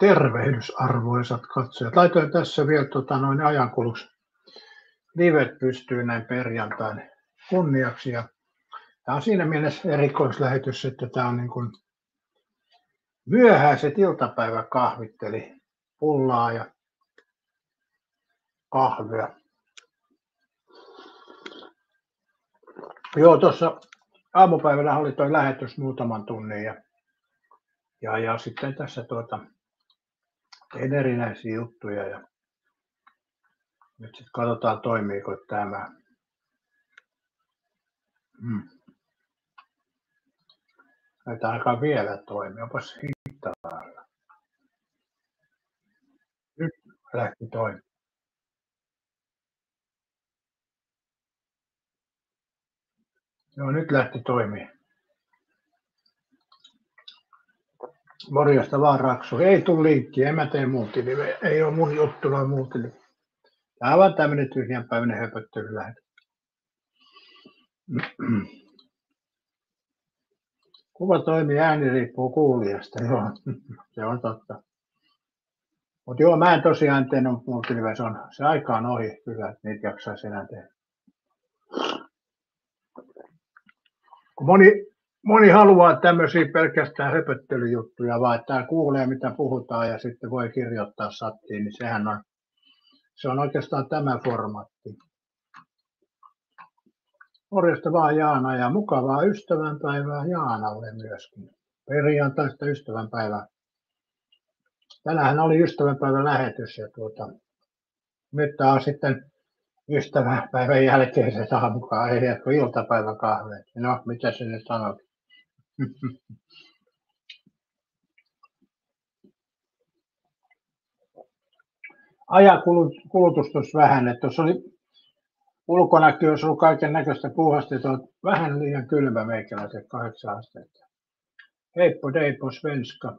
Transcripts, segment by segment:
Tervehdys arvoisat katsojat. Laitoin tässä vielä ajankuluksi livet pystyy näin perjantain kunniaksi. Ja tämä on siinä mielessä erikoislähetys, että tämä on niin kuin myöhäiset iltapäiväkahvit, eli pullaa ja kahvia. Joo, tuossa aamupäivällä oli tuo lähetys muutaman tunnin ja sitten tässä tein erinäisiä juttuja ja nyt sitten katsotaan toimiiko tämä. Näitä ainakaan vielä toimi, onpas hitaalla. Nyt lähti toimimaan. Joo, nyt lähti toimimaan. Morjesta vaan Raksu. Ei tule linkkiä, en mä tee multilive. Ei ole mun juttu noin multilive. Tämä on vaan tämmöinen tyhjänpäiväinen höpöttelylähetys. Kuva toimii, ääni riippuu kuulijasta. Joo, se on totta. Mutta joo, mä en tosiaan tee multilive, se aika on ohi kyllä, että niitä jaksaisi enää tehdä. Kun moni haluaa tämmöisiä pelkästään höpöttelyjuttuja, vaan että kuulee mitä puhutaan ja sitten voi kirjoittaa sattiin, niin se on oikeastaan tämä formaatti. Morjesta vaan Jaana ja mukavaa ystävänpäivää Jaanalle myöskin. Perjantaista ystävänpäivää. Tänään oli ystävänpäivän lähetys ja nyt taas sitten ystävänpäivän jälkeiset aamukaan, ei jatko iltapäivän kahveet. No, mitä se nyt sanot? Ajankulutus tuossa vähän, että tuossa oli ulkonakin olisi ollut kaiken näköistä puuhasta, että on vähän liian kylmä meikäläiset 8 astetta. Heippo deipo svenska.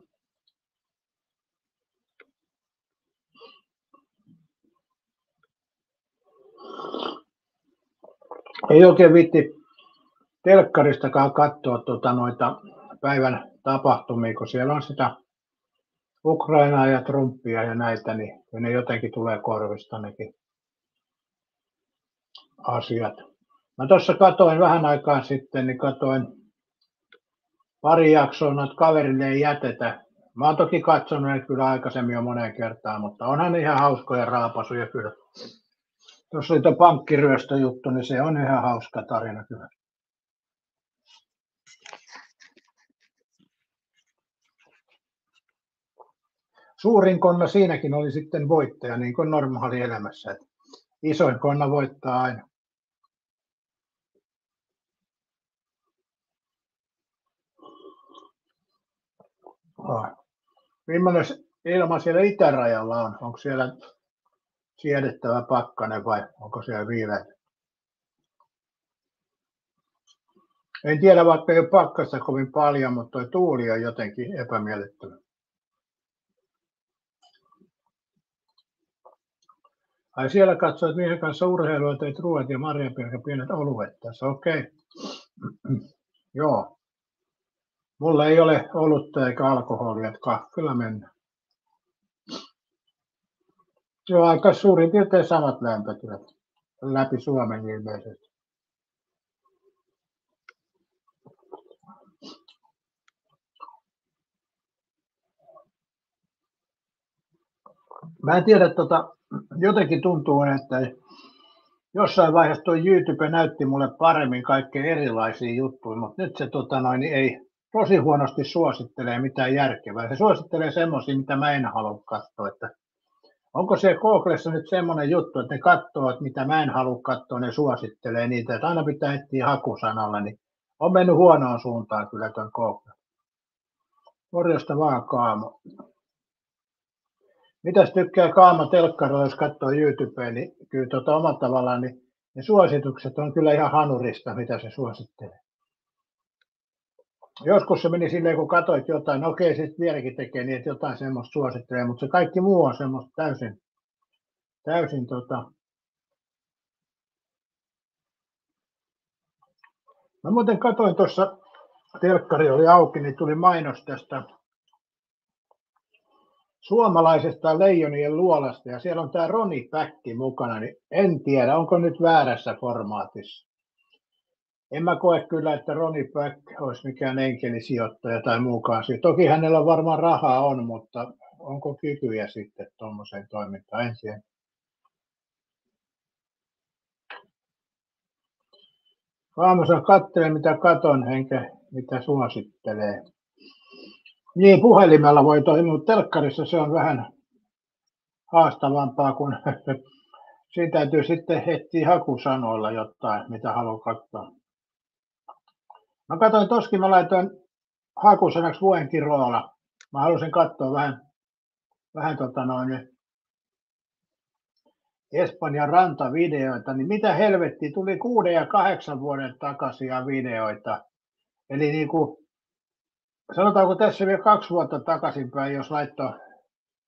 Ei oikein viitti telkkaristakaan katsoa noita päivän tapahtumia, kun siellä on sitä Ukrainaa ja Trumpia ja näitä, niin ne jotenkin tulee korvista nekin asiat. Mä tuossa katoin vähän aikaa sitten, niin katoin pari jaksoa, noita kaverille ei jätetä. Mä oon toki katsonut ne kyllä aikaisemmin jo moneen kertaan, mutta onhan ne ihan hauskoja raapasuja kyllä. Tuossa oli tuo pankkiryöstöjuttu, niin se on ihan hauska tarina kyllä. Suurin konna siinäkin oli sitten voittaja, niin kuin normaali elämässä. Että isoin konna voittaa aina. Millainen ilma siellä itärajalla on? Onko siellä siedettävä pakkanen vai onko siellä viileä? En tiedä, vaikka ei ole pakkasta kovin paljon, mutta tuo tuuli on jotenkin epämiellyttävä. Ai siellä katsoit miehen kanssa urheilua, teit ruoat ja marjapiirkä pienet oluet tässä, okei. Joo. Mulla ei ole olutta eikä alkoholia, että kahvilla mennään. Joo, aika suurin piirtein samat lämpötilat läpi Suomen ilmeisesti. Mä en tiedä, jotenkin tuntuu, että jossain vaiheessa tuo YouTube näytti mulle paremmin kaikkea erilaisia juttuja, mutta nyt se ei tosi huonosti suosittelee mitään järkevää. Se suosittelee semmoisia, mitä mä en halua katsoa. Että onko se Googlessa nyt semmoinen juttu, että ne katsoo, että mitä mä en halua katsoa, ne suosittelee niitä, että aina pitää etsiä hakusanalla, niin on mennyt huonoon suuntaan kyllä tuon Google. Morjesta vaan Kaamo. Mitäs tykkää Kaamo telkkarilla, jos katsoo YouTubea, niin kyllä omalla tavallaan niin ne suositukset on kyllä ihan hanurista, mitä se suosittelee. Joskus se meni silleen, kun katsoit jotain, okei, sitten vieläkin tekee niin, että jotain semmoista suosittelee, mutta se kaikki muu on semmoista täysin Mä muuten katsoin tuossa, telkkari oli auki, niin tuli mainos tästä suomalaisesta Leijonien luolasta ja siellä on tämä Roni Päkki mukana, niin en tiedä, onko nyt väärässä formaatissa. En mä koe kyllä, että Roni Päck olisi mikään enkelisijoittaja tai muukaan. Toki hänellä varmaan rahaa on, mutta onko kykyjä sitten tuommoiseen toimintaan ensin? Aamussa katselen, mitä katon, enkä mitä suosittelee. Niin, puhelimella voi toimia, mutta telkkarissa se on vähän haastavampaa, kun siinä täytyy sitten etsiä hakusanoilla jotain, mitä haluaa katsoa. Mä katsoin toskin, mä laitoin hakusanaksi Fuengirola. Mä halusin katsoa vähän Espanjan rantavideoita, niin mitä helvettiä, tuli 6 ja 8 vuoden takaisia videoita. Eli niin kuin, sanotaanko tässä vielä 2 vuotta takaisinpäin, jos laittoi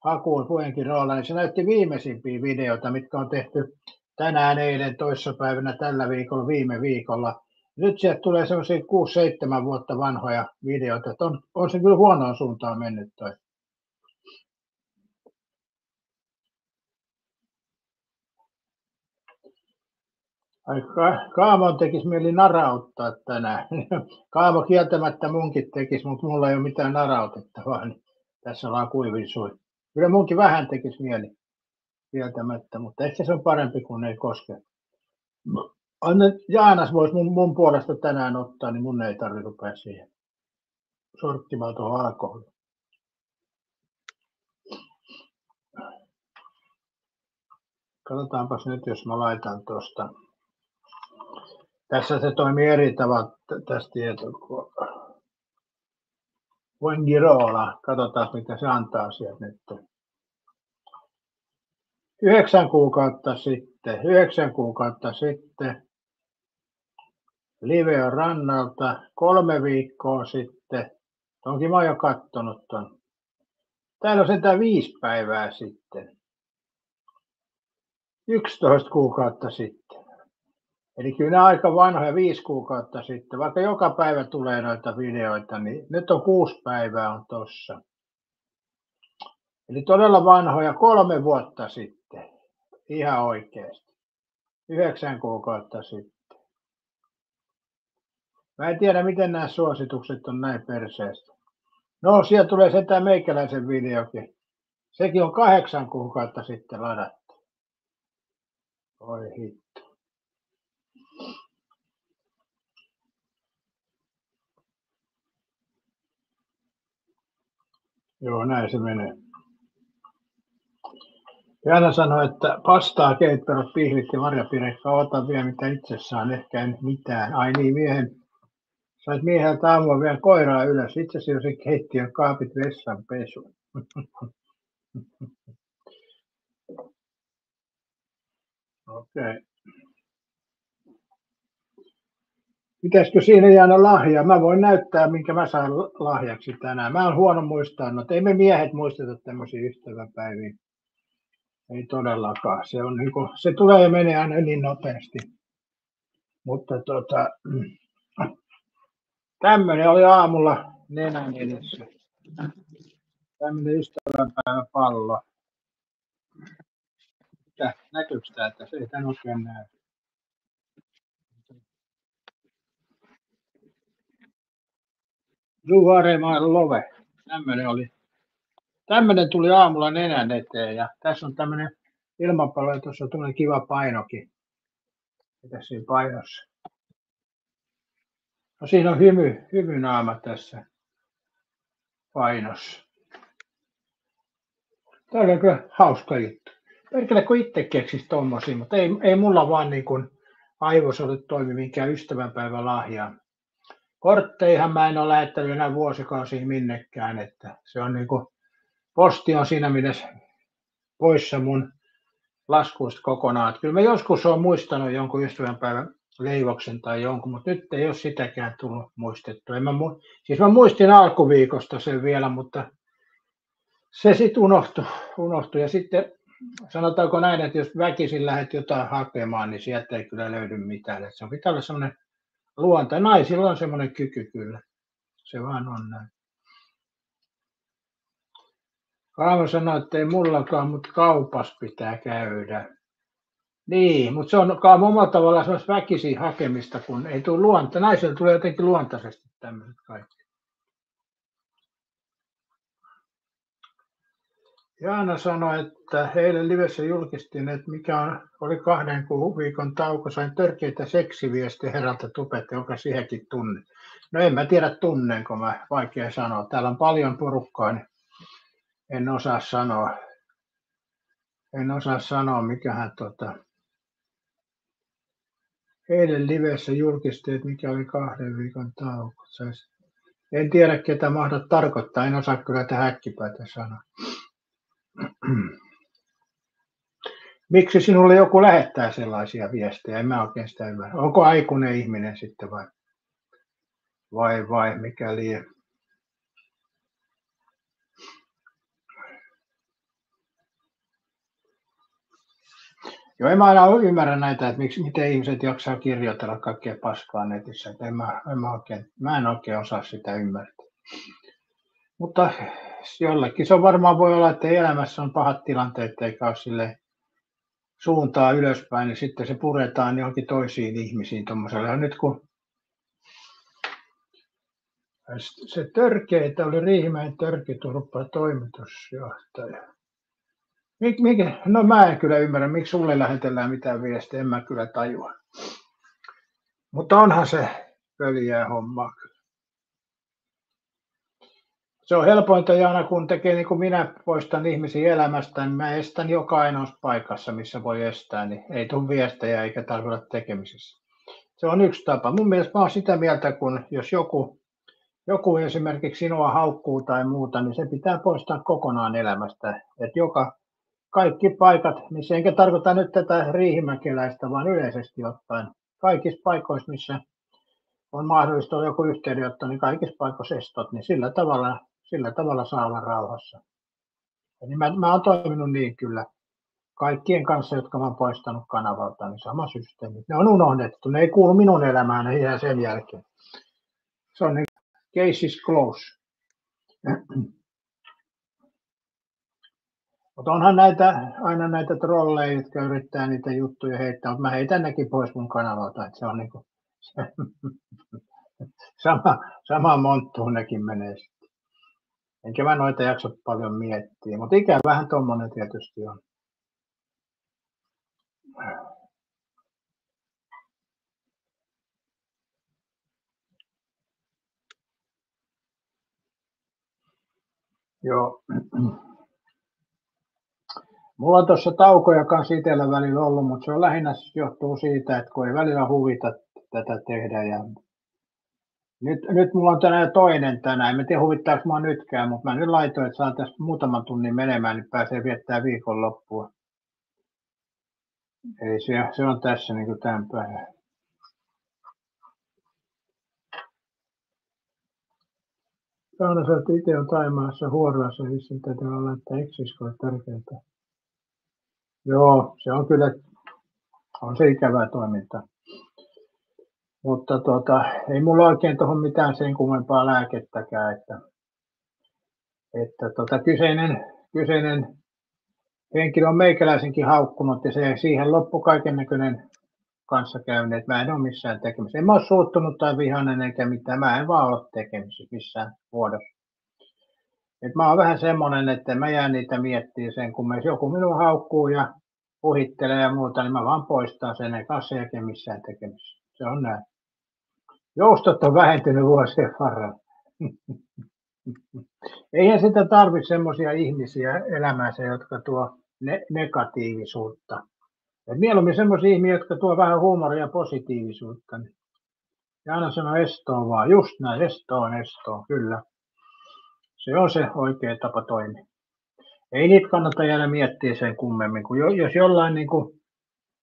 hakuun Fuengirola, niin se näytti viimeisimpiä videoita, mitkä on tehty tänään, eilen, toissapäivänä, tällä viikolla, viime viikolla. Nyt sieltä tulee semmoisia 6-7 vuotta vanhoja videoita, että on se kyllä huonoon suuntaan mennyt toi. Kaamon tekisi mieli narauttaa tänään. Kaamo kieltämättä munkin tekisi, mutta mulla ei ole mitään narautettavaa, niin tässä ollaan kuivin sui. Kyllä munkin vähän tekisi mieli kieltämättä, mutta ehkä se on parempi kuin ei koske. Jaanas voisi mun puolesta tänään ottaa, niin mun ei tarvitse rupea siihen sorttimaan tuohon alkoholiin. Katsotaanpas nyt, jos mä laitan tuosta. Tässä se toimii eri tavalla tästä tietoa. Fuengirola. Katsotaan, mitä se antaa sieltä nyt. 9 kuukautta sitten. Live on rannalta 3 viikkoa sitten. Onkin mä jo kattonut ton. Täällä on sentään 5 päivää sitten. 11 kuukautta sitten. Eli kyllä nämä aika vanhoja 5 kuukautta sitten. Vaikka joka päivä tulee noita videoita, niin nyt on 6 päivää on tossa. Eli todella vanhoja 3 vuotta sitten. Ihan oikeasti. 9 kuukautta sitten. Mä en tiedä, miten nämä suositukset on näin perseestä. No, siellä tulee sentään meikäläisen videokin. Sekin on 8 kuukautta sitten ladattu. Oi hitto. Joo, näin se menee. Jana sanoi, että pastaa, keitperot, pihvit ja marjapirekka, ota vielä mitä itse saan, ehkä en mitään. Ai niin, sait mieheltä aamulla vielä koiraa ylös. Itse asiassa keittiön kaapit vessan pesuun. Okei. Pitäisikö siinä jäädä lahjaa? Mä voin näyttää, minkä mä saan lahjaksi tänään. Mä oon huono muistaa, no ei me miehet muisteta tämmöisiä ystävänpäiviä. Ei todellakaan. Se, on niin kuin, se tulee ja menee aina niin nopeasti. Mutta tämmöinen oli aamulla nenän edessä. Tämmöinen ystävänpäiväpallo. Näkyykö täältä? Se ei tän oikein näy. Juharemaan love. Tämmöinen tuli aamulla nenän eteen ja tässä on tämmöinen ilmapallo ja tuossa on tämmöinen kiva painokin. Mitäs siinä painossa? No siinä on hymynaama tässä painossa. Tämä on kyllä hauska juttu. Perkele kun itse keksisi tommosia, mutta ei mulla vaan niin kuin aivosolut toimi minkään ystävänpäivän lahjaa. Kortteihan mä en ole lähettänyt enää vuosikausiin minnekään, että se on niin kuin, posti on siinä mielessä poissa mun laskuista kokonaan. Että kyllä mä joskus olen muistanut jonkun ystävänpäivän leivoksen tai jonkun, mutta nyt ei ole sitäkään tullut muistettua. Siis mä muistin alkuviikosta sen vielä, mutta se sitten unohtui. Ja sitten sanotaanko näin, että jos väkisin lähdet jotain hakemaan, niin sieltä ei kyllä löydy mitään. Että se pitää olla semmoinen luonta. Naisilla on semmoinen kyky kyllä. Se vaan on näin. Kaamo sanoi, että ei mullakaan, mutta kaupas pitää käydä. Niin, mutta se on Kaamo omalla tavallaan semmoista väkisin hakemista, kun ei tule luonta. Naisella tulee jotenkin luontaisesti tämmöiset kaikki. Jaana sanoi, että eilen livessä julkistin, että oli 2 viikon tauko, sain törkeitä seksiviestejä herralta Tupette, joka siihenkin tunne. No en mä tiedä tunnenko mä, vaikea sanoa. Täällä on paljon porukkaa, niin en osaa sanoa. Mikähän eilen livessä julkistin, että mikä oli 2 viikon tauko. En tiedä, ketä mahdat tarkoittaa, en osaa kyllä tähän äkkipäätä sanoa. Miksi sinulle joku lähettää sellaisia viestejä? En mä oikein sitä ymmärrä. Onko aikuinen ihminen sitten vai mikä lie? Joo, en mä aina ymmärrä näitä, että miten ihmiset jaksaa kirjoitella kaikkea paskaa netissä. Että mä en oikein osaa sitä ymmärtää. Mutta jollekin se on varmaan voi olla, että elämässä on pahat tilanteet eikä ole silleen suuntaa ylöspäin, niin sitten se puretaan johonkin toisiin ihmisiin tuommoisella. Ja nyt kun se törkeitä oli Riihimäen Törkiturpa toimitusjohtaja. No mä en kyllä ymmärrä, miksi sulle lähetellään mitään viestiä, en mä kyllä tajua. Mutta onhan se pöliää hommaa. Se on helpointa, Jaana, kun tekee niin kuin minä poistan ihmisiä elämästä, niin mä estän joka ainoassa paikassa, missä voi estää, niin ei tule viestejä eikä tarvitse olla tekemisissä. Se on yksi tapa. Mun mielestä mä oon sitä mieltä, kun jos joku esimerkiksi sinua haukkuu tai muuta, niin se pitää poistaa kokonaan elämästä. Että kaikki paikat, missä enkä tarkoita nyt tätä riihimäkeläistä, vaan yleisesti ottaen, kaikissa paikoissa, missä on mahdollista olla joku yhteydenotto, niin kaikissa paikoissa estot, niin sillä tavalla saa olla rauhassa. Eli mä oon toiminut niin kyllä kaikkien kanssa, jotka mä oon poistanut kanavalta, niin sama systeemi. Ne on unohdettu, ne ei kuulu minun elämään, ne jää sen jälkeen. Se on niin, case is close. Mutta onhan aina näitä trolleja, jotka yrittää niitä juttuja heittää, mutta mä heitän nekin pois mun kanavalta, että se on niinku sama monttuun nekin menee sitten. Enkä mä noita jaksa paljon miettiä, mutta ikävähän tommonen tietysti on. Joo. Mulla on tuossa taukoja kanssa itsellä välillä ollut, mutta se on lähinnä johtuu siitä, että kun ei välillä huvita tätä tehdä. Ja nyt mulla on tänään toinen tänään. En tiedä huvittaako mua nytkään, mutta mä nyt laitoin, että saan tästä muutaman tunnin menemään, niin pääsee viettää viikonloppua. Ei se on tässä niin kuin tämän päivän. Jaana sanoi, että itse on Taimaassa huoroassa, missä täytyy olla, että eksisko on tärkeää. Joo, se on kyllä, on se ikävää toimintaa. Mutta ei mulla oikein tuohon mitään sen kummempaa lääkettäkään, että kyseinen henkilö on meikäläisenkin haukkunut ja se siihen loppu kaiken näköinen kanssakäynti, että mä en ole missään tekemisissä. En mä ole suuttunut tai vihainen eikä mitään, mä en vaan ole tekemisissä missään vuodossa. Et mä oon vähän semmonen, että mä jään niitä miettiä sen, kun joku minua haukkuu ja uhittelee ja muuta, niin mä vaan poistan sen, eikä ole sen jälkeen missään tekemisissä. Se on näin. Joustot on vähentynyt vuosien varrella. Eihän sitä tarvitse semmoisia ihmisiä elämäänsä, jotka tuo negatiivisuutta. Et mieluummin semmoisia ihmisiä, jotka tuo vähän huumoria ja positiivisuutta. Ja aina sanoo estoon vaan, just näin, estoon, kyllä. Se on se oikea tapa toimia. Ei niitä kannata jäädä miettiä sen kummemmin, kun jos jollain, niin kuin,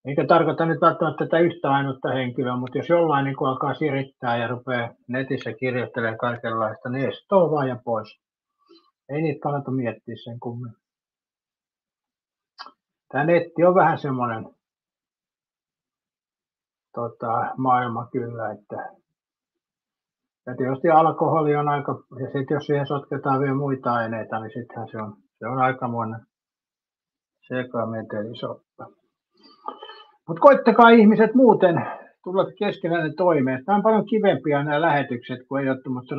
eikä tarkoita nyt välttämättä tätä yhtä ainutta henkilöä, mutta jos jollain niin alkaa sirittää ja rupeaa netissä kirjoittelemaan kaikenlaista, niin estoo vaan ja pois. Ei niitä kannata miettiä sen kummemmin. Tämä netti on vähän semmoinen maailma kyllä, että ja tietysti alkoholi on aika, ja sitten jos siihen sotketaan vielä muita aineita, niin sittenhän Se on aikamoinen sekametelisoppa. Mutta koittakaa ihmiset muuten tulla keskenään toimeen. Tämä on paljon kivempiä nämä lähetykset, kun ei ole tuommoista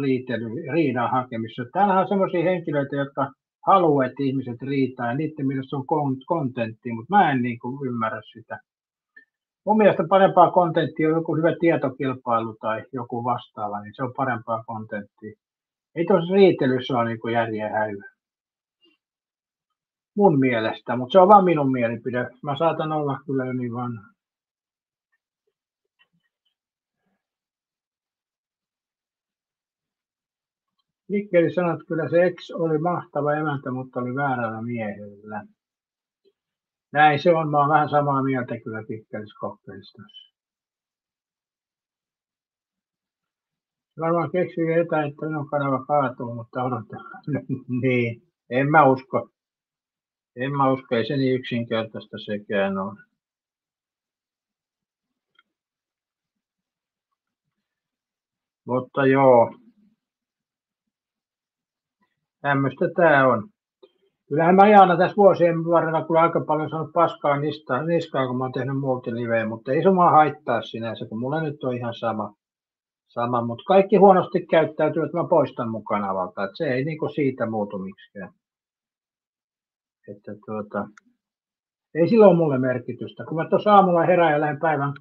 riidan hakemista. Täällähän on sellaisia henkilöitä, jotka haluaa, että ihmiset riitaa ja niiden mielestä on kontentti, mutta mä en niin kuin ymmärrä sitä. Mun mielestä parempaa kontenttia on joku hyvä tietokilpailu tai joku vastaava, niin se on parempaa kontenttia. Ei tuossa riitelyssä ole niin järjen häivä. Mun mielestä, mutta se on vaan minun mielipide. Mä saatan olla kyllä jo niin vanha. Mikkeli sanoi, että kyllä se ex oli mahtava emäntä, mutta oli väärällä miehellä. Näin se on, mä oon vähän samaa mieltä kyllä Kikkelis-Kokkelista. Varmaan keksii jotain, että minun kanava kaatuu, mutta odotetaan. Niin, en mä usko. Ei se niin yksinkertaista sekään ole. Mutta joo, tämmöistä tää on. Kyllähän mä Jaana tässä vuosien varrella kyllä aika paljon saanut paskaa niskaa, kun mä oon tehnyt multiliveä, mutta ei se mua haittaa sinänsä, kun mulla nyt on ihan sama, mutta kaikki huonosti käyttäytyy, että mä poistan mun kanavalta, että se ei niinku siitä muutu miksikään. Että ei sillä ole mulle merkitystä. Kun mä tuossa aamulla herään ja lähden päivän,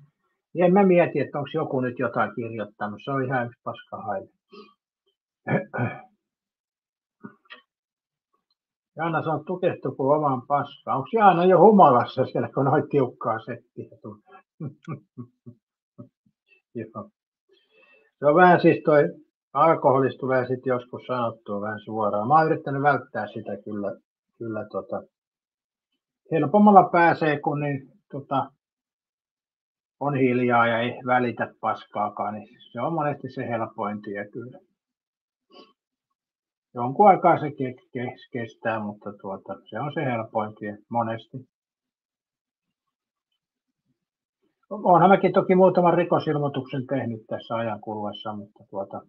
niin en mä mieti, että onko joku nyt jotain kirjoittanut. Se on ihan yksi paskahaile. Jaana sanoo, tukehtuu kuin omaan paskaan. Onko Jaana jo humalassa siellä, kun noin tiukkaa settiä tulee? Se on vähän siis toi alkoholista tulee sitten joskus sanottua vähän suoraan. Mä oon yrittänyt välttää sitä kyllä helpommalla pääsee, kun niin, on hiljaa ja ei välitä paskaakaan, niin se on monesti se helpoin tie kyllä. Jonkun aikaa se kestää, mutta se on se helpoin tie monesti. Oonhan mäkin toki muutaman rikosilmoituksen tehnyt tässä ajan kuluessa, mutta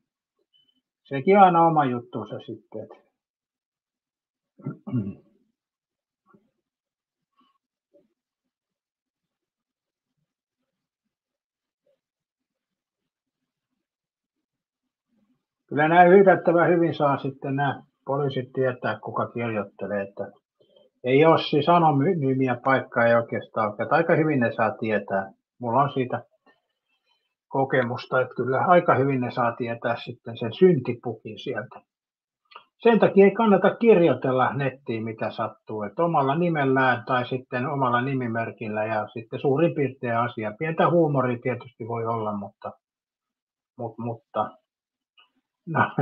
sekin on aina oma juttuunsa sitten. Kyllä nämä yllättävän hyvin saa sitten nämä poliisit tietää, kuka kirjoittelee, että ei ole siis anonyymiä paikkaa ei oikeastaan ole, että aika hyvin ne saa tietää. Mulla on siitä kokemusta, että kyllä aika hyvin ne saa tietää sitten sen syntipukin sieltä. Sen takia ei kannata kirjoitella nettiin mitä sattuu, että omalla nimellään tai sitten omalla nimimerkillä ja sitten suurin piirtein asia. Pientä huumoria tietysti voi olla, mutta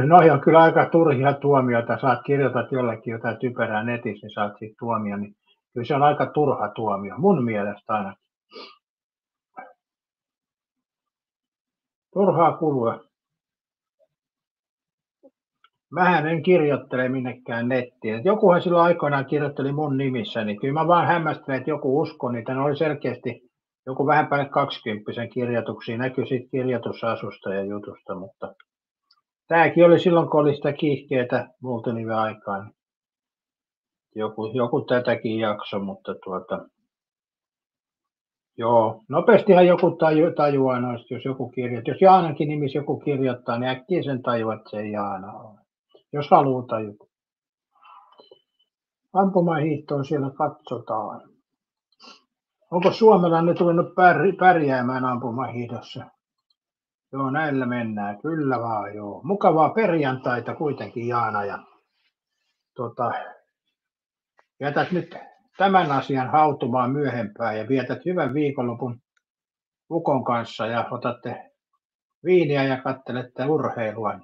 noi on kyllä aika turhia tuomioita. Saat kirjoitat jollekin jotain typerää netissä, niin saat siitä tuomio, niin kyllä se on aika turha tuomio, mun mielestä aina. Turhaa kulua. Mähän en kirjoittele minnekään nettiin. Et jokuhan silloin aikoinaan kirjoitteli mun nimissä, niin kyllä mä vaan hämmästelen, että joku uskoi niitä. Ne oli selkeästi joku vähän päälle 20 kirjoituksia, näkyi siitä kirjoitusasusta ja jutusta, mutta tämäkin oli silloin, kun oli sitä kiihkeätä multiniven aikaa. Niin joku tätäkin jakso, mutta joo, nopeastihan joku tajuaa noista, jos joku kirjoittaa. Jos Jaanankin nimissä joku kirjoittaa, niin äkkiä sen tajuaa, että se ei Jaana ole. Jos haluaa tajuta. Ampumahiihtoon siellä katsotaan. Onko suomalainen tullut pärjäämään ampumahiihdossa? Joo, näillä mennään. Kyllä vaan, joo. Mukavaa perjantaita kuitenkin, Jaana. Ja jätät nyt tämän asian hautumaan myöhempään ja vietät hyvän viikonlopun ukon kanssa ja otatte viiniä ja kattelette urheilua.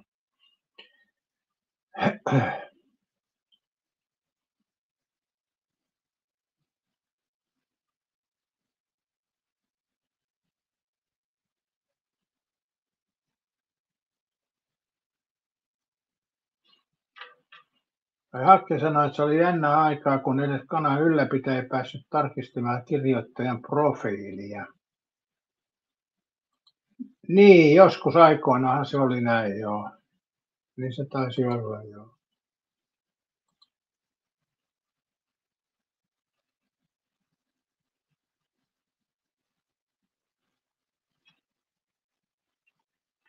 Hakke sanoi, että se oli jännä aikaa, kun edes kanan ylläpitäjä ei päässyt tarkistamaan kirjoittajan profiilia. Niin, joskus aikoinaanhan se oli näin, joo. Niin se taisi olla, joo.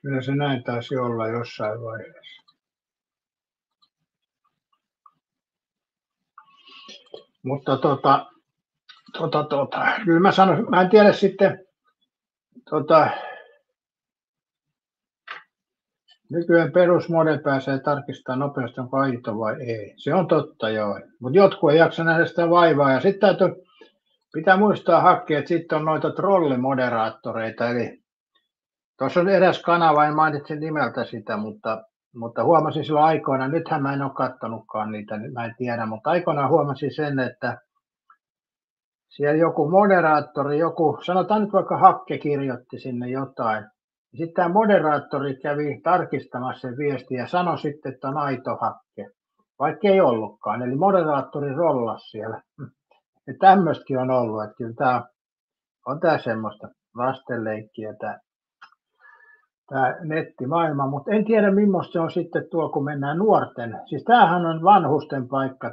Kyllä se näin taisi olla jossain vaiheessa. Mutta kyllä mä sanon, mä en tiedä sitten, nykyään perusmode pääsee tarkistamaan nopeasti, onko aito vai ei. Se on totta, joo. Mutta jotkut ei jaksa nähdä sitä vaivaa. Ja sitten pitää muistaa hakea, että sitten on noita trollimoderaattoreita. Eli tuossa on eräs kanava, en mainitse nimeltä sitä, mutta huomasin silloin aikoina, nythän mä en ole katsonutkaan niitä, mä en tiedä, mutta aikoinaan huomasin sen, että siellä joku moderaattori, sanotaan nyt vaikka Hakke kirjoitti sinne jotain. Sitten tämä moderaattori kävi tarkistamassa sen viestiä ja sanoi sitten, että on aito Hakke, vaikka ei ollutkaan. Eli moderaattori rollasi siellä. Ja tämmöistäkin on ollut, että kyllä tämä on semmoista lastenleikkiä tämä nettimaailma, mutta en tiedä millaista se on sitten tuo, kun mennään nuorten. Siis tämähän on vanhusten paikka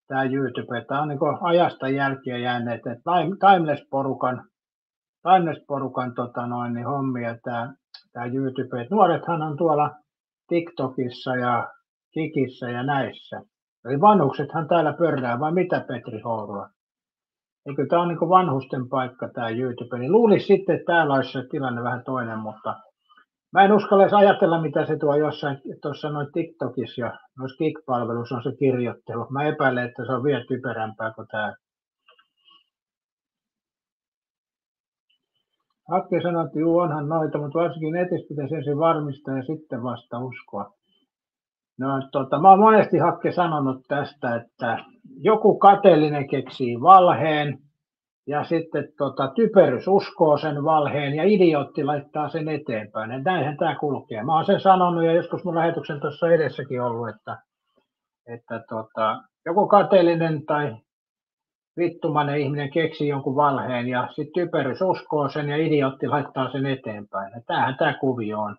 tämä YouTube. Tämä on niin ajasta jälkeen jääneet, että Timeless-porukan hommia tämä YouTube. Et nuorethan on tuolla TikTokissa ja Kikissä ja näissä. Eli vanhuksethan täällä pörrää, vai mitä Petri Hourua? Eikö tämä on niin vanhusten paikka tämä YouTube? Niin luulisi sitten, että täällä olisi se tilanne vähän toinen, mutta mä en uskalla edes ajatella, mitä se tuo jossain tuossa noin TikTokissa ja noissa Kik-palveluissa on se kirjoittelu. Mä epäilen, että se on vielä typerämpää kuin tämä. Hakke sanoi, että juu, onhan noita, mutta varsinkin netissä pitäisi ensin varmistaa ja sitten vasta uskoa. No, mä oon monesti Hakke sanonut tästä, että joku kateellinen keksii valheen ja sitten typerys uskoo sen valheen ja idiootti laittaa sen eteenpäin. Ja näinhän tämä kulkee. Mä oon sen sanonut ja joskus mun lähetyksen tuossa edessäkin ollut, että joku kateellinen tai vittumainen ihminen keksii jonkun valheen ja sitten typerys uskoo sen ja idiootti laittaa sen eteenpäin. Ja tämähän tämä kuvio on.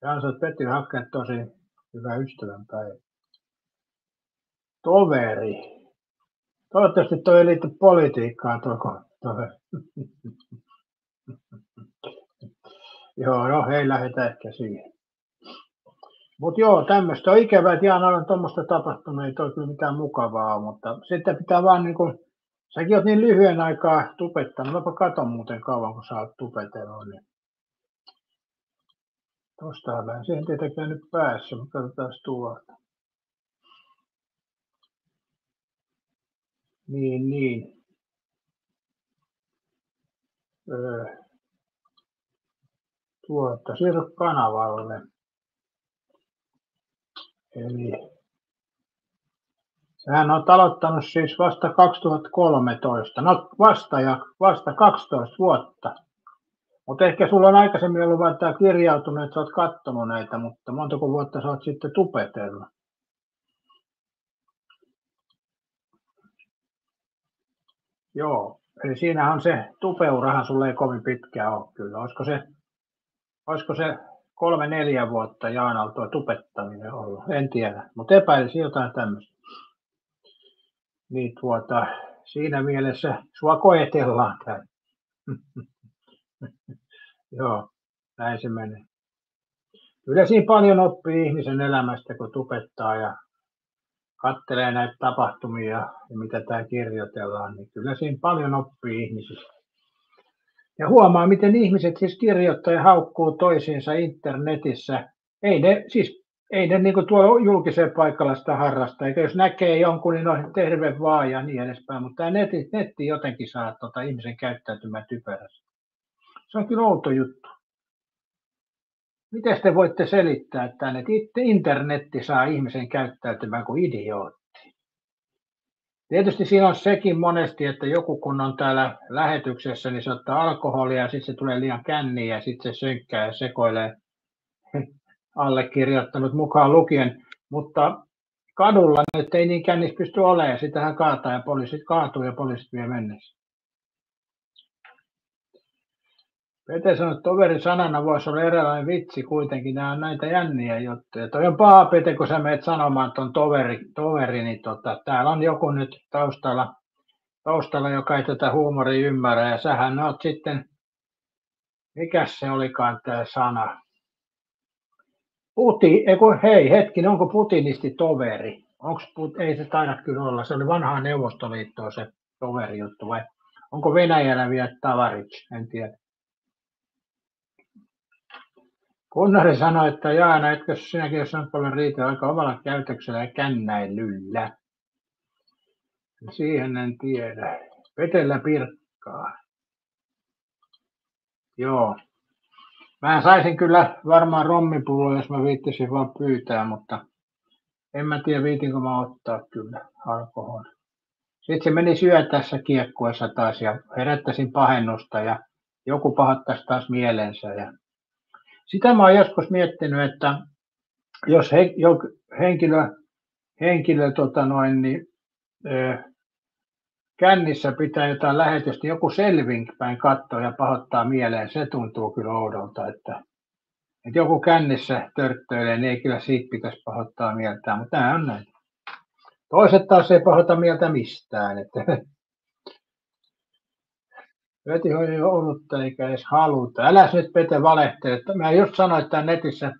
Jansot Petri Hakke, tosi hyvä ystävänpäivä. Toveri. Toivottavasti toi ei liity politiikkaan tuo toveri. Joo, no ei lähdetä ehkä siihen. Mutta joo, tämmöistä on ikävää, että Jaana on tuommoista tapahtunut, ei toi kyllä mitään mukavaa, mutta sitten pitää vaan niin kuin, säkin oot niin lyhyen aikaa tubettanut, mäpä katon muuten kauan, kun sä oot tubetellut, niin tostahan mä en siihen tietenkään nyt päässä, mutta katsotaan tuolta. Niin. Siirry kanavalle. Eli sähän on aloittanut siis vasta 2013, no vasta 12 vuotta. Mutta ehkä sulla on aikaisemmin ollut vain tämä kirjautunut, että sä oot katsonut näitä, mutta montako vuotta sä oot sitten tubetellut? Joo, eli siinähän on se tupeurahan sulle ei kovin pitkään ole kyllä. Olisiko se 3-4 vuotta Jaanalla tuo tubettaminen ollut? En tiedä, mutta epäilisin jotain tämmöistä. Niin siinä mielessä sua koetellaan täällä. Joo, näin se menee. Kyllä siinä paljon oppii ihmisen elämästä, kun tubettaa ja katselee näitä tapahtumia ja mitä tää kirjoitellaan, niin kyllä siinä paljon oppii ihmisistä. Ja huomaa, miten ihmiset siis kirjoittaa ja haukkuu toisiinsa internetissä. Ei ne niin kuin tuolla julkiseen paikalla sitä harrasta, eikä jos näkee jonkun, niin on terve vaan ja niin edespäin, mutta tämä netti jotenkin saa ihmisen käyttäytymään typerästi. Se on kyllä outo juttu. Miten te voitte selittää, että internetti saa ihmisen käyttäytymään kuin idiootti? Tietysti siinä on sekin monesti, että joku kun on täällä lähetyksessä, niin se ottaa alkoholia ja sitten se tulee liian känniin ja sitten se sönkkää ja sekoilee allekirjoittanut mukaan lukien. Mutta kadulla nyt ei niin kännissä pysty olemaan ja sitähän kaataa ja poliisit kaatuu ja poliisit vie mennessä. Pete sanoi, että toverin sanana voisi olla erilainen vitsi kuitenkin. Nämä on näitä jänniä juttuja. Toi on paha, Pete, kun sä menet sanomaan tuon toveri niin täällä on joku nyt taustalla taustalla, joka ei tätä huumoria ymmärrä. Ja sähän oot sitten, mikäs se olikaan tämä sana? Hei hetkin, onko putinisti toveri? Ei se taida kyllä olla, se oli vanhaa Neuvostoliittoa se toveri juttu, vai onko Venäjällä vielä tavaric, en tiedä. Kunnari sanoi, että Jaana, etkö sinäkin jos on paljon riitä aika omalla käytöksellä ja kännäilyllä. Siihen en tiedä. Petellä Pirkkaa. Joo. Mä saisin kyllä varmaan rommipullo, jos mä viittisin vaan pyytää, mutta en mä tiedä viitinkö mä ottaa kyllä alkoholin. Sitten se meni syötäessä kiekkuessa taas ja herättäisin pahennusta ja joku pahoittaisi taas mielensä. Ja sitä mä oon joskus miettinyt, että jos henkilö kännissä pitää jotain lähetystä, joku selvin päin katsoo ja pahoittaa mieleen, se tuntuu kyllä oudolta, että joku kännissä törttöilee, niin ei kyllä siitä pitäisi pahoittaa mieltään, mutta nämä on näin. Toiset taas ei pahoita mieltä mistään, että Petihoidin olutta eikä edes haluta. Äläs nyt Pete valehtele. Mä just sanoin, että netissä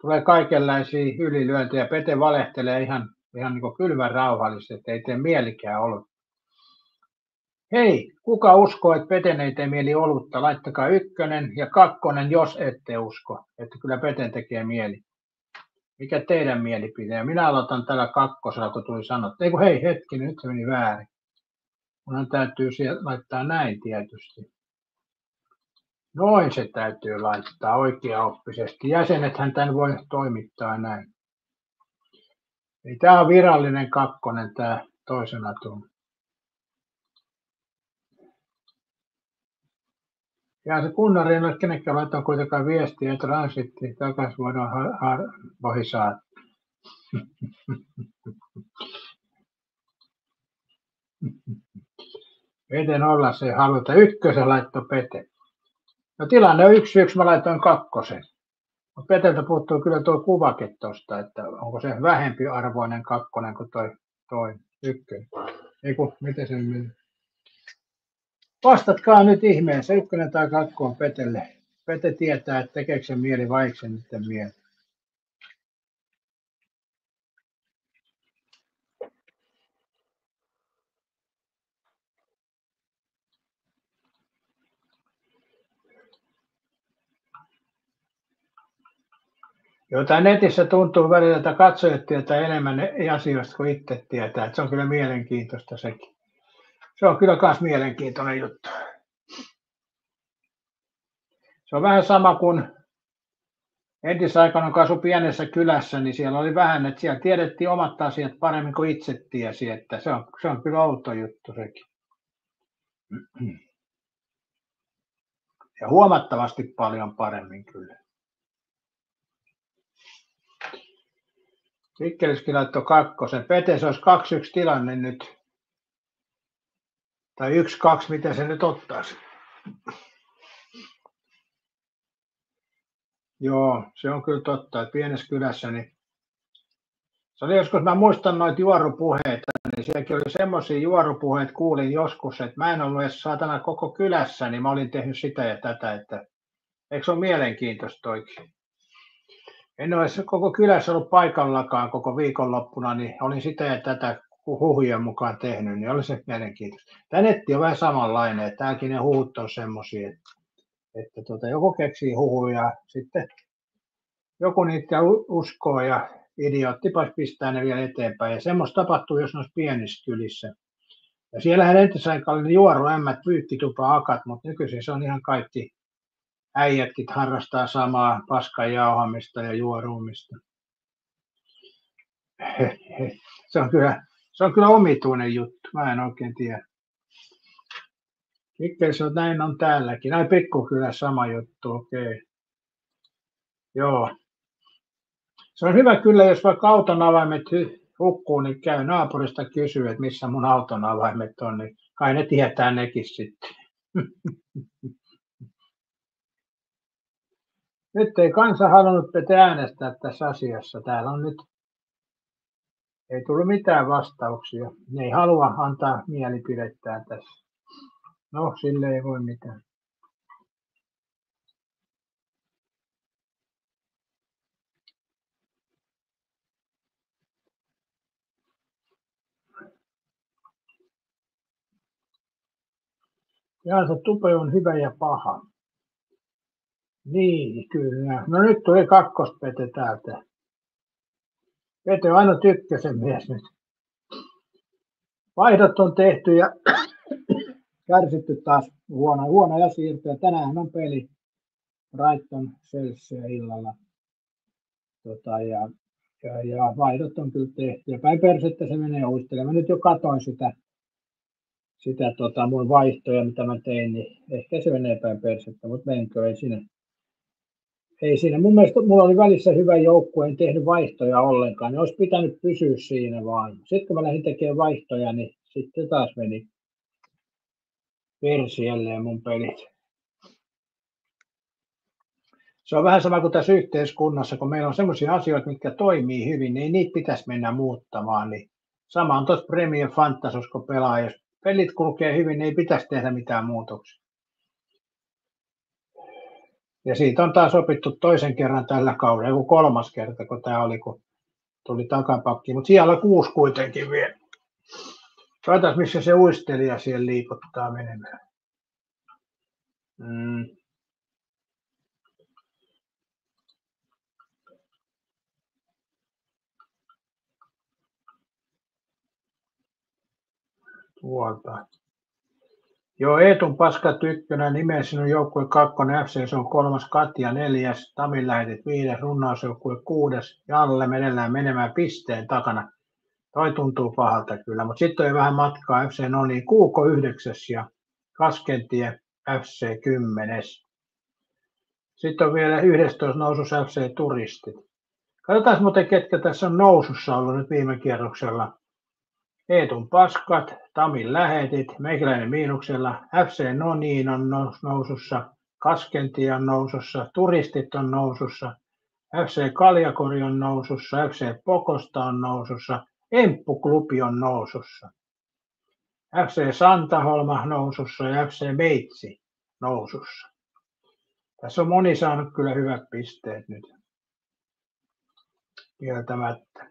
tulee kaikenlaisia ylilyöntejä. Pete valehtelee ihan niin kuin kylmän rauhallisesti, että ei tee mielikään ollut. Hei, kuka uskoo, että Peten ei tee mieli olutta? Laittakaa 1 ja 2, jos ette usko, että kyllä Peten tekee mieli. Mikä teidän mielipide? Minä aloitan tällä 2, kun tuli sanottu. Ei kun hei hetki, nyt se meni väärin. Minun täytyy laittaa näin tietysti. Noin se täytyy laittaa oikeaoppisesti. Jäsenethän tämän voi toimittaa näin. Eli tämä on virallinen 2, tämä toisena tunnin. Ja se kunnari ei ole kenenkään laittaa kuitenkaan viestiä, että transitti takaisin voidaan ohi saada. Peten olla se haluta. 1 laittoi Pete. No tilanne on 1-1, mä laitoin 2. Mutta Peteltä puuttuu kyllä tuo kuvake tuosta, että onko se vähempi arvoinen 2 kuin toi 1. Eiku, miten se meni? Vastatkaa nyt ihmeessä, 1 tai 2 on Petelle. Pete tietää, että tekeekö se mieli vai eikö se nyt mieli. Jota netissä tuntuu välillä, että katsojat tietää enemmän asioista kuin itse tietää. Että se on kyllä mielenkiintoista sekin. Se on kyllä myös mielenkiintoinen juttu. Se on vähän sama kuin entisaikana, kun asui pienessä kylässä, niin siellä oli vähän, että siellä tiedettiin omat asiat paremmin kuin itse tiesi. Että se on kyllä outo juttu sekin. Ja huomattavasti paljon paremmin kyllä. Mikkeliskin laittoi 2. Pete, se olisi 2-1 tilanne nyt. Tai 1-2, miten se nyt ottaisi. Joo, se on kyllä totta, että pienessä kylässä, niin se oli joskus, mä muistan noita juorupuheita, niin sielläkin oli semmoisia juorupuheita, kuulin joskus, että mä en ollut edes saatana koko kylässä, niin mä olin tehnyt sitä ja tätä, että eikö se ole mielenkiintoista toikin? En ole koko kylässä ollut paikallakaan koko viikonloppuna, niin olin sitä ja tätä huhujen mukaan tehnyt, niin oli se mielenkiintoista. Tämä netti on vähän samanlainen, että tämäkin ne huhut on semmoisia, että joku keksii huhuja, sitten joku niitä uskoo ja idioottipas pistää ne vielä eteenpäin. Ja semmoista tapahtuu, jos noissa pienissä kylissä. Ja siellähän entisaikaan oli juoruämmät, pyykkitupa-akat, mutta nykyisin se on ihan kaikki äijätkin harrastaa samaa paskan jauhamista ja juoruumista. Se on kyllä omituinen juttu, mä en oikein tiedä. Mikkelissä on näin on täälläkin. Näin pikkukylä sama juttu, okei. Joo. Se on hyvä kyllä, jos vaikka auton avaimet hukkuu, niin käy naapurista kysyä, että missä mun auton avaimet on, niin kai ne tietää nekin sitten. Nyt ei kansa halunnut Pete äänestää tässä asiassa. Täällä on nyt Ei tullut mitään vastauksia. Ne ei halua antaa mielipidettään tässä. No, sille ei voi mitään. Jaa, se tupe on hyvä ja paha. Niin, kyllä. No nyt tuli kakkospete täältä. Pete on aina tykkäsen mies nyt. Vaihdot on tehty ja kärsitty taas huonoja siirtoja. Tänään on peli Brighton Chelsea illalla. Ja vaihdot on kyllä tehty. Ja päin persettä se menee uistelemaan. Mä nyt jo katoin sitä mun vaihtoja, mitä mä tein, niin ehkä se menee päin persettä, mutta menkö, ei siinä. Mun mielestä mulla oli välissä hyvä joukkue, en tehnyt vaihtoja ollenkaan, niin olisi pitänyt pysyä siinä vaan. Sitten kun mä lähdin tekemään vaihtoja, niin sitten taas meni persielleen mun pelit. Se on vähän sama kuin tässä yhteiskunnassa, kun meillä on sellaisia asioita, mitkä toimii hyvin, niin niitä pitäisi mennä muuttamaan. Niin sama on tuossa Premier Fantasus, kun pelaa. Jos pelit kulkee hyvin, niin ei pitäisi tehdä mitään muutoksia. Ja siitä on taas opittu toisen kerran tällä kaudella, joku kolmas kerta, kun tämä oli, kun tuli takapakki. Mutta siellä 6 kuitenkin vielä. Katsotaan, missä se uistelija siellä liikuttaa menemään. Tuolta. Joo, Eetun Paskat 1, nimeä sinun joukkue 2, FC, se on 3, Katja 4, Tamin lähetit 5, runnausjoukkue 6, Jalle menellään menemään pisteen takana. Toi tuntuu pahalta kyllä, mutta sitten on vähän matkaa FC Noni, Kuuko 9 ja Kaskentie FC 10. Sitten on vielä 11 nousussa FC Turistit. Katsotaan muuten, ketkä tässä on nousussa ollut nyt viime kierroksella. Eetun Paskat, Tamin lähetit, meikäläinen miinuksella, FC Noniin on nousussa, Kaskentie on nousussa, Turistit on nousussa, FC Kaljakori on nousussa, FC Pokosta on nousussa, Emppu-klubi on nousussa, FC Santaholma nousussa ja FC Meitsi nousussa. Tässä on moni saanut kyllä hyvät pisteet nyt. Kieltämättä.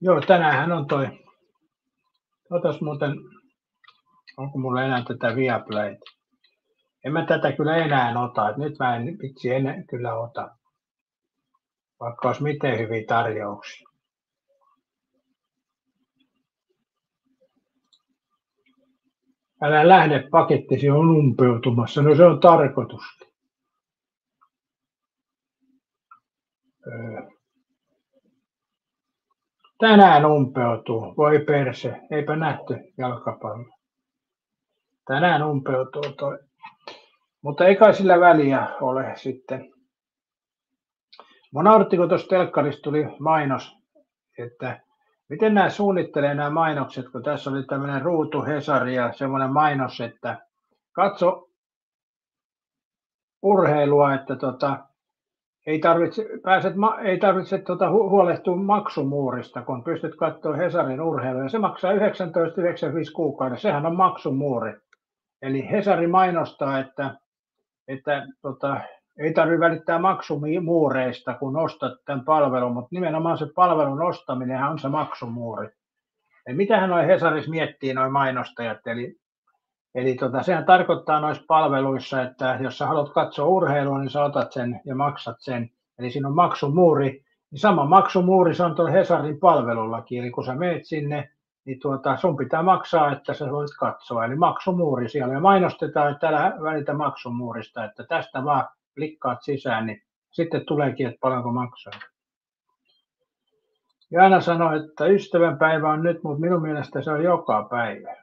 Joo, tänäänhän on toi. Otas muuten, onko mulla enää tätä Viaplayta? En mä tätä kyllä enää ota. Nyt mä en vitsi enää kyllä ota. Vaikka olisi miten hyviä tarjouksia. Älä lähde, pakettisi on umpeutumassa. No se on tarkoitus. Tänään umpeutuu. Voi perse. Eipä nähty jalkapallo. Tänään umpeutuu toi. Mutta ei kai sillä väliä ole sitten. Mä nauratti, kun tuossa telkkarista tuli mainos, että miten nämä suunnittelee nämä mainokset, kun tässä oli tämmöinen Ruutu Hesari ja semmoinen mainos, että katso urheilua, että ei tarvitse huolehtua maksumuurista, kun pystyt katsoa Hesarin urheilua. Ja se maksaa 19,95 kuukaudessa, sehän on maksumuuri. Eli Hesari mainostaa, että ei tarvitse välittää maksumuureista, kun ostat tämän palvelun, mutta nimenomaan se palvelun ostaminen on se maksumuuri. Eli mitähän noi Hesarissa miettii noi mainostajat, eli sehän tarkoittaa noissa palveluissa, että jos sä haluat katsoa urheilua, niin sä otat sen ja maksat sen. Eli siinä on maksumuuri, niin sama maksumuuri se on tuolla Hesarin palvelullakin, eli kun sä meet sinne, niin sun pitää maksaa, että sä voit katsoa. Eli maksumuuri siellä ja mainostetaan, että älä välitä maksumuurista, että tästä vaan klikkaat sisään, niin sitten tuleekin, että paljonko maksaa. Jaana sanoi, että ystävänpäivä on nyt, mutta minun mielestä se on joka päivä.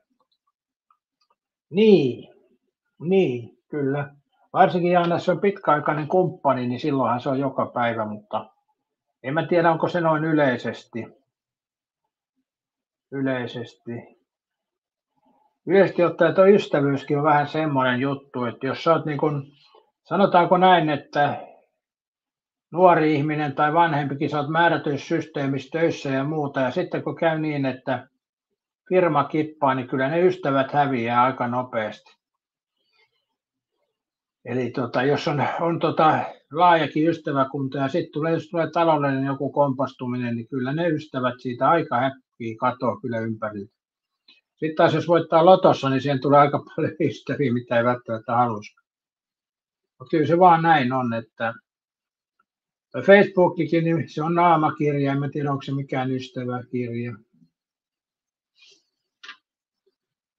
Niin, kyllä. Varsinkin Jaana, se on pitkäaikainen kumppani, niin silloinhan se on joka päivä, mutta en mä tiedä, onko se noin yleisesti. Yleisesti ottaen tuo ystävyyskin on vähän semmoinen juttu, että jos sä oot niin kuin, sanotaanko näin, että nuori ihminen tai vanhempikin, sä oot määrätyissä systeemissä töissä ja muuta, ja sitten kun käy niin, että firma kippaa, niin kyllä ne ystävät häviää aika nopeasti. Eli jos on laajakin ystäväkunta ja sitten jos tulee taloudellinen joku kompastuminen, niin kyllä ne ystävät siitä aika häppiä katoaa kyllä ympäriltä. Sitten taas jos voittaa lotossa, niin siihen tulee aika paljon ystäviä, mitä ei välttämättä halusi. Mutta kyllä se vaan näin on, että Facebookikin, niin se on naamakirja, en tiedä onko se mikään ystäväkirja.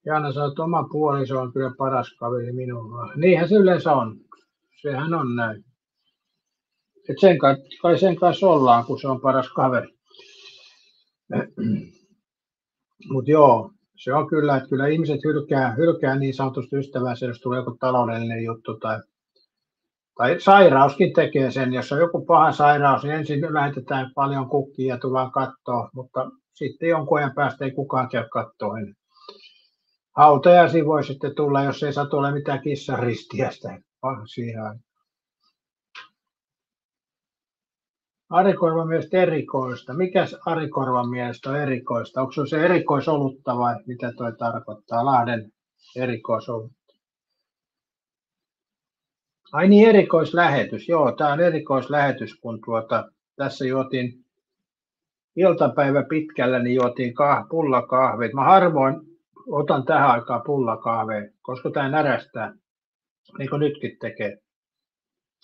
Jaana sanoi, että oma puoliso on kyllä paras kaveri minulla. Niinhän se yleensä on. Sehän on näin. Et sen kanssa ollaan, kun se on paras kaveri. Mutta joo, se on kyllä, että kyllä ihmiset hylkää niin sanotusti ystävänsä, jos tulee joku taloudellinen juttu tai sairauskin tekee sen. Jos on joku paha sairaus, niin ensin lähetetään paljon kukkia ja tullaan katsoa, mutta sitten jonkun ajan päästä ei kukaan käy katsoa. Hautajaisiin voi sitten tulla, jos ei satu ole mitään kissaristiästä siihen. Ari Korvan mielestä erikoista. Mikäs Ari Korvan mielestä on erikoista? Onko se erikoisolutta vai mitä toi tarkoittaa? Lahden erikoisolutta. Ai niin, erikoislähetys. Joo, tämä on erikoislähetys, kun tässä juotiin iltapäivä pitkällä, niin juotiin pullakahvit. Mä harvoin otan tähän aikaan pullakahveja, koska tämä närästää, niin kuin nytkin tekee.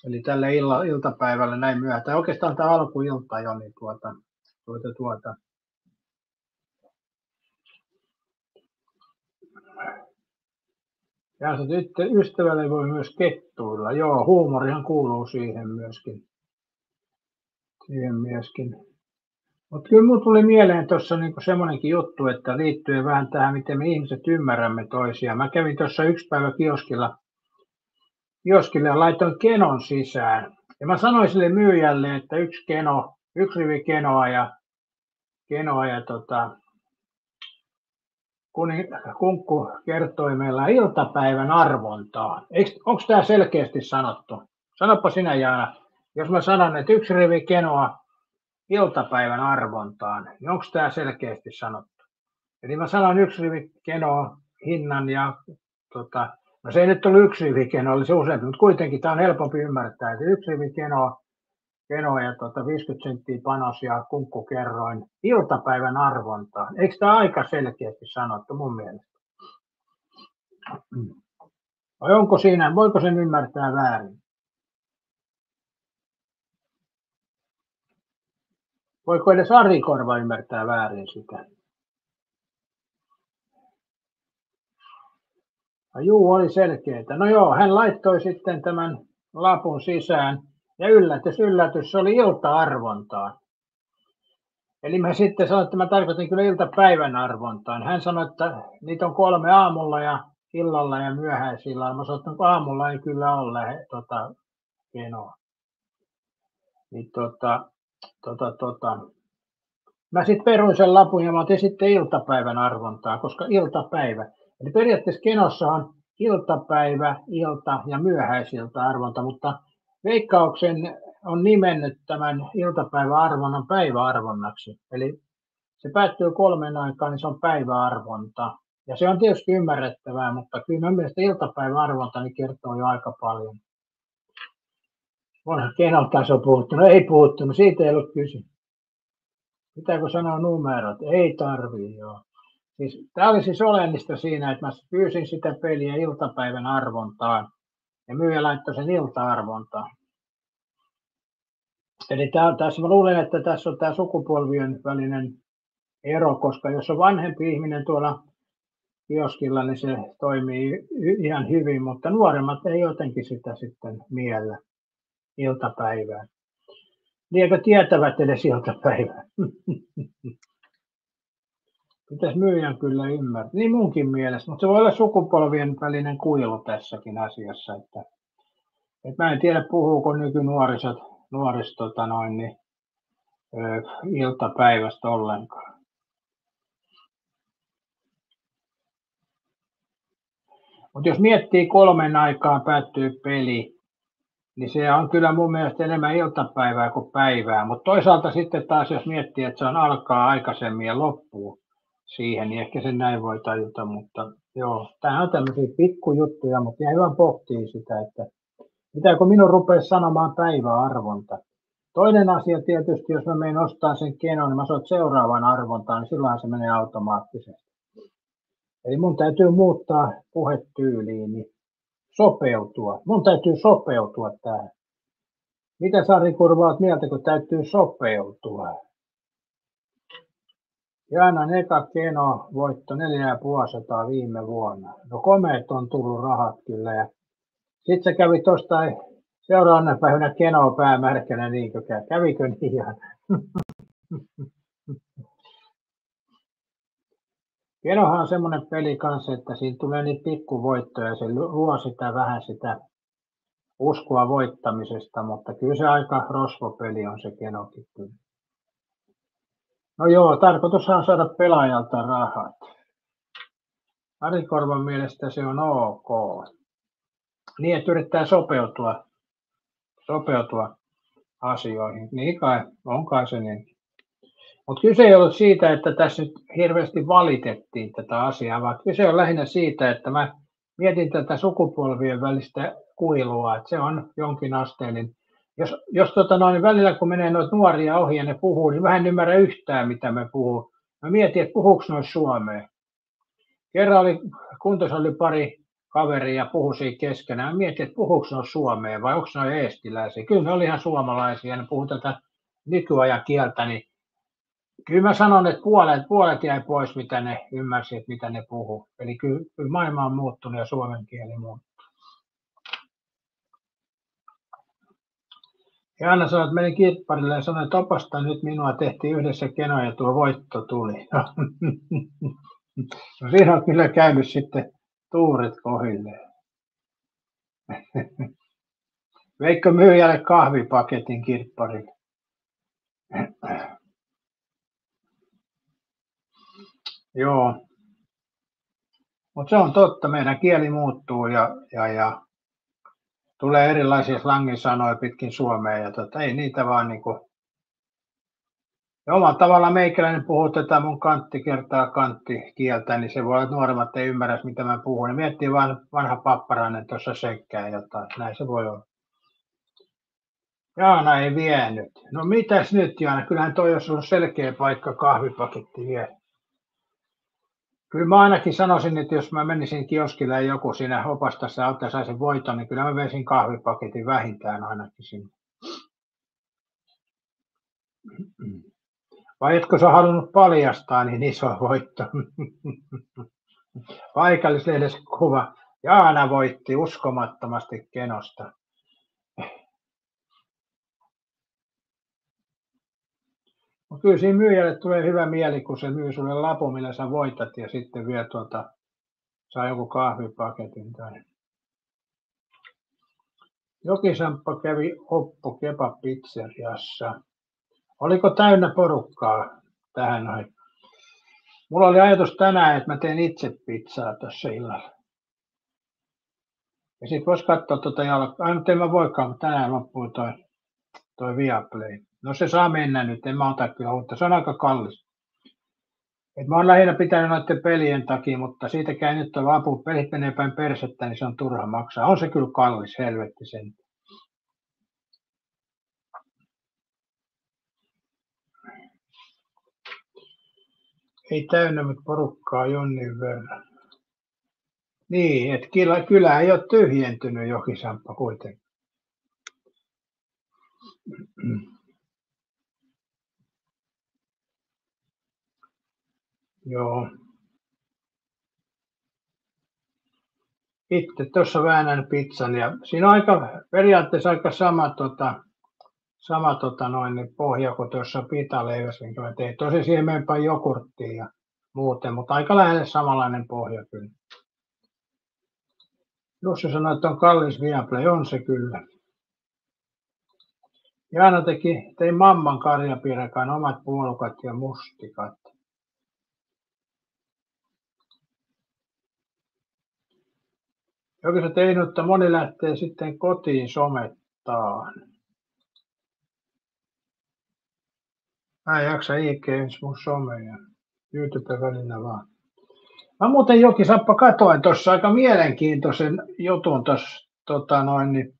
Eli tällä iltapäivällä näin myöhään. Tai oikeastaan tämä alkuilta jo, niin Ja sitten ystävälle voi myös kettuilla. Joo, huumorihan kuuluu siihen myöskin. Mutta kyllä minulle tuli mieleen tuossa niinku semmoinenkin juttu, että liittyen vähän tähän, miten me ihmiset ymmärrämme toisiaan. Mä kävin tuossa yksi päivä kioskille ja laitoin kenon sisään. Ja mä sanoin sille myyjälle, että yksi rivi kenoa ja kunkku kertoi meillä iltapäivän arvontaa. Onko tämä selkeästi sanottu? Sanoppa sinä, Jaana. Jos mä sanon, että yksi rivi kenoa iltapäivän arvontaan, niin onko tämä selkeästi sanottu? Eli mä sanon yksi rivi kenoa hinnan ja no se ei nyt ollut yksi rivi kenoa, oli se useampi, mutta kuitenkin tämä on helpompi ymmärtää, että yksi rivi kenoa ja 50 senttiä panos ja kunkkukerroin iltapäivän arvontaan. Eikö tämä aika selkeästi sanottu mun mielestä? Vai onko siinä, voiko sen ymmärtää väärin? Voiko edes Ari Korva ymmärtää väärin sitä? Juu, oli selkeää. No joo, hän laittoi sitten tämän lapun sisään ja yllätys, se oli ilta-arvontaan. Eli mä sitten sanoin, että mä tarkoitin kyllä iltapäivän arvontaan. Hän sanoi, että niitä on 3 aamulla ja illalla ja myöhäisillä. Mä sanoin, että aamulla ei kyllä ole kenoa. Niin Mä sitten peruin sen lapun ja mä otin sitten iltapäivän arvontaa, koska iltapäivä. Eli periaatteessa kenossa on iltapäivä, ilta ja myöhäisilta arvonta, mutta Veikkauksen on nimennyt tämän iltapäiväarvonnan päiväarvonnaksi. Eli se päättyy 3 aikaan, niin se on päiväarvonta. Ja se on tietysti ymmärrettävää, mutta kyllä minun mielestä iltapäiväarvonta niin kertoo jo aika paljon. Onhan kenoltaso puhuttunut? Ei puhuttunut, siitä ei ollut kyse. Pitääkö sanoa numerot? Ei tarvii, joo. Siis, tämä oli siis oleellista siinä, että mä pyysin sitä peliä iltapäivän arvontaan ja myyjä laittoi sen ilta-arvontaan. Eli tässä mä luulen, että tässä on tämä sukupolvien välinen ero, koska jos on vanhempi ihminen tuolla kioskilla, niin se toimii ihan hyvin, mutta nuoremmat ei jotenkin sitä sitten miellä iltapäivää. Liekö tietävät edes iltapäivää? Pitäisi myyjän kyllä ymmärtää. Niin munkin mielestä, mutta se voi olla sukupolvien välinen kuilu tässäkin asiassa. Että mä en tiedä, puhuuko nykynuoriset iltapäivästä ollenkaan. Mutta jos miettii 3 aikaan päättyy peli, niin se on kyllä mun mielestä enemmän iltapäivää kuin päivää. Mutta toisaalta sitten taas, jos miettii, että se on alkaa aikaisemmin ja loppuu siihen, niin ehkä sen näin voi tajuta. Mutta joo, tämä on tämmöisiä pikkujuttuja, mutta ihan hyvä pohtii sitä, että pitääkö minun rupea sanomaan päiväarvonta. Toinen asia tietysti, jos mä menen ostaa sen kenon, niin mä sanon seuraavan arvontaan, niin silloin se menee automaattisesti. Eli mun täytyy muuttaa puhetyyliin, sopeutua. Mun täytyy sopeutua tähän. Mitä Sari Kurva olet mieltä, kun täytyy sopeutua? Jaanan eka keno voitto 4,5 viime vuonna. No komeet on tullut rahat kyllä. Ja sit se kävi tuosta seuraavana päivänä kenoa päämärkänä, niinkö käy? Kävikö niin? Kenohan on semmoinen peli kanssa, että siinä tulee niitä pikkuvoittoja ja se luo sitä vähän sitä uskoa voittamisesta, mutta kyllä se aika rosvopeli on se kenokin kyllä. No joo, tarkoitushan on saada pelaajalta rahat. Ari Korvan mielestä se on ok. Niin, että yrittää sopeutua asioihin. Niin kai, on kai se niin. Mutta kyse ei ollut siitä, että tässä nyt hirveästi valitettiin tätä asiaa, vaan kyse on lähinnä siitä, että mä mietin tätä sukupolvien välistä kuilua, että se on jonkin asteinen. Jos välillä kun menee noita nuoria ohi ja ne puhuu, niin mä en ymmärrä yhtään, mitä me puhuu. Mä mietin, että puhuuko noin suomea. Kerran oli pari kaveria ja puhui siinä keskenään. Mä mietin, että puhuuko noin suomea vai onko noin eestiläisiä. Kyllä ne oli ihan suomalaisia, ne puhuu tätä nykyajan kieltä, niin kyllä mä sanon, että puolet jäi pois, mitä ne ymmärsi, että mitä ne puhuu. Eli kyllä maailma on muuttunut ja suomen kieli muuttunut. Ja Anna sanoi, että menin kirpparille ja sanoi, että opasta nyt minua, tehtiin yhdessä keno ja tuo voitto tuli. No siinä on kyllä käynyt sitten tuuret kohilleen. Veikko myyjälle kahvipaketin kirpparille? Joo. Mutta se on totta, meidän kieli muuttuu ja tulee erilaisia slangisanoja pitkin Suomea ja ei niitä vaan niinku. Ja omalla tavalla meikäläinen puhuu tätä mun kantti kertaa kantti kieltä, niin se voi olla, että nuoremmat ei ymmärrä, mitä mä puhun. Ja miettii vaan vanha papparainen tuossa senkkää jotain. Näin se voi olla. Jaana ei vienyt. No mitäs nyt, Jaana? Kyllähän toi olisi ollut selkeä paikka kahvipaketti vielä. Kyllä mä ainakin sanoisin, että jos mä menisin kioskille ja joku siinä opastassa auttaa saisin voiton, niin kyllä mä veisin kahvipaketin vähintään ainakin sinne. Vai etkö sä halunnut paljastaa niin iso voitto? Paikallislehdessä kuva. Jaana voitti uskomattomasti kenosta. No kyllä siinä myyjälle tulee hyvä mieli, kun se myy sulle lapun, millä sä voitat ja sitten vielä saa joku kahvipaketin. Jokisamppa kävi Oppo Kebab-pizzeriassa. Oliko täynnä porukkaa tähän aikaan? Mulla oli ajatus tänään, että mä teen itse pizzaa tuossa illalla. Ja sit vois katsoa jalkaa. Nyt en mä voikaan, mutta tänään loppuu toi Viaplay. No se saa mennä nyt, en mä ota kyllä uutta. Se on aika kallis. Et mä oon lähinnä pitänyt noiden pelien takia, mutta siitäkään nyt on apu. Pelit menee päin persettä, niin se on turha maksaa. On se kyllä kallis, helvetti sen. Ei täynnä, mutta porukkaa jonnin verran. Niin, että kylä ei ole tyhjentynyt Jokisamppa kuitenkin. Joo. Itse tuossa väännän pizzan ja siinä on periaatteessa aika sama niin pohja kuin tuossa pitaleivässä, minkä mä tein. Tosin siihen menepä jogurttia ja muuten, mutta aika lähelle samanlainen pohja kyllä. Jussi sanoi, että on kallis Viaplay, on se kyllä. Jaana tein mamman karjapiirakan, omat puolukat ja mustikat. Jokin se tein, että moni lähtee sitten kotiin Taan. Mä en jaksa IG mun somea. YouTube välillä vaan. Mä muuten Jokisappa katoin tuossa aika mielenkiintoisen jutun tuossa, niin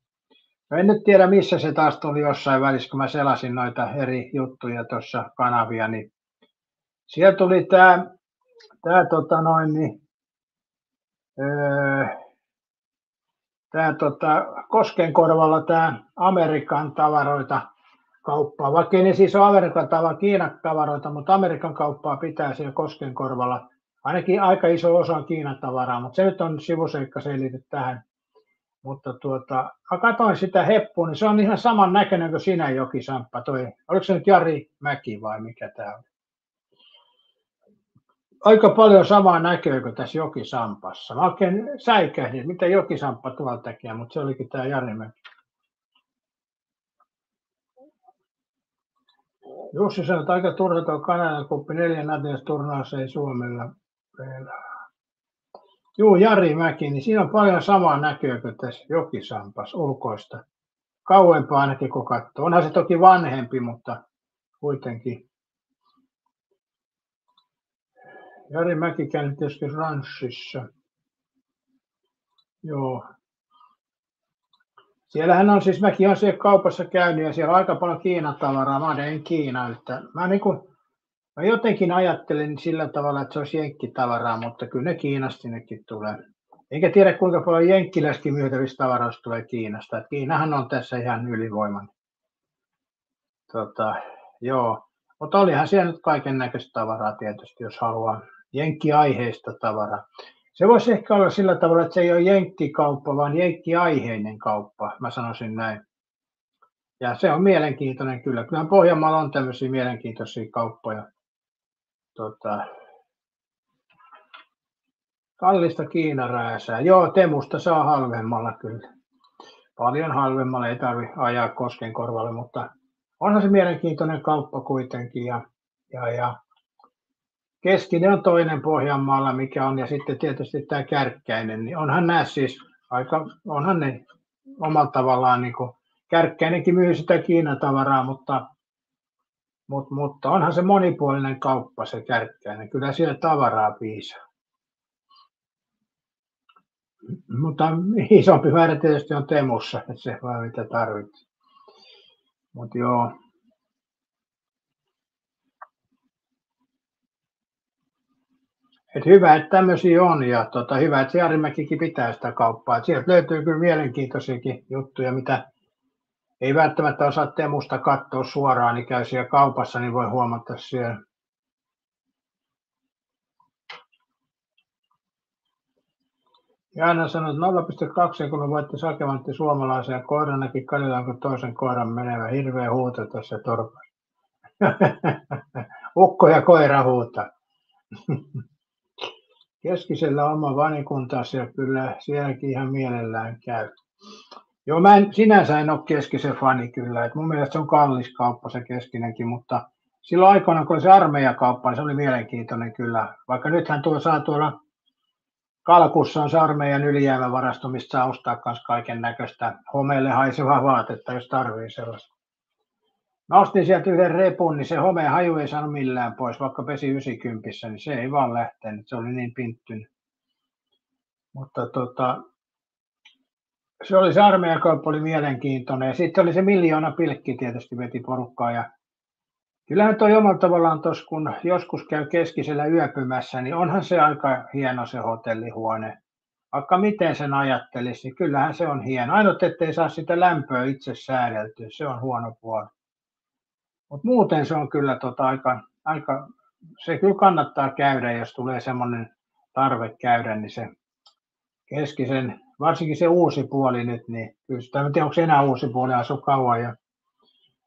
mä en nyt tiedä missä se taas tuli jossain välissä, kun mä selasin noita eri juttuja tuossa kanavia, niin siellä tuli tää Koskenkorvalla tää Amerikan tavaroita kauppaa, vaikka ei ne siis ole Amerikan tavaroita, Kiinan tavaroita, mutta Amerikan kauppaa pitää siellä Koskenkorvalla. Ainakin aika iso osa on Kiinan tavaraa, mutta se nyt on sivuseikka selity tähän. Mutta mä katsoin sitä heppua, niin se on ihan saman näköinen kuin sinä Jokisamppa. Oliko se nyt Jari Mäki vai mikä tää on? Aika paljon samaa näköä kuin tässä Jokisampassa. Mä oikein säikähdin, mitä Jokisamppa tuolla tekee, mutta se olikin tää Jari Mäki. Jussi sanoi, että aika turha tuo Kanadan kuppi 4 turnaus ei Suomella pelaa. Juu, Jari Mäki, niin siinä on paljon samaa näköä kuin tässä Jokisampassa ulkoista. Kauempaa ainakin kun katsoo. Onhan se toki vanhempi, mutta kuitenkin. Jari Mäki käynyt tietysti ranssissa. Joo. Siellähän on siis, mäkin olen siellä kaupassa käynyt ja siellä on aika paljon Kiinan tavaraa, Made in Kiina. Mä jotenkin ajattelin sillä tavalla, että se olisi jenkkitavaraa, mutta kyllä ne Kiinasta sinnekin tulee. Eikä tiedä kuinka paljon jenkkiläiskin myytävistä tavaroista tulee Kiinasta. Et Kiinahan on tässä ihan ylivoimainen. Joo. Mutta olihan siellä nyt kaiken näköistä tavaraa tietysti, jos haluaa jenkkiaiheista tavaraa. Se voisi ehkä olla sillä tavalla, että se ei ole jenkkikauppa, vaan jenkkiaiheinen kauppa, mä sanoisin näin. Ja se on mielenkiintoinen kyllä. Kyllähän Pohjanmaalla on tämmöisiä mielenkiintoisia kauppoja. Kallista Kiinarääsää. Joo, Temusta saa halvemmalla kyllä. Paljon halvemmalla, ei tarvitse ajaa Koskenkorvalle, mutta onhan se mielenkiintoinen kauppa kuitenkin. Ja Keskinen on toinen Pohjanmaalla, mikä on, ja sitten tietysti tämä Kärkkäinen, niin onhan ne omalla tavallaan, niin kuin Kärkkäinenkin myy sitä Kiinan tavaraa, mutta onhan se monipuolinen kauppa se Kärkkäinen, kyllä siellä tavaraa piisaa. Mutta isompi määrä tietysti on Temussa, että se vaan mitä tarvitsee. Mutta joo. Et hyvä, että tämmöisiä on ja hyvä, että Jarimäkikin pitää sitä kauppaa. Et sieltä löytyy kyllä mielenkiintoisiakin juttuja, mitä ei välttämättä osaa Temusta katsoa suoraan, niin käy siellä kaupassa, niin voi huomata siellä. Jaana sanoi, että 0,2 kun voitte Sakevantti suomalaisen ja koiran näki Kalilanko toisen koiran menevä. Hirveä huuto tuossa torpassa. Ukko ja koira huutaa. Keskisellä oma vanikuntaasi ja kyllä sielläkin ihan mielellään käy. Joo, mä sinänsä en ole Keskisen fani kyllä. Et mun mielestä se on kallis kauppa se Keskinenkin, mutta silloin aikoina kun oli se armeijakauppa, niin se oli mielenkiintoinen kyllä. Vaikka nythän saa tuolla Kalkussa on se armeijan ylijäämävarasto, mistä saa ostaa myös kaiken näköistä homeelle haisevaa vaatetta, jos tarvii sellaista. Mä ostin sieltä yhden repun, niin se homeen haju ei saanut millään pois, vaikka pesi 90, niin se ei vaan lähtenyt, se oli niin pinttynyt. Mutta se oli se armeijakauppa, oli mielenkiintoinen ja sitten oli se Miljoona Pilkki tietysti veti porukkaa ja kyllähän toi omalla tavallaan tuossa, kun joskus käy Keskisellä yöpymässä, niin onhan se aika hieno se hotellihuone. Vaikka miten sen ajattelisi, niin kyllähän se on hieno. Ainut, ettei saa sitä lämpöä itse säädeltyä, se on huono puoli. Mutta muuten se on kyllä aika, se kyllä kannattaa käydä, jos tulee semmoinen tarve käydä, niin se Keskisen, varsinkin se uusi puoli nyt, niin kyllä sitä, en tiedä onko se enää uusi puoli, asu kauan,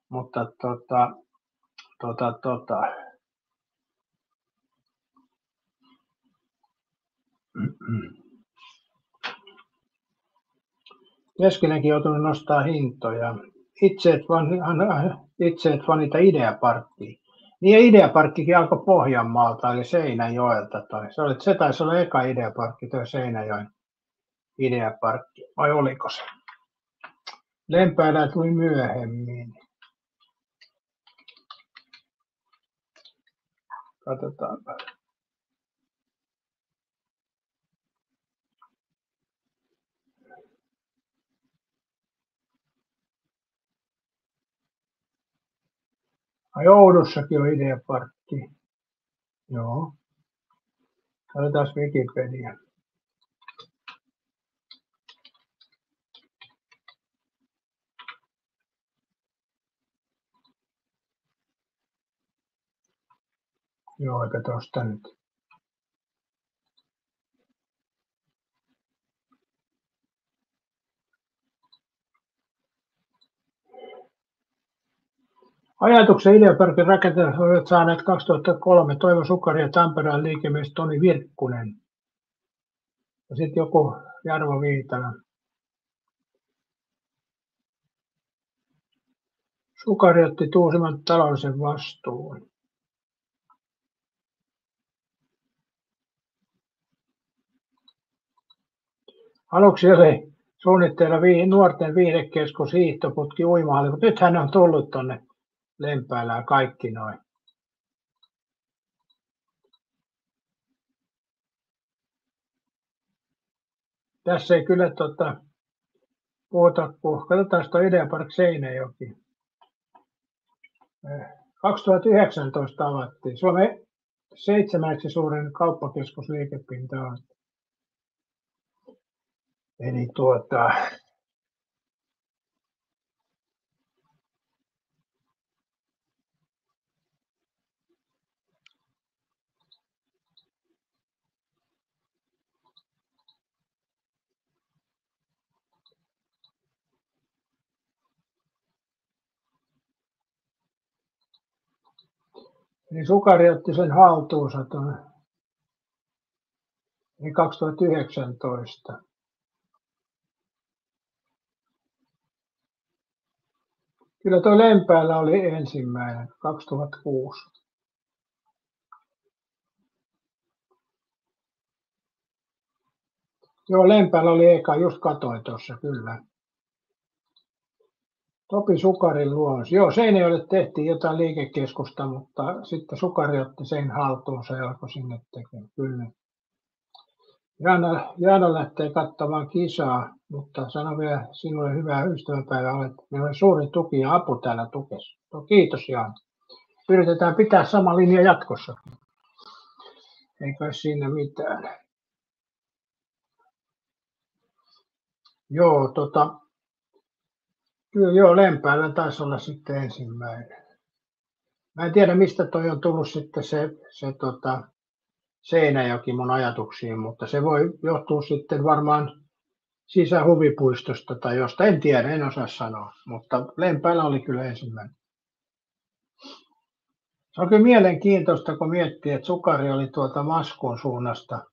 mutta Keskinenkin joutunut nostaa hintoja. Itse et fanita Ideaparkkia. Niin ja Ideaparkkikin alkoi Pohjanmaalta, eli Seinäjoelta. Se taisi olla eka Ideaparkki, tuo Seinäjoen Ideaparkki, vai oliko se? Lempäälä tuli myöhemmin. Katsotaanpa. Oudussakin on ideaparkki. Joo. Katsotaan Wikipedia. Joo, eikä tosta nyt. Ajatuksen ideaparkin rakentajat olivat saaneet 2003 Toivo Sukari ja Tampereen liikemies Toni Virkkunen. Ja sitten joku Jarmo Viitala. Sukari otti Tuusiman taloudellisen vastuun. Aluksi oli suunnitteilla nuorten viihdekeskus, hiihtoputki, uimahalli, mutta nythän on tullut tuonne Lempäälään kaikki noin. Tässä ei kyllä puhuta, katsotaan tuo Ideapark Seinäjoki. 2019 avattiin. Suomen 7. suurin kauppakeskus liikepinta-alta. Eli niin Sukari otti sen haltuunsa niin 2019. Kyllä tuo Lempäälä oli ensimmäinen, 2006. Joo, Lempäälä oli eka, just katoin tuossa, kyllä. Topi Sukarin luonnos. Joo, Seinäjoelle tehtiin jotain liikekeskusta, mutta sitten Sukari otti sen haltuunsa ja alkoi sinne tekemään. Kyllä. Jaana lähtee katsomaan kisaa, mutta sano vielä sinulle hyvää ystävänpäivää. Meillä on suuri tuki ja apu täällä tukessa. Kiitos Jaana. Yritetään pitää sama linja jatkossa. Eikä siinä mitään. Joo, kyllä joo, Lempäälä taisi olla sitten ensimmäinen. Mä en tiedä mistä toi on tullut sitten se Seinäjoki mun ajatuksiin, mutta se voi johtua sitten varmaan sisähuvipuistosta tai josta, en tiedä, en osaa sanoa, mutta Lempäälä oli kyllä ensimmäinen. Se on kyllä mielenkiintoista, kun miettii, että Sukari oli tuolta Maskun suunnasta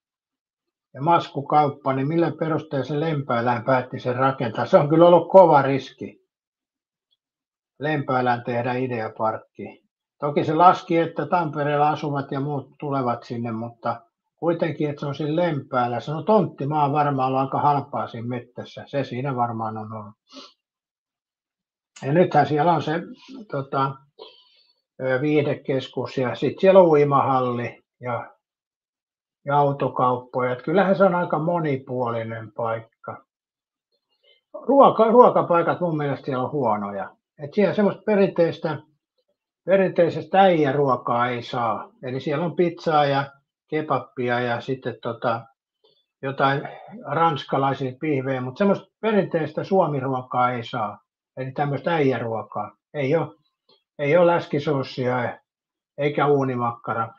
ja Maskukauppa, niin millä perusteella se Lempäälään päätti sen rakentaa? Se on kyllä ollut kova riski Lempäälään tehdä ideaparkki. Toki se laski, että Tampereella asuvat ja muut tulevat sinne, mutta kuitenkin, että se on siinä Lempäälä. Se on tonttimaa varmaan ollut aika halpaa siinä mettässä. Se siinä varmaan on ollut. Ja nythän siellä on se viihdekeskus ja sitten siellä on uimahalli ja autokauppoja. Että kyllähän se on aika monipuolinen paikka. Ruokapaikat mun mielestä siellä on huonoja. Että siellä semmoista perinteisestä äijäruokaa ei saa. Eli siellä on pizzaa ja kebappia ja sitten jotain ranskalaisia pihvejä, mutta semmoista perinteistä suomiruokaa ei saa. Eli tämmöistä äijäruokaa. Ei ole läskisoossia eikä uunimakkara.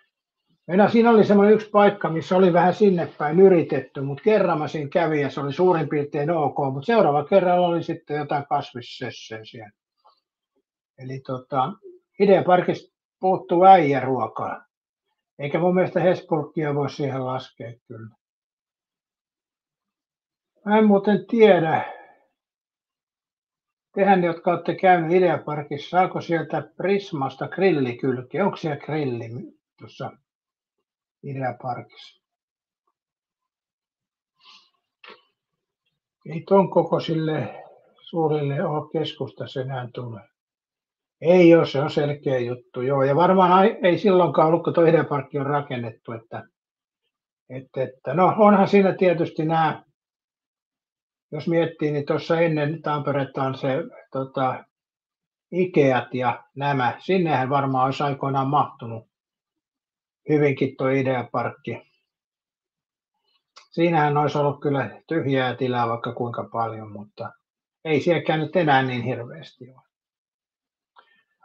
Siinä oli semmoinen yksi paikka, missä oli vähän sinne päin yritetty, mutta kerran mä siinä kävin ja se oli suurin piirtein ok, mutta seuraava kerralla oli sitten jotain kasvissessejä siellä. Eli Ideaparkista puuttuu äijäruokaa. Eikä mun mielestä Hesburgia voi siihen laskea kyllä. Mä en muuten tiedä. Tehän, jotka olette käynyt Ideaparkissa, saako sieltä Prismasta grillikylkeä? Onko siellä grilli tuossa Ideaparkissa? Ei ton kokoisille Suurille ole keskustassa enää tule. Ei ole, se on selkeä juttu, joo. Ja varmaan ei silloinkaan ollut, kun tuo Ideaparkki on rakennettu, että no onhan siinä tietysti nämä, jos miettii, niin tuossa ennen Tamperetta on se Ikeat ja nämä. Sinnehän varmaan olisi aikoinaan mahtunut hyvinkin tuo Ideaparkki. Siinähän olisi ollut kyllä tyhjää tilaa vaikka kuinka paljon, mutta ei sielläkään nyt enää niin hirveästi ole.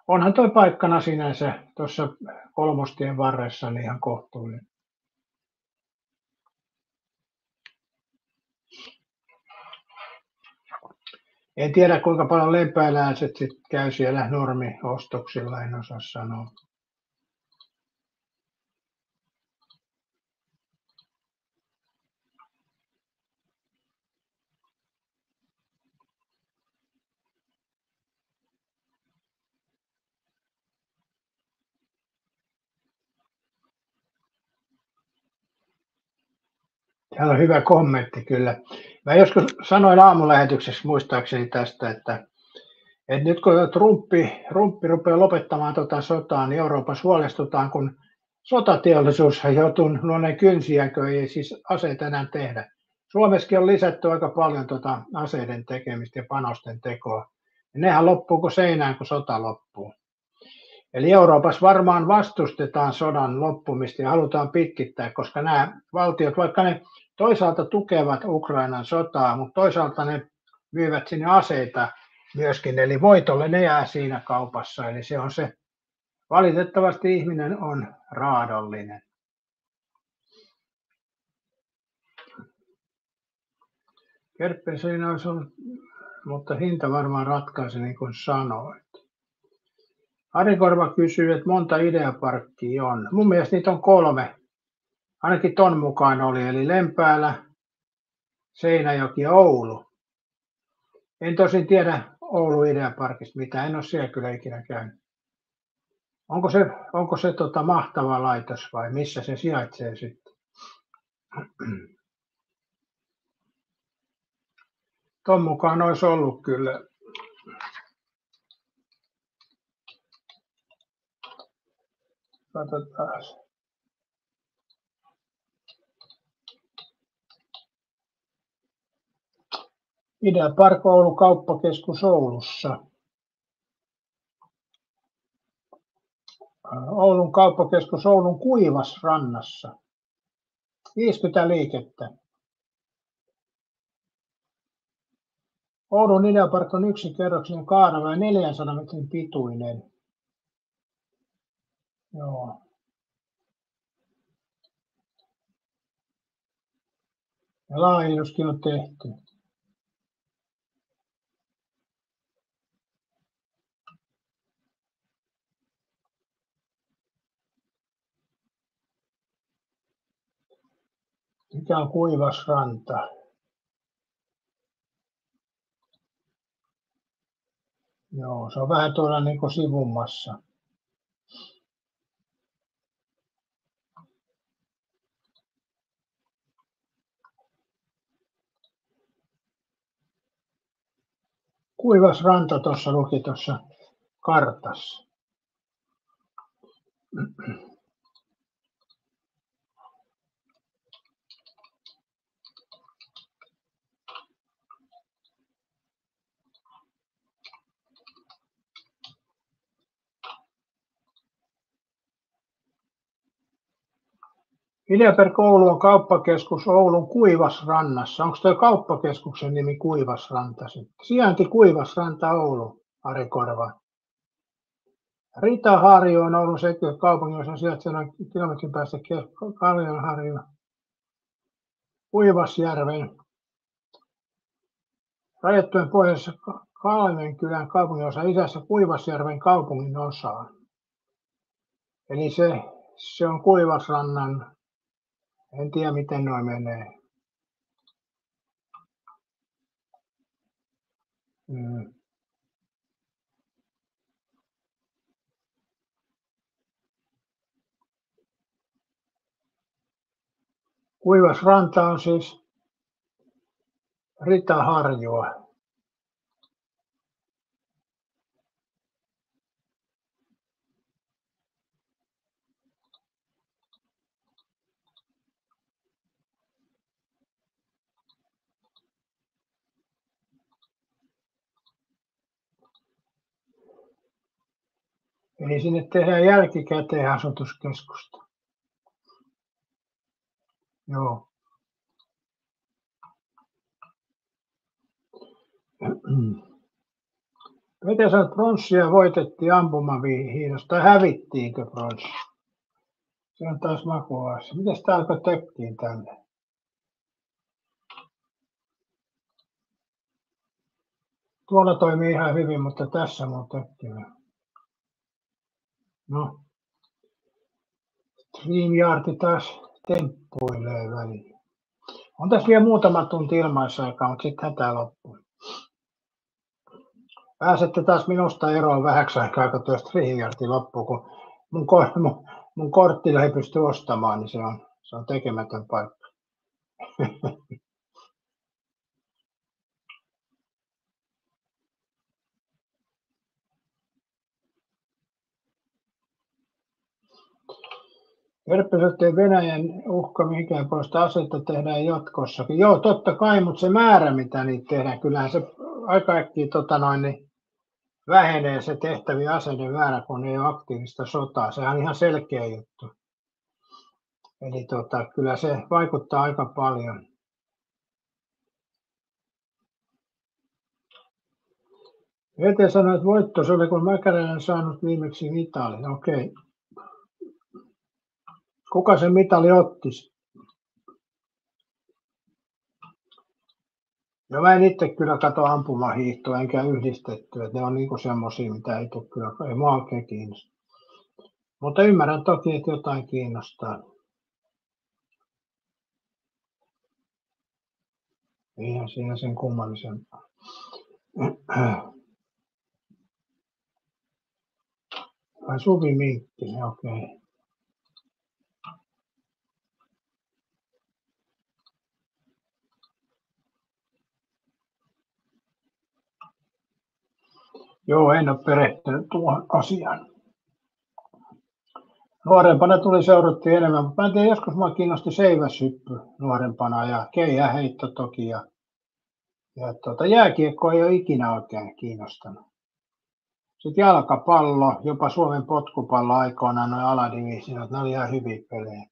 Onhan tuo paikkana sinänsä tuossa Kolmostien varressa niin ihan kohtuullinen. En tiedä kuinka paljon lempäläiset sit käy siellä normiostoksilla, en osaa sanoa. Täällä on hyvä kommentti kyllä. Mä joskus sanoin aamulähetyksessä muistaakseni tästä, että nyt kun Trumpi rupeaa lopettamaan sotaa, niin Euroopassa huolestutaan, kun sotateollisuus joutuu luoneen kynsiä, kun ei siis aseita enää tehdä. Suomessakin on lisätty aika paljon aseiden tekemistä ja panosten tekoa. Ja nehän loppuu kuin seinään, kun sota loppuu. Eli Euroopassa varmaan vastustetaan sodan loppumista ja halutaan pitkittää, koska nämä valtiot, vaikka ne toisaalta tukevat Ukrainan sotaa, mutta toisaalta ne myyvät sinne aseita myöskin, eli voitolle ne jää siinä kaupassa. Eli se on se, valitettavasti ihminen on raadollinen. Kerppe siinä olisi ollut, mutta hinta varmaan ratkaisi niin kuin sanoit. Ari Korva kysyy, että monta Ideaparkkia on. Mun mielestä niitä on 3. Ainakin ton mukaan oli, eli Lempäälä, Seinäjoki ja Oulu. En tosin tiedä Oulu Ideaparkista mitään, en ole siellä kyllä ikinä käynyt. Onko se mahtava laitos vai missä se sijaitsee sitten? Ton mukaan olisi ollut kyllä. Katsotaan. Ideapark Oulu kauppakeskus Oulussa. Oulun kauppakeskus Oulun Kuivasrannassa. 50 liikettä. Oulun Ideapark on 1-kerroksinen kaarava ja 400 metrin pituinen. Joo. Ja laajennuskin on tehty. Mikä on Kuivasranta? Joo, se on vähän tuolla niin kuin sivummassa. Kuivasranta tuossa luki tuossa kartassa. Ideapark Oulu on kauppakeskus Oulun Kuivasrannassa. Onko tuo kauppakeskuksen nimi Kuivasranta sitten? Sijainti Kuivasranta Oulu, Ari Korva. Ritaharju on Oulun kaupungin osa sijaitsee kilometrin päästä Kaljanharju. Kuivasjärven rajattujen pohjoisessa Kalmenkylän kaupungin osa isässä Kuivasjärven kaupungin osaan. Eli se on Kuivasrannan, en tiedä miten noin menee. Kuivasranta on siis Ritaharjua. Eli sinne tehdään jälkikäteen asutuskeskusta. Joo. Miten sanoit, pronssia voitettiin ampumahiihdossa, tai hävittiinkö pronssi? Se on taas makuasia. Mites tää alkoi tökkiin tänne? Tuolla toimii ihan hyvin, mutta tässä mun tökkimään. No. StreamYard taas temppuilee väliin. On tässä vielä muutama tunti ilmaisaikaa, mutta sittenhän tää loppuu. Pääsette taas minusta eroon vähäksi aikaa, kun tuo StreamYard loppuu, kun mun korttilla ei pysty ostamaan, niin se on tekemätön paikka. Verppösoteen Venäjän uhka mihinkään poista asetta tehdään jatkossakin. Joo, totta kai, mutta se määrä, mitä niitä tehdään, kyllähän se aika äkkiä niin vähenee se tehtävien aseiden määrä, kun ei ole aktiivista sotaa. Sehän on ihan selkeä juttu. Eli kyllä se vaikuttaa aika paljon. Ete sanoi, että voitto se oli, kun Mäkäräinen saanut viimeksi mitalin. Okei. Kuka se mitali otti? No mä en itse kyllä katso ampumahiihtoa enkä yhdistettyä, että ne on niinku semmosia, mitä ei tule kyllä, ei mua oikein kiinnosta. Mutta ymmärrän toki, että jotain kiinnostaa. Eihän siinä sen kummallisempaa. Vai Suvi Minkkinen, okei. Joo, en ole perehtynyt tuohon asiaan. Nuorempana tuli seurattua enemmän, mutta mä en tiedä, joskus mua kiinnosti seiväshyppy nuorempana ja keihäheitto toki. Ja jääkiekko ei ole ikinä oikein kiinnostanut. Sitten jalkapallo, jopa Suomen potkupallo aikoinaan, noin aladivisioonat, ne oli ihan hyviä pelejä.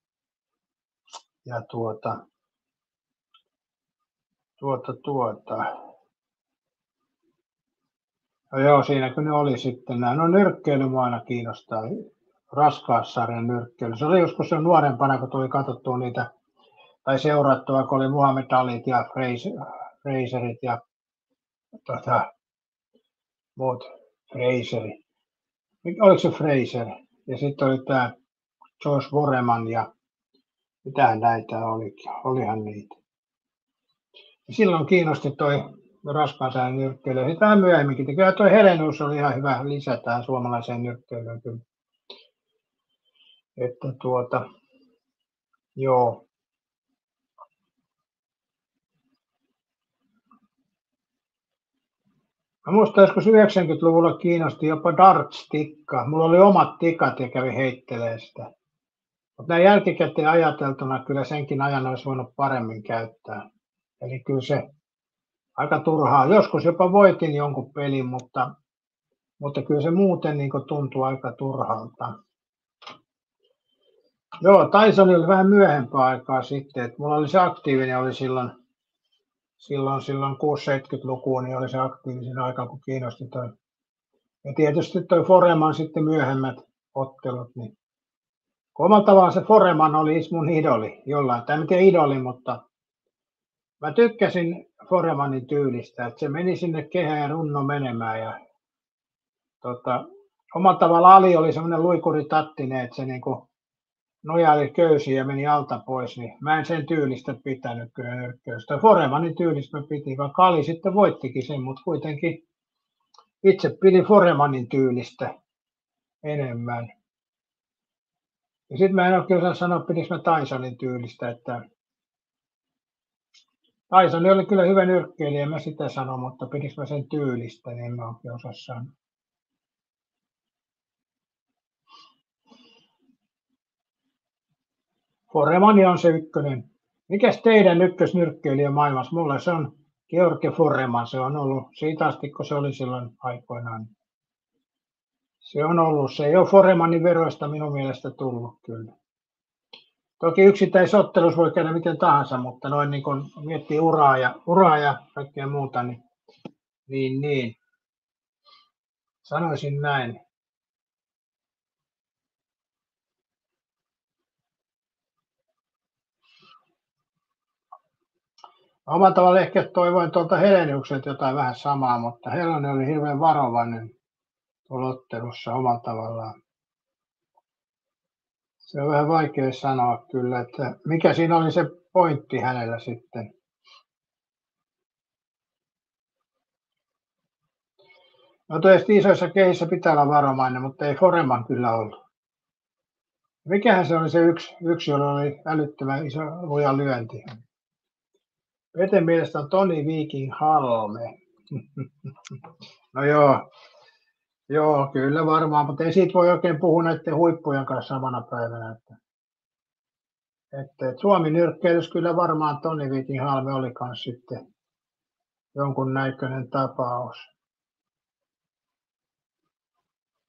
Ja No joo, siinä kun ne oli sitten nämä. No nyrkkeily mua aina kiinnostaa, raskaassarjan nyrkkeily. Se oli joskus se nuorempana, kun tuli katsottua niitä, tai seurattua, kun oli Muhammed Alit ja Fraserit ja muut Fraseri. Oliko se Fraser? Ja sitten oli tämä George Foreman ja mitähän näitä olihan niitä. Ja silloin kiinnosti toi raskaansarjan nyrkkeily. Sitten vähän myöhemminkin. Kyllä toi Helenius oli ihan hyvä lisä tähän suomalaiseen nyrkkeilyyn kyllä. Että joo. Mä muistan joskus 90-luvulla kiinnosti jopa darts-tikka. Mulla oli omat tikat ja kävi heittelee sitä. Mutta näin jälkikäteen ajateltuna kyllä senkin ajan olisi voinut paremmin käyttää. Eli kyllä se aika turhaa. Joskus jopa voitin jonkun pelin, mutta kyllä se muuten niin tuntuu aika turhalta. Joo, Tyson oli vähän myöhempää aikaa sitten. Että mulla oli se aktiivinen, oli silloin 6-70-lukuun, niin oli se aktiivisen aika, kun kiinnosti toi. Ja tietysti toi Foreman sitten myöhemmät ottelut. Niin omalla tavallaan se Foreman oli mun idoli jollain. Tai en tiedä idoli, mutta mä tykkäsin Foremanin tyylistä, että se meni sinne kehään ja runno menemään. Ja omalla tavalla Ali oli semmoinen luikuritattinen, että se niinku nojaili köysiin ja meni alta pois, niin mä en sen tyylistä pitänyt kyllä nyrkkeilystä. Foremanin tyylistä mä pitin, vaikka Ali sitten voittikin sen, mutta kuitenkin itse pidin Foremanin tyylistä enemmän. Ja sitten mä en oikein osaa sanoa, pidikö mä Tysonin tyylistä, että Tyson oli kyllä hyvä nyrkkeilijä, en mä sitä sano, mutta pidikö mä sen tyylistä, niin en mä oikein osaa sanoa. Foremani on se ykkönen. Mikäs teidän ykkösnyrkkeilijä maailmassa? Mulle se on George Foreman. Se on ollut siitä asti, kun se oli silloin aikoinaan. Se on ollut. Se ei ole Foremanin veroista minun mielestä tullut kyllä. Toki yksittäisottelussa voi käydä miten tahansa, mutta noin niin kun miettii uraa ja kaikkea muuta, niin sanoisin näin. Omalla tavalla ehkä toivoin tuolta Heleniukselta jotain vähän samaa, mutta Helonen oli hirveän varovainen tuolla ottelussa omalla tavallaan. Se on vähän vaikea sanoa kyllä, että mikä siinä oli se pointti hänellä sitten. No tietysti isoissa kehissä pitää olla varovainen, mutta ei Foreman kyllä ollut. Mikähän se oli se yksi jolla oli älyttömän iso luja lyönti? Peten mielestä on Toni Viking Halme. No joo, kyllä varmaan, mutta ei siitä voi oikein puhua näiden huippujen kanssa samana päivänä. Että Suomi nyrkkeilys kyllä varmaan Toni Viking Halme oli kanssa sitten jonkun näköinen tapaus.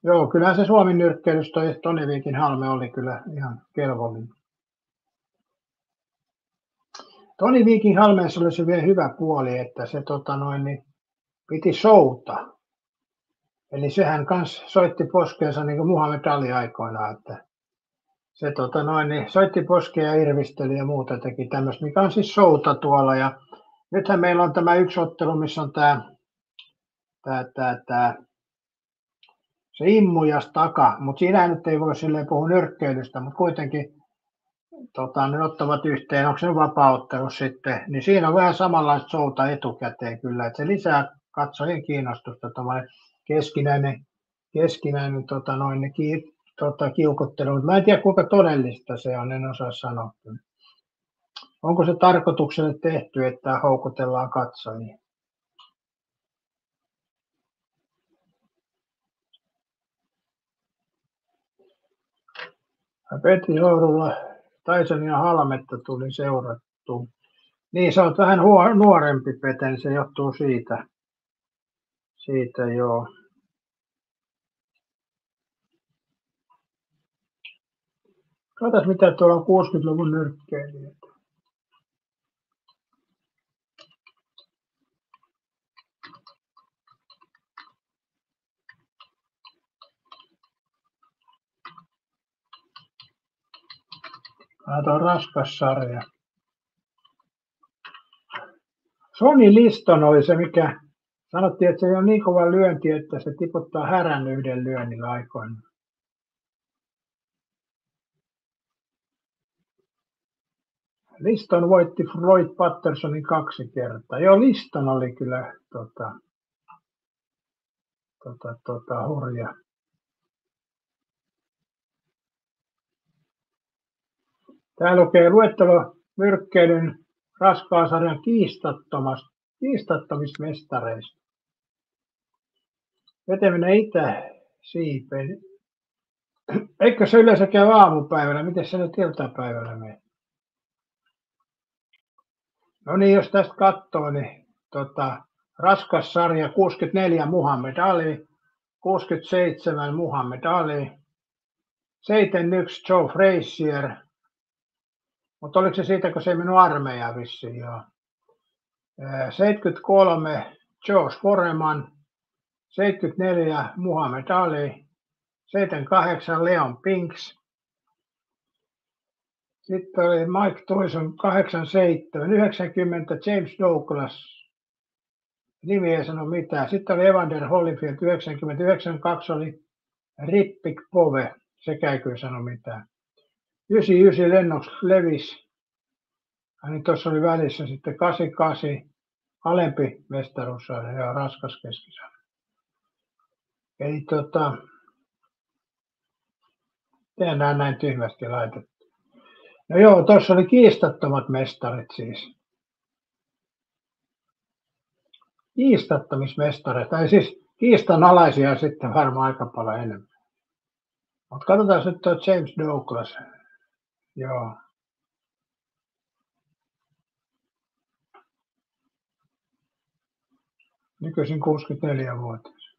Joo, kyllähän se Suomi nyrkkeilys toi Toni Viking Halme oli kyllä ihan kelvollinen. Toni Viking Halmeessa oli se vielä hyvä puoli, että se niin piti showta. Eli sehän kanssa soitti poskeensa niin kuin Muhammed Ali aikoinaan, että se niin soitti poskea ja irvisteli ja muuta teki tämmöistä, mikä on siis showta tuolla. Ja nythän meillä on tämä yksi ottelu, missä on se immujas taka, mutta siinä nyt ei voi silleen puhua nyrkkeilystä, mutta kuitenkin ne ottavat yhteen, onko se vapaa-ottelu sitten, niin siinä on vähän samanlaista showta etukäteen kyllä, että se lisää katsojien kiinnostusta, tuommoinen keskinäinen kiukuttelu, mutta mä en tiedä kuinka todellista se on, en osaa sanoa. Onko se tarkoitukselle tehty, että houkutellaan katsojia? Petri Jourulla Tyson ja Halmetta tuli seurattu. Niin, sä oot vähän nuorempi, Peten, se johtuu siitä. Siitä joo. Katsotaan mitä tuolla on 60-luvun nyrkkeilijät. Tämä on raskas sarja. Sonny Liston oli se, mikä sanottiin, että se on niin kova lyönti, että se tiputtaa härän yhden lyönnillä aikoinaan. Liston voitti Floyd Pattersonin 2 kertaa. Joo, Liston oli kyllä hurja. Täällä lukee luettelo nyrkkeilyn raskaan sarjan kiistattomista mestareista. Veteminen Itä-Siipeen. Eikö se yleensä käy aamupäivällä? Miten se nyt iltapäivällä menee? No niin, jos tästä katsoo, niin raskas sarja 64 Muhammed Ali, 67 Muhammed Ali, 71 Joe Frazier, mutta oliko se siitä, kun se ei mennyt armeijaan vissiin, joo. 73 George Foreman, 74 Muhammed Ali, 78 Leon Pinks, sitten oli Mike Tyson 87, 90 James Douglas, nimi ei sano mitään. Sitten oli Evander Holyfield 99, oli Rippik Pove, sekä ei kyllä sano mitään. 99 Lennox Lewis, niin tuossa oli välissä sitten 88, alempi mestaruussarja ja raskas keskisarja. Eli tehdään näin tyhmästi laitettu. No joo, tuossa oli kiistattomat mestarit siis. Kiistattomismestareita, tai siis kiistanalaisia sitten varmaan aika paljon enemmän. Mutta katsotaan nyt tuo James Douglas. Joo. Nykyisin 64-vuotias.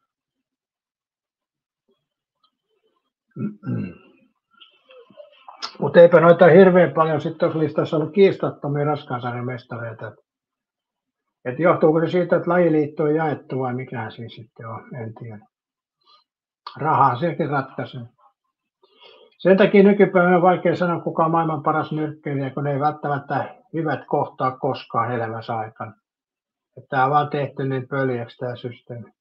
Mutta eipä noita hirveän paljon sitten tuossa listassa ollut kiistattomia raskaansarjan mestareita. Et johtuuko se siitä, että lajiliitto on jaettu vai mikä siinä sitten on, en tiedä. Rahaa sekin ratkaisee. Sen takia nykypäivänä on vaikea sanoa, kuka on maailman paras nyrkkeilijä, kun ne ei välttämättä hyvät kohtaa koskaan elämänsä aikana. Tämä on vaan tehty niin pöljäksi tämä systeemi.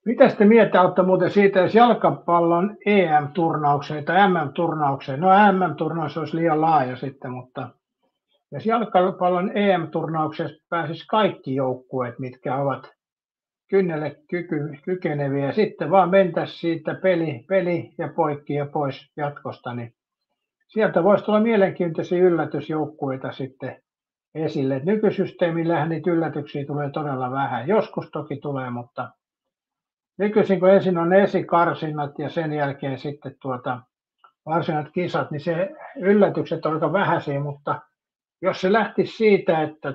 Mitä te mieltä olette muuten siitä, jos jalkapallon EM-turnaukseen tai MM-turnaukseen, no MM-turnaus olisi liian laaja sitten, mutta jos jalkapallon EM-turnauksessa pääsisi kaikki joukkueet, mitkä ovat kynnelle kykeneviä, ja sitten vaan mentäisiin siitä peli ja poikki ja pois jatkosta, niin sieltä voisi tulla mielenkiintoisia yllätysjoukkueita sitten esille. Nykysysteemillähän niitä yllätyksiä tulee todella vähän. Joskus toki tulee, mutta nykyisin kun ensin on esikarsinnat ja sen jälkeen sitten varsinaiset kisat, niin se yllätykset on aika vähäisiä, mutta jos se lähtisi siitä, että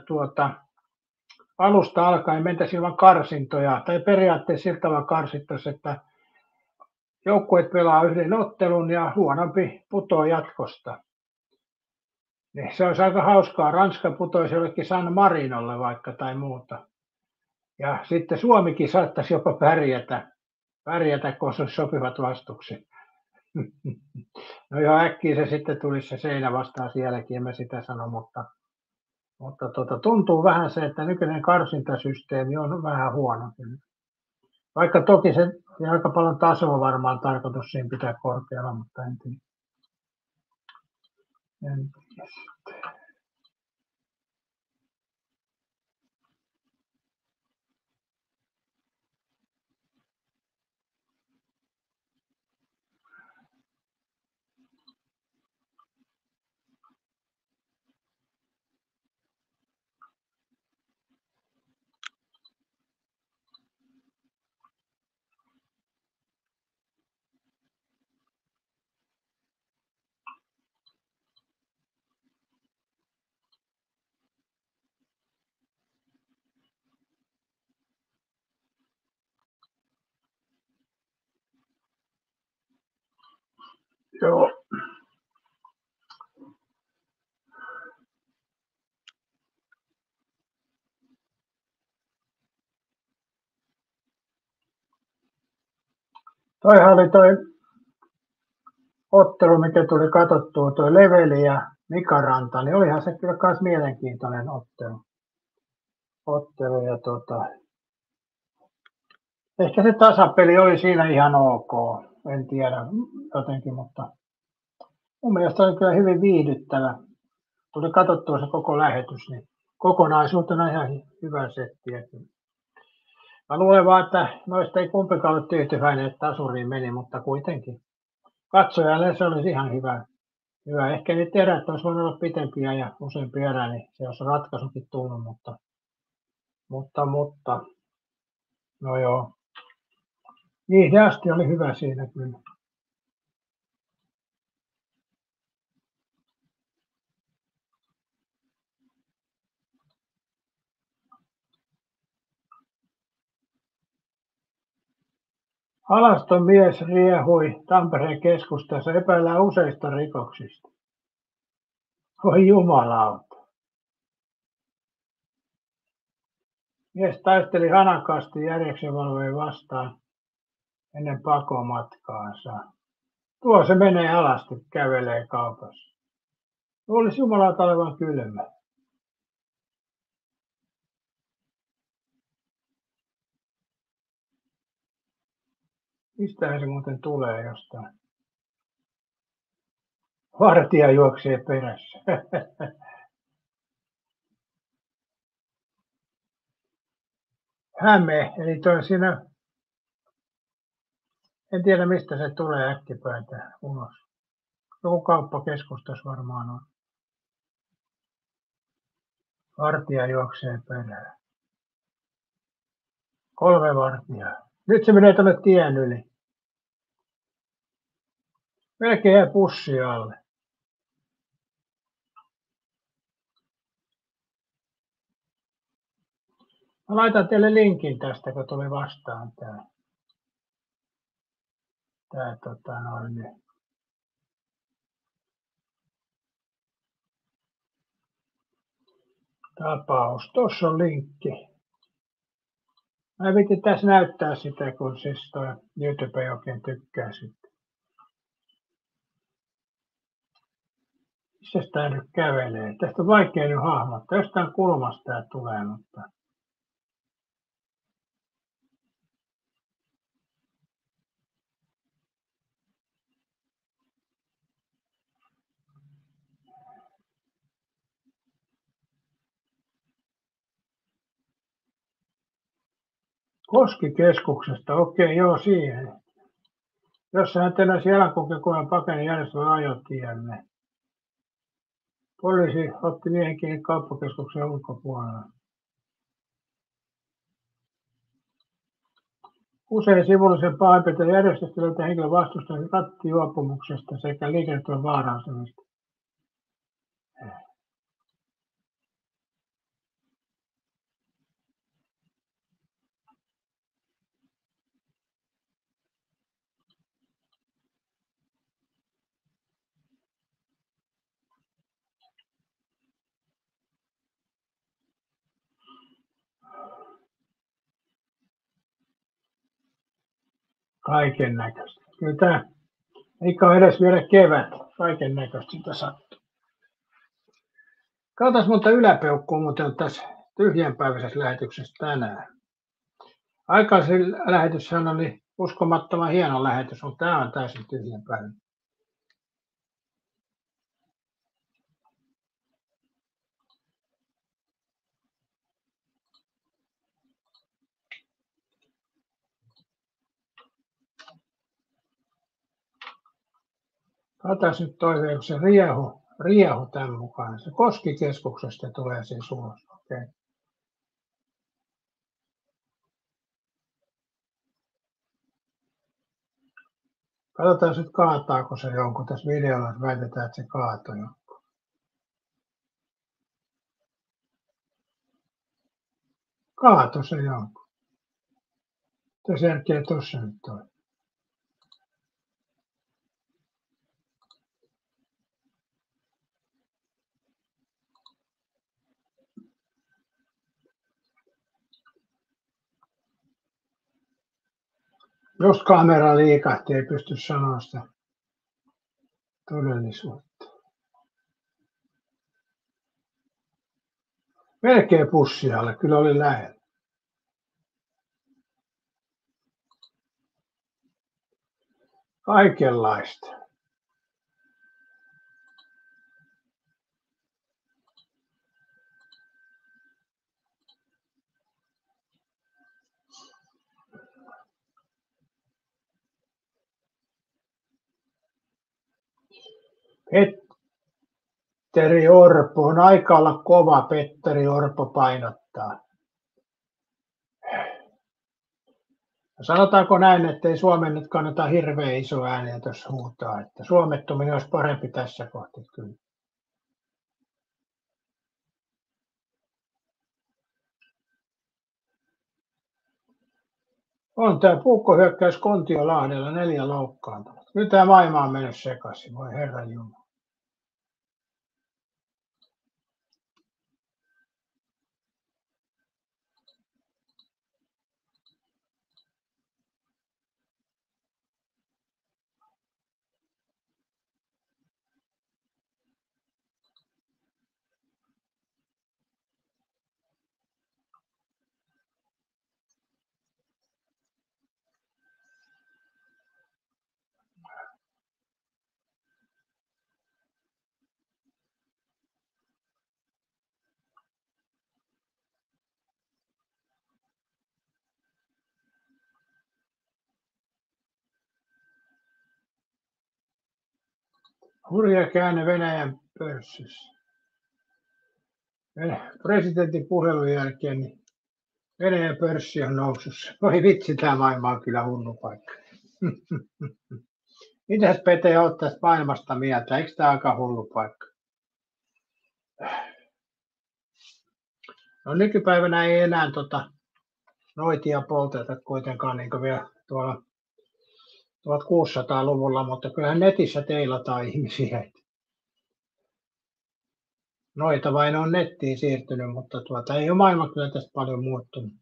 alusta alkaen mentäisiin ilman karsintoja, tai periaatteessa sillä tavalla karsittaisiin, että joukkueet pelaa yhden ottelun ja huonompi putoaa jatkosta. Niin se olisi aika hauskaa. Ranska putoisi jollekin San Marinolle vaikka tai muuta. Ja sitten Suomikin saattaisi jopa pärjätä, kun se olisi sopivat vastukset. No joo, äkkiä se sitten tulisi se seinä vastaan sielläkin, en mä sitä sano, mutta tuntuu vähän se, että nykyinen karsintasysteemi on vähän huono. Vaikka toki se aika paljon tasoa varmaan tarkoitus siinä pitää korkealla, mutta en tiedä. Joo. Toihan oli toi ottelu, mikä tuli katsottua, toi Leveli ja Mika Ranta, niin olihan se kyllä myös mielenkiintoinen ottelu ja ehkä se tasapeli oli siinä ihan ok, en tiedä jotenkin, mutta mun mielestä oli kyllä hyvin viihdyttävä. Tuli katsottua se koko lähetys, niin kokonaisuutena ihan hyvä setti. Mä luulen vaan, että noista ei kumpikaan ole tyytyväinen, että tasuriin meni, mutta kuitenkin. Katsojalle se olisi ihan hyvä. Ehkä niitä erät olisi voinut olla pitempiä ja useampi erä, niin se olisi ratkaisukin tullut, mutta no joo. Viihdeasti oli hyvä siinä kyllä. Alaston mies riehui Tampereen keskustassa, epäillään useista rikoksista. Voi jumalauta. Mies taisteli hanakasti järjestyksenvalvojia vastaan ennen pakomatkaansa. Tuo se menee alasti, kävelee kaupassa. Luulisi jumalauta olevan kylmä. Mistähän se muuten tulee jostain? Vartija juoksee perässä. Häme, eli toi siinä, en tiedä mistä se tulee äkkipäätä ulos. Joku kauppakeskustas varmaan on. Vartija juoksee perään. 3 vartijaa. Nyt se menee tuonne tien yli. Melkein jää pussi alle. Mä laitan teille linkin tästä, kun tuli vastaan tää tapaus. Tuossa on linkki. Mä en viitti tässä näyttää sitä, kun siis toi YouTube ei oikein tykkää sitä. Missä tää nyt kävelee? Tästä on vaikea nyt hahmottaa. Jostain kulmasta tää tulee, mutta... Koskikeskuksesta, okei, joo, siihen. Jossain teillä Jalankulkijakunnan pakeni järjestelmän ajotielle. Poliisi otti miehen kiinni kauppakeskuksen ulkopuolella. Usein sivullisen pahoinpitelyn järjestöstä löytää henkilön vastustamista rattijuopumuksesta sekä liikenneturvan vaarantamisesta. Kaiken näköistä. Kyllä tämä eikä ole edes vielä kevät. Kaiken näköistä sitä sattuu. Katsotaan monta yläpeukkua muuten on tässä tyhjänpäiväisessä lähetyksessä tänään. Aikaisin lähetyshän oli uskomattoman hieno lähetys, mutta tämä on täysin tyhjänpäiväinen. Katsotaan nyt toiseen, kun se riehu tämän mukaan. Se Koskikeskuksesta tulee siis ulos. Okay. Katsotaan nyt kaataako se jonkun. Tässä videolla väitetään, että se kaatoi jonkun. Kaato se jonkun. Tässä järkeä tuossa nyt toi. Jos kamera liikahti, ei pysty sanoa sitä todellisuutta. Melkein pussialle, kyllä oli lähellä. Kaikenlaista. Petteri Orpo, on aika olla kova, Petteri Orpo painottaa. Sanotaanko näin, että ei Suomen nyt kannata hirveän iso ääniä tuossa huutaa, että suomettuminen olisi parempi tässä kohti kyllä. On tämä puukkohyökkäys Kontiolahdella 4 loukkaantunut. Nyt tämä maailma on mennyt sekaisin, voi herran jumala. Hurja käänne Venäjän pörssissä. Presidentin puhelun jälkeen niin Venäjän pörssi on nousussa. Voi vitsi, tämä maailma on kyllä hullu paikka. Mitäs Pete olet tästä maailmasta mieltä? Eikö tämä aika hullu paikka? No nykypäivänä ei enää noitia polteta kuitenkaan niin vielä tuolla 1600-luvulla, mutta kyllähän netissä teilataan ihmisiä. Noita vain on nettiin siirtynyt, mutta ei ole maailma kyllä tästä paljon muuttunut.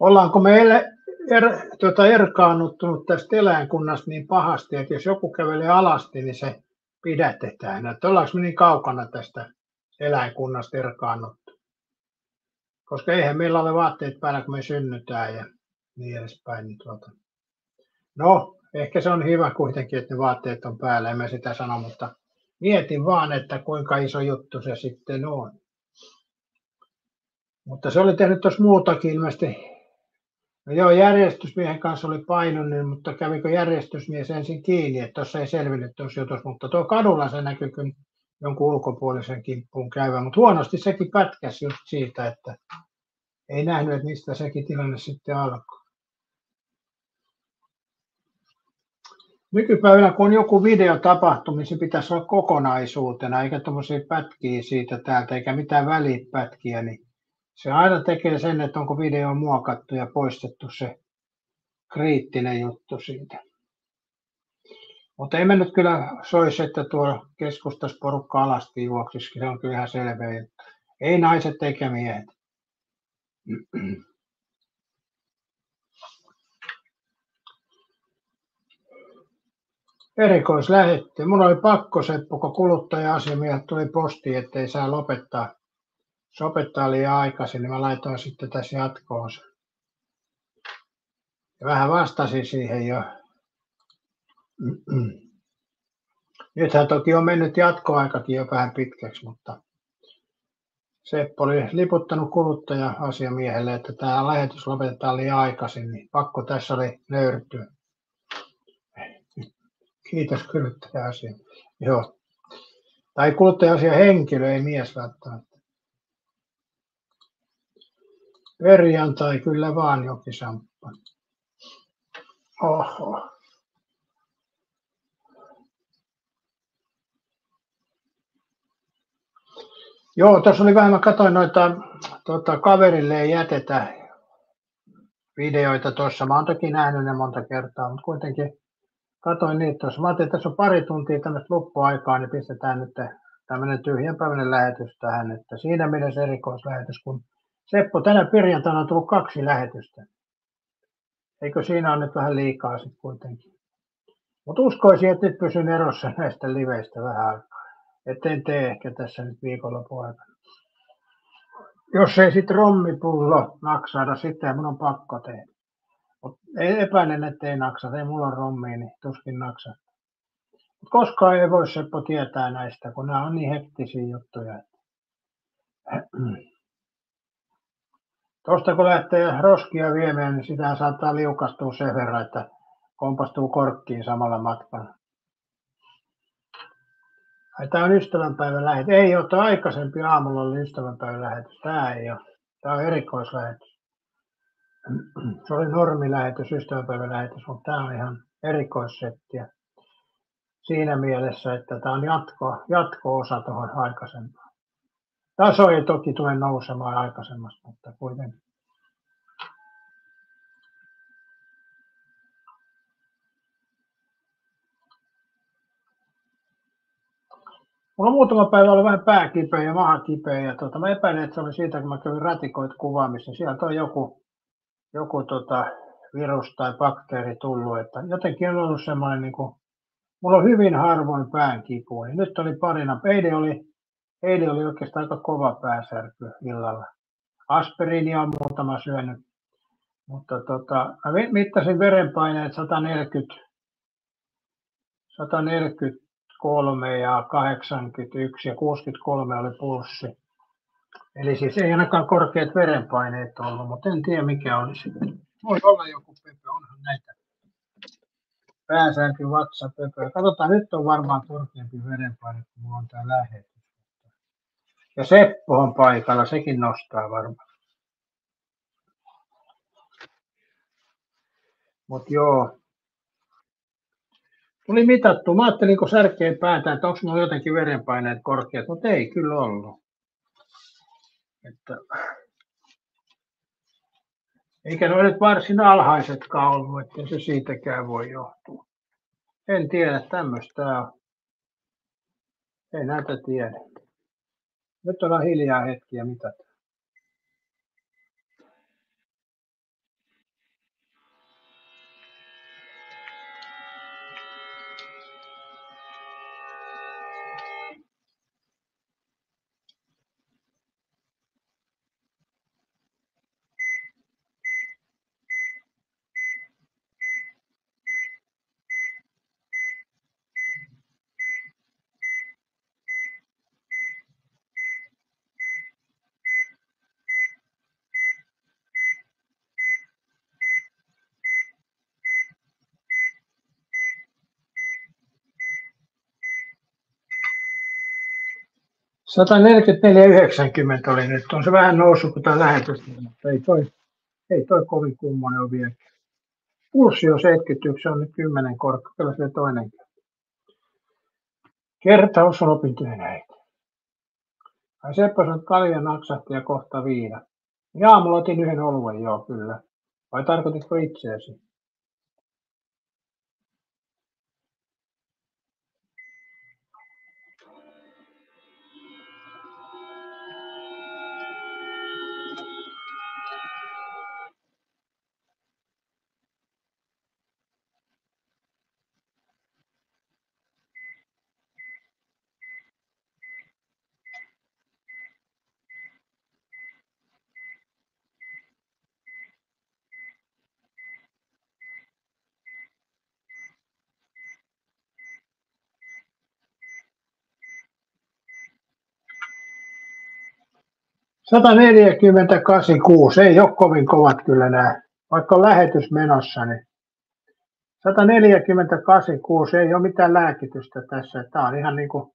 Ollaanko me erkaannuttunut tästä eläinkunnasta niin pahasti, että jos joku kävelee alasti, niin se pidätetään. Että ollaanko me niin kaukana tästä eläinkunnasta erkaannuttu? Koska eihän meillä ole vaatteet päällä, kun me synnytään ja niin edespäin. Niin No, ehkä se on hyvä kuitenkin, että ne vaatteet on päällä, en mä sitä sano, mutta mietin vaan, että kuinka iso juttu se sitten on. Mutta se oli tehnyt tuossa muutakin ilmeisesti. No joo, järjestysmiehen kanssa oli painunut, mutta kävikö järjestysmies ensin kiinni, että tuossa ei selvinnyt tuossa jutussa, mutta tuo kadulla se näkyy kyllä jonkun ulkopuolisen kimppuun käyvän, mutta huonosti sekin pätkäsi just siitä, että ei nähnyt, että mistä sekin tilanne sitten alkoi. Nykypäivänä, kun on joku videotapahtuma, niin se pitäisi olla kokonaisuutena, eikä tuommoisia pätkiä siitä täältä, eikä mitään välipätkiä, niin se aina tekee sen, että onko video muokattu ja poistettu se kriittinen juttu siitä. Mutta ei me nyt kyllä soisi, että tuolla keskustassa porukka alasti juoksisi, se on kyllä ihan selvä. Ei naiset eikä miehet. Erikoislähetty. Mun oli pakko, Seppo, kun kuluttaja-asiamiehet tuli postiin, ettei saa lopettaa. Se opettaa liian aikaisin, niin mä laitoin sitten tässä jatkoon. Ja vähän vastasin siihen jo. Nythän toki on mennyt jatkoaikakin jo vähän pitkäksi, mutta Seppo oli liputtanut kuluttaja-asiamiehelle, että tämä lähetys lopetetaan liian aikaisin, niin pakko tässä oli nöyrtyä. Kiitos kuluttaja-asia. Joo. Tai kuluttaja-asia henkilö, ei mies välttämättä. Perjantai kyllä vaan jokisamppa. Oho. Joo, tuossa oli vähän, mä katsoin noita kaverille ei jätetä videoita tuossa. Mä oon toki nähnyt ne monta kertaa, mutta kuitenkin katsoin niitä tuossa. Mä ajattelin, että tässä on pari tuntia tämmöistä loppuaikaa, niin pistetään nyt tämmöinen tyhjänpäiväinen lähetys tähän. Että siinä mielessä erikoislähetys, kun Seppo, tänä perjantaina on tullut 2 lähetystä. Eikö siinä ole nyt vähän liikaa sitten kuitenkin? Mutta uskoisin, että nyt pysyn erossa näistä liveistä vähän aikaa. Etten tee ehkä tässä nyt viikonlopun aikana. Jos ei sitten rommipullo naksada, sitten mun on pakko tehdä. Mutta epäilen, ettei naksata. Ei mulla on rommia, niin tuskin naksata. Mutta koskaan ei voi Seppo tietää näistä, kun nämä on niin hektisiä juttuja. Tuosta kun lähtee roskia viemään, niin sitä saattaa liukastua sen verran, että kompastuu korkkiin samalla matkalla. Tämä on ystävänpäivän lähetys. Ei ole, tämä aikaisempi aamulla oli ystävänpäivän lähetys. Tämä ei ole. Tämä on erikoislähetys. Se oli normilähetys, ystävänpäivän lähetys, mutta tämä on ihan erikoissettiä siinä mielessä, että tämä on jatko-osa tuohon aikaisempaan. Taso ei toki tule nousemaan aikaisemmasta, mutta kuitenkin. Mulla on muutama päivä ollut vähän pää kipeä ja maha kipeä. Ja mä epäilen, että se oli siitä, kun mä kävin ratikoita kuvaamissa. Sieltä on joku virus tai bakteeri tullut. Että jotenkin on ollut semmoinen, niin kuin, mulla on hyvin harvoin pään kipu. Niin nyt oli parina. Eilen oli oikeastaan aika kova pääsärky illalla. Aspiriinia on muutama syönyt. Mutta mä mittasin verenpaineet 143 ja 81 ja 63 oli pulssi. Eli siis ei ainakaan korkeat verenpaineet ollut, mutta en tiedä mikä olisi. Voi olla joku pöpö, onhan näitä. Pääsärky, vatsapöpö. Katsotaan, nyt on varmaan korkeampi verenpaine, kun mulla on tää lähetys. Ja Seppo on paikalla, sekin nostaa varmaan. Mut joo. Tuli mitattu. Mä ajattelin, kun särkeen päätä, että onko mulla jotenkin verenpaineet korkeat, mutta ei kyllä ollut. Että, eikä ne ole nyt varsin alhaisetkaan ollut, ettei se siitäkään voi johtua. En tiedä, tämmöistä on. Ei näitä tiedä. Nyt ollaan hiljaa hetkiä mitata. $144,90 oli nyt. On se vähän noussut, kun tämä lähetys, mutta ei toi kovin kummonen ole vielä. Pulssi on 71, se on nyt 10 korkka. Kyllä se toinen. Kertaus on opintojen äiti. Ai Seppo sanoo, että kalja naksahti ja kohta viina. Jaa, mulla otin yhden oluen, joo kyllä. Vai tarkoititko itseäsi? $148,6, ei ole kovin kovat kyllä nämä. Vaikka on lähetys menossa, niin 148,6 ei ole mitään lääkitystä tässä. Tämä on ihan niin kuin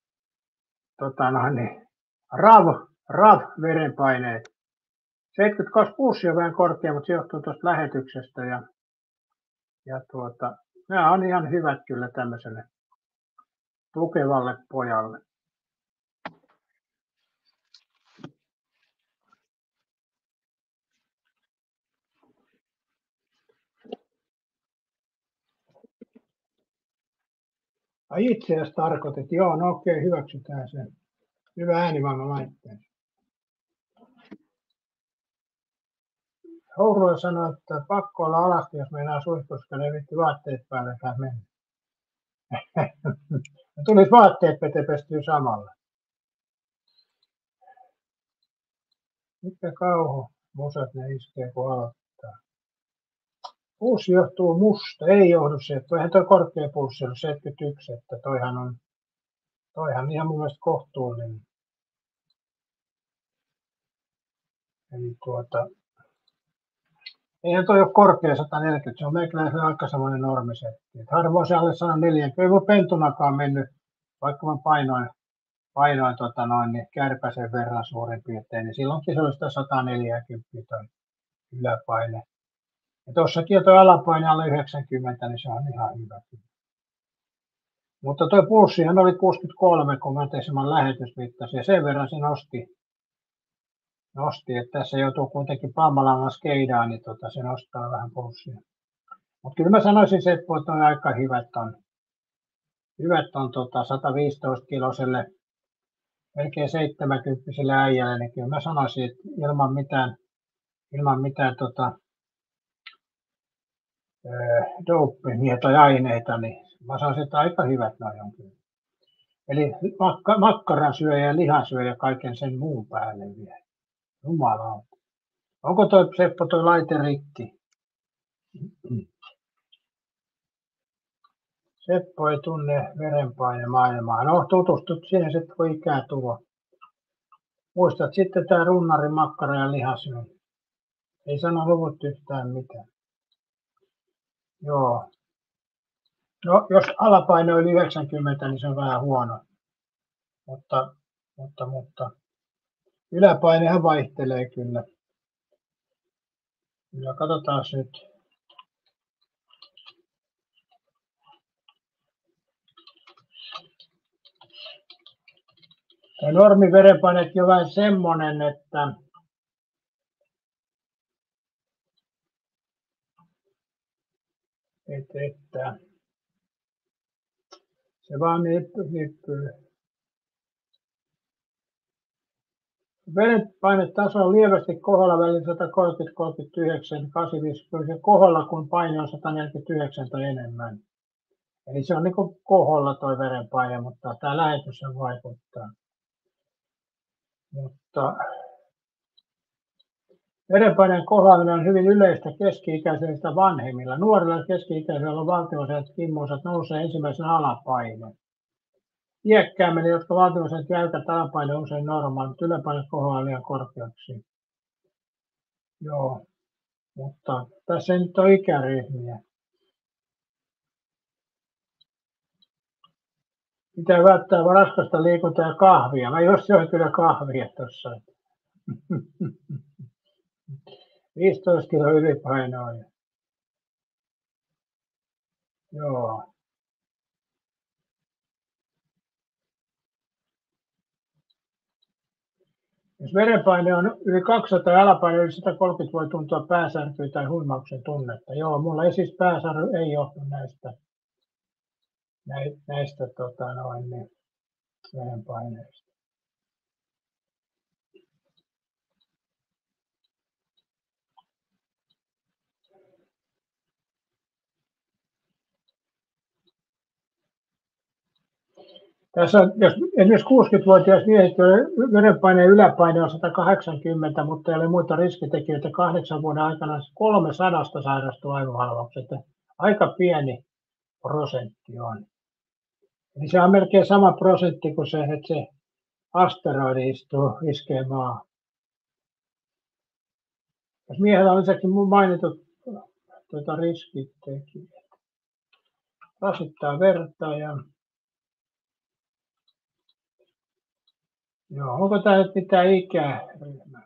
RAV-verenpaineet. 72 pulssi on vähän korkea, mutta se johtuu tuosta lähetyksestä. Nämä on ihan hyvät kyllä tämmöiselle lukevalle pojalle. Ai itse asiassa tarkoitit, joo, no okei, hyväksytään se. Hyvä äänivoima laitteen. Houruja sanoi, että pakko olla alasti, jos meinaa suihkussa, ne vitti vaatteet päälle tai mennä. Tulisi vaatteet pestyä samalla. Mitkä kauhu musat ne iskee, kun aloittaa. Pulssi johtuu musta, ei johdu se, että toihan toi korkea pulssi on 71, että toihan ihan mun mielestä kohtuullinen. Eli eihän toi ole korkea 140, se on meikäläisen aika semmoinen normisetti. Harvoin se alle 140, ei voi pentunakaan mennyt, vaikka mä painoin niin kärpäsen verran suurin piirtein, niin silloinkin se oli sitä 140 toi yläpaine. Ja tuossakin tuo alapaine alle 90, niin se on ihan hyvä. Mutta tuo pulssihan oli 63, kun mä tein semmoinen lähetysmittasi, ja sen verran se nosti, että tässä joutuu kuitenkin pammalangan skeidaan, niin se nostaa vähän pulssia. Mutta kyllä mä sanoisin, Seppo, että on aika hyvät on 115-kiloselle, melkein 70-kymppiselle äijälle, niin kyllä mä sanoisin, että ilman mitään dopingia tai aineita, niin mä sanoisin, että aika hyvät noi on kyllä. Eli makkaran syöjä ja lihan syöjä kaiken sen muun päälle vielä. Jumalauta. Onko toi Seppo toi laite rikki? Seppo ei tunne verenpainemaailmaa. No tutustut siihen sitten, kun ikää tuo. Muistat sitten tää runnarin makkara ja lihasyönti. Ei sano luvut yhtään mitään. Joo. No jos alapaino on yli 90, niin se on vähän huono. Mutta Yläpainehan vaihtelee kyllä. Ja katsotaan nyt. Tuo normiverenpainekin on vähän semmonen, että se vaan nippyy. Verenpainetaso on lievästi koholla välillä 130, 39, 85, kyllä se koholla, kun paine on 149 tai enemmän. Eli se on niin kuin koholla tuo verenpaine, mutta tämä lähetys sen vaikuttaa. Mutta verenpaineen kohoaminen on hyvin yleistä keski-ikäisistä vanhemmilla. Nuorilla keski-ikäisillä on valtimoiset kimmoiset nousee ensimmäisenä alapaine. Iäkkäämmillä, jotka valtimoiset jäykät alapaine on usein normaali, mutta yläpaine kohoaa liian korkeaksi. Joo, mutta tässä ei nyt ole ikäryhmiä. Pitää välttää raskasta liikuntaa ja kahvia. Mä just join kyllä kahvia tuossa. 15 kilo ylipainoa. Joo. Jos verenpaine on yli 200 ja alapaine yli 130, voi tuntua pääsärkyä tai huimauksen tunnetta. Joo, mulla ei siis pääsärky ei johdu näistä verenpaineista. Tässä on, jos esimerkiksi 60-vuotias miehistö verenpaineen yläpaine on 180, mutta ei ole muita riskitekijöitä. 8 vuoden aikana 300 sairastuu aivohalvaukseen. Aika pieni prosentti on. Eli se on melkein sama prosentti kuin se, että se asteroidi iskee maahan. Jos miehellä on lisäksi mainitut riskitekijät. Rasittaa verta ja joo, onko tämä nyt mitään ikäryhmää?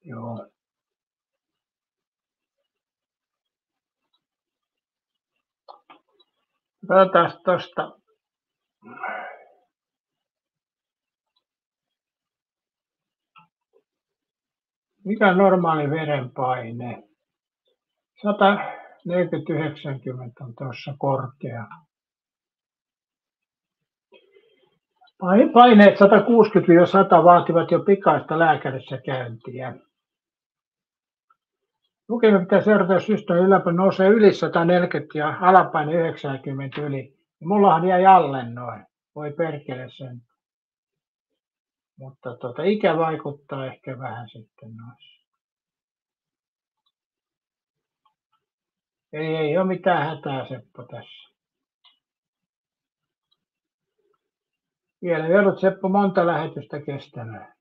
Joo. Katsotaan tuosta. Mikä on normaali verenpaine? 140-90 on tuossa korkea. Paineet 160-100 vaativat jo pikaista lääkärissä käyntiä. Lukeminen pitää seurata, jos systeemin yläpaine nousee yli 140 ja alapaine 90 yli. Mullahan jäi alle noin. Voi perkele sen. Mutta ikä vaikuttaa ehkä vähän sitten noissa. Ei ole mitään hätää, Seppo, tässä. Vielä joudut, Seppo, monta lähetystä kestämään.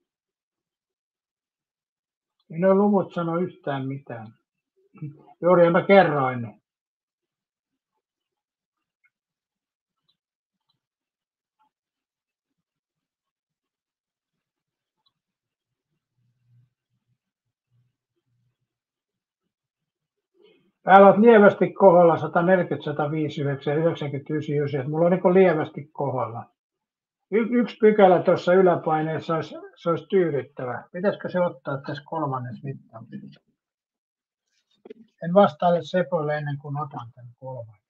Ei nuo luvut sano yhtään mitään. Juuri mä kerroin ne. Täällä on lievästi koholla 140, 159 ja 99. Mulla on niin lievästi koholla. Yksi pykälä tuossa yläpaineessa se olisi tyydyttävä. Pitäisikö se ottaa tässä kolmannes mittaus? En vastaile Sepoille ennen kuin otan tämän kolmannen.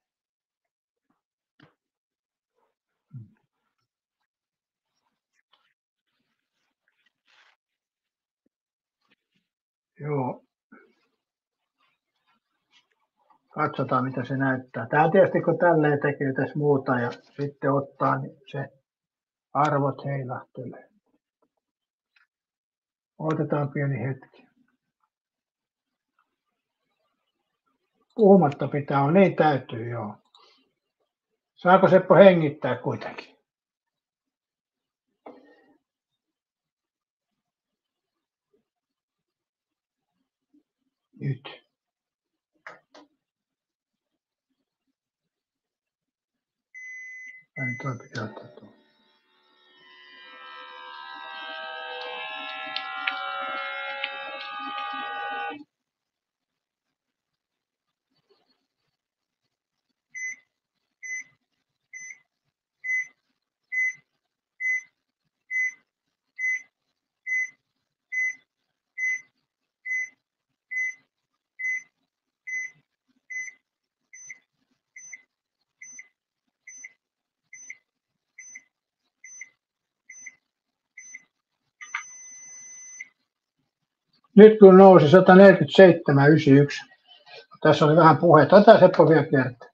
Joo. Katsotaan mitä se näyttää. Tämä tietysti kun tälleen tekee tässä muuta ja sitten ottaa, niin se arvot heilahtelee. Otetaan pieni hetki. Puhumatta pitää olla, niin täytyy joo. Saako Seppo hengittää kuitenkin? Nyt. En toi pitää ottaa tuo. Nyt kun nousi 147,91. Tässä oli vähän puhetta. Ota Seppo vielä kertaa.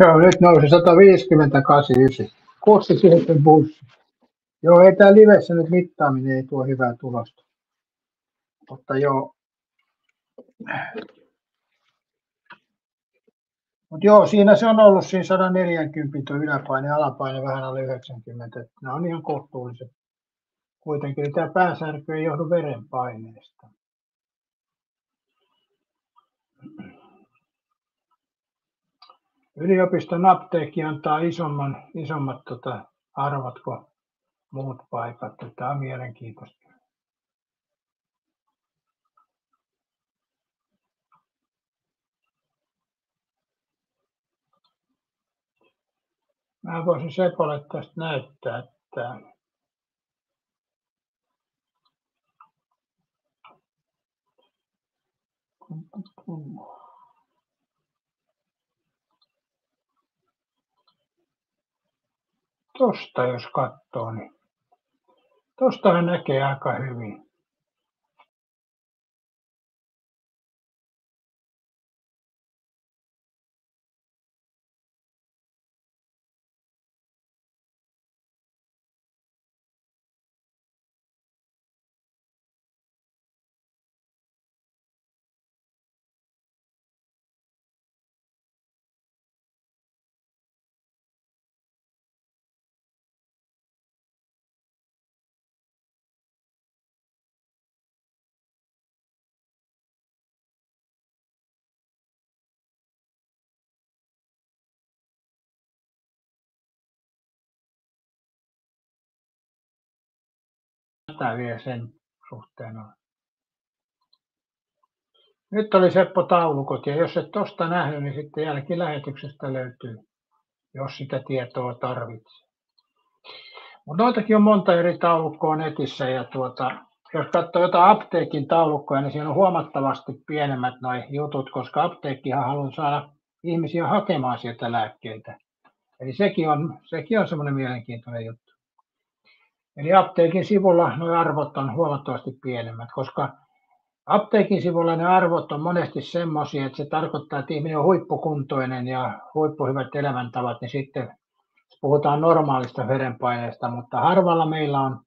Joo, nyt nousi 158,9. 67 bussi. Joo, ei tää livessä nyt mittaaminen ei tuo hyvää tulosta. Mutta joo. Mut joo, siinä se on ollut siinä 140 tuo yläpaine ja alapaine vähän alle 90. Nämä on ihan kohtuulliset. Kuitenkin tämä päänsärky ei johdu verenpaineesta. Yliopiston apteekki antaa isommat arvot kuin muut paikat. Tämä on mielenkiintoista. Mä voisin Sepolle tästä näyttää, että tosta jos katsoo, niin tostahan näkee aika hyvin. Tätä vielä sen suhteen on. Nyt oli Seppo taulukot, ja jos et tosta nähnyt, niin sitten jälkilähetyksestä löytyy, jos sitä tietoa tarvitsee. Mutta noitakin on monta eri taulukkoa netissä, ja jos katsoo jotain apteekin taulukkoja, niin siinä on huomattavasti pienemmät nuo jutut, koska apteekkihan haluaa saada ihmisiä hakemaan sieltä lääkkeitä. Eli sekin on semmoinen mielenkiintoinen juttu. Eli apteekin sivulla nuo arvot on huomattavasti pienemmät, koska apteekin sivulla ne arvot on monesti semmoisia, että se tarkoittaa, että ihminen on huippukuntoinen ja huippuhyvät elämäntavat, niin sitten puhutaan normaalista verenpaineesta, mutta harvalla meillä on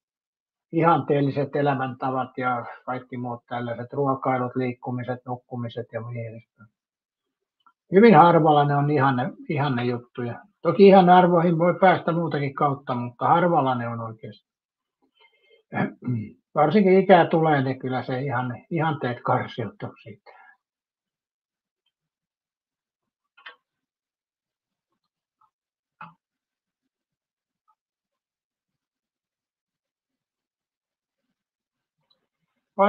ihanteelliset elämäntavat ja kaikki muut tällaiset ruokailut, liikkumiset, nukkumiset ja niin edespäin. Hyvin harvalla ne on ihanne juttuja. Toki ihanne arvoihin voi päästä muutakin kautta, mutta harvalla ne on oikeasti. Varsinkin ikää tulee, niin kyllä se ihanteet karsiutuu siitä.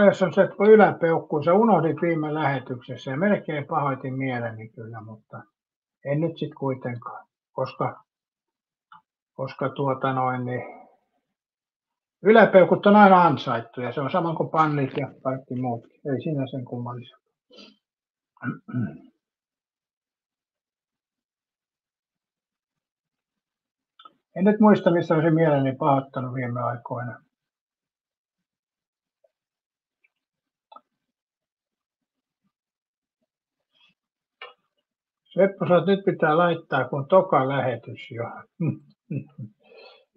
Jos on se yläpeukku, se unohdin viime lähetyksessä ja melkein pahoitin mieleni kyllä, mutta en nyt sitten kuitenkaan, koska niin yläpeukut on aina ansaittu ja se on sama kuin pannit ja kaikki muut. Ei siinä sen kummallisia. En nyt muista, missä olisin mieleni pahoittanut viime aikoina. Seppo, sä nyt pitää laittaa, kun toka lähetys jo.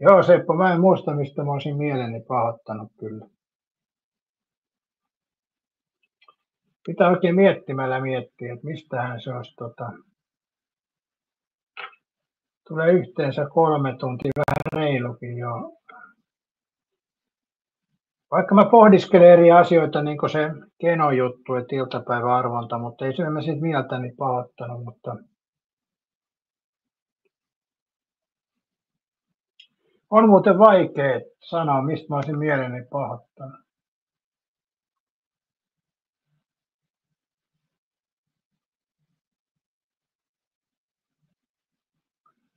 Joo, Seppo, mä en muista, mistä mä olisin mieleni pahoittanut kyllä. Pitää oikein miettimällä miettiä, että mistähän se olisi. Tulee yhteensä 3 tuntia, vähän reilukin jo. Vaikka mä pohdiskelen eri asioita, niin kuin se Keno-juttu, että iltapäiväarvonta, mutta ei se mä siitä mieltäni pahoittanut, mutta on muuten vaikea sanoa, mistä mä olisin mieleni pahoittanut.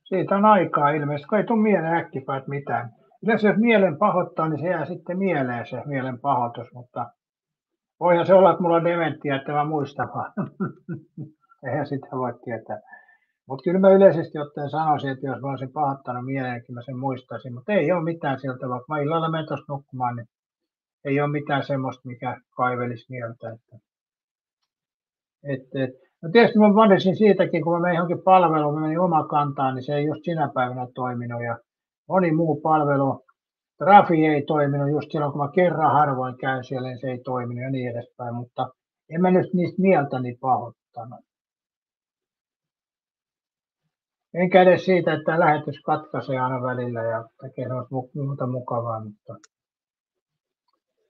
Siitä on aikaa ilmeisesti, kun ei tule mieleen äkkipäät mitään. Yleensä jos mielen pahoittaa, niin se jää sitten mieleen se mielen pahoitus, mutta voihan se olla, että mulla on dementia, että mä muistan vaan. Eihän sitä voi tietää. Mutta kyllä mä yleisesti ottaen sanoisin, että jos mä olisin pahoittanut mieleenkin, mä sen muistaisin. Mutta ei ole mitään sieltä, vaikka mä illalla menen tuossa nukkumaan, niin ei ole mitään semmoista, mikä kaivelisi mieltä. No tietysti mä valitsin siitäkin, kun mä menin johonkin palveluun, mä menin Omakantaan, niin se ei just sinä päivänä toiminut. Ja moni muu palvelu, Trafi ei toiminut just silloin, kun mä kerran harvoin käyn siellä, niin se ei toiminut ja niin edespäin. Mutta en mä nyt niistä mieltäni pahoittanut. Enkä edes siitä, että tämä lähetys katkaisee aina välillä ja tekee muuta mukavaa. Mutta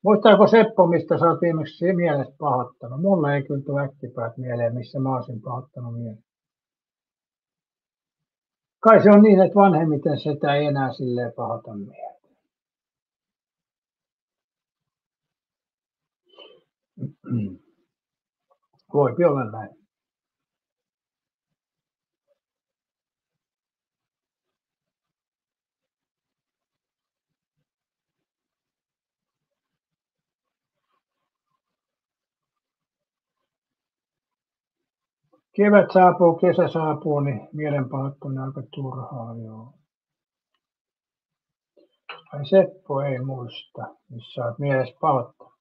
muistaako Seppo, mistä sä oot viimeksi mielestä pahoittanut? Mulla ei kyllä tule äkkipäät mieleen, missä mä olisin pahoittanut mieleen. Kai se on niin, että vanhemmiten sitä ei enää silleen pahoita mieleen. Voipi olla näin. Kevät saapuu, kesä saapuu, niin mielenpahoittaminen on aika turhaa, joo. Ai Seppo ei muista, missä olet mielessä pahoittanut.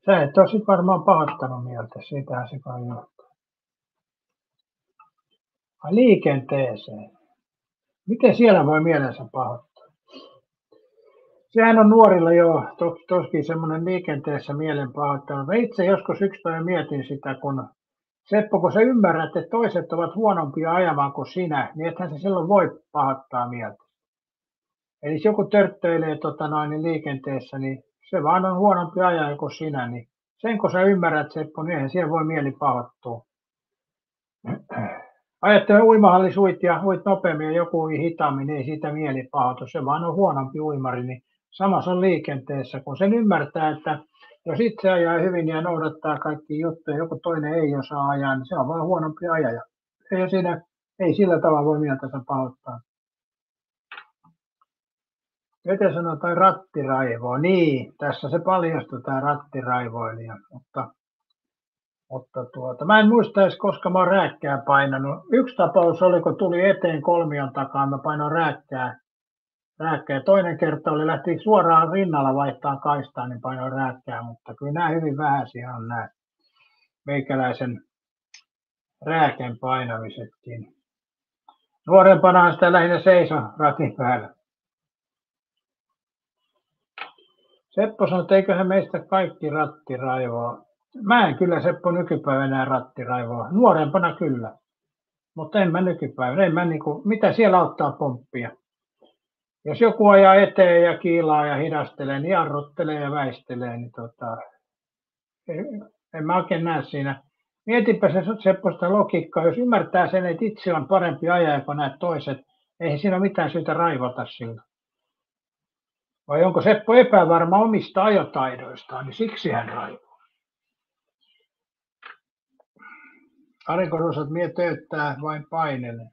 Sä et tosi varmaan pahoittanut mieltä, siitähän se kai johtuu. Ai liikenteeseen. Miten siellä voi mielensä pahoittaa? Sehän on nuorilla jo toskin semmoinen liikenteessä mielen pahoittelu. Mä itse joskus yksi päivä mietin sitä, kun Seppo, kun sä ymmärrät, että toiset ovat huonompia ajamaan kuin sinä, niin ethän se silloin voi pahoittaa mieltä. Eli jos joku törttöilee liikenteessä, niin se vaan on huonompi ajaja kuin sinä, niin sen kun sä ymmärrät, Seppo, niin eihän siellä voi mieli pahoittua. Ajattelen uimahallis uit ja uit nopeammin ja joku ui hitaammin, niin ei siitä mieli pahoitu. Se vaan on huonompi uimari, niin samassa on liikenteessä, kun sen ymmärtää, että jos itse ajaa hyvin ja noudattaa kaikki juttuja, joku toinen ei osaa ajaa, niin se on vaan huonompi ajaja. Ei sillä tavalla voi mieltänsä pahoittaa. Miten sanotaan rattiraivoa? Niin, tässä se paljastui tämä rattiraivoilija, mutta mä en muista edes, koska mä oon rääkkää painanut. Yksi tapaus oli, kun tuli eteen kolmion takaa, mä painoin rääkkää. Toinen kerta lähti suoraan rinnalla vaihtaa kaistaan, niin painoin rääkkää, mutta kyllä nämä hyvin vähäisiä on nämä meikäläisen rääken painamisetkin. Nuorempana sitä lähinnä seiso ratin päällä. Seppo sanoi, että eiköhän meistä kaikki rattiraivoa. Mä en kyllä, Seppo, nykypäivänä rattiraivoa. Nuorempana kyllä, mutta en mä nykypäivänä. Mitä siellä auttaa pomppia? Jos joku ajaa eteen ja kiilaa ja hidastelee, niin jarruttelee ja väistelee, niin en mä oikein näe siinä. Mietipä se Seppo sitä logiikkaa, jos ymmärtää sen, että itse on parempi ajaja kuin nämä toiset, eihän siinä ole mitään syytä raivata sillä. Vai onko Seppo epävarma omista ajotaidoistaan, niin siksi hän raivoo. Ari Korosat, mie tööttää vain painelen.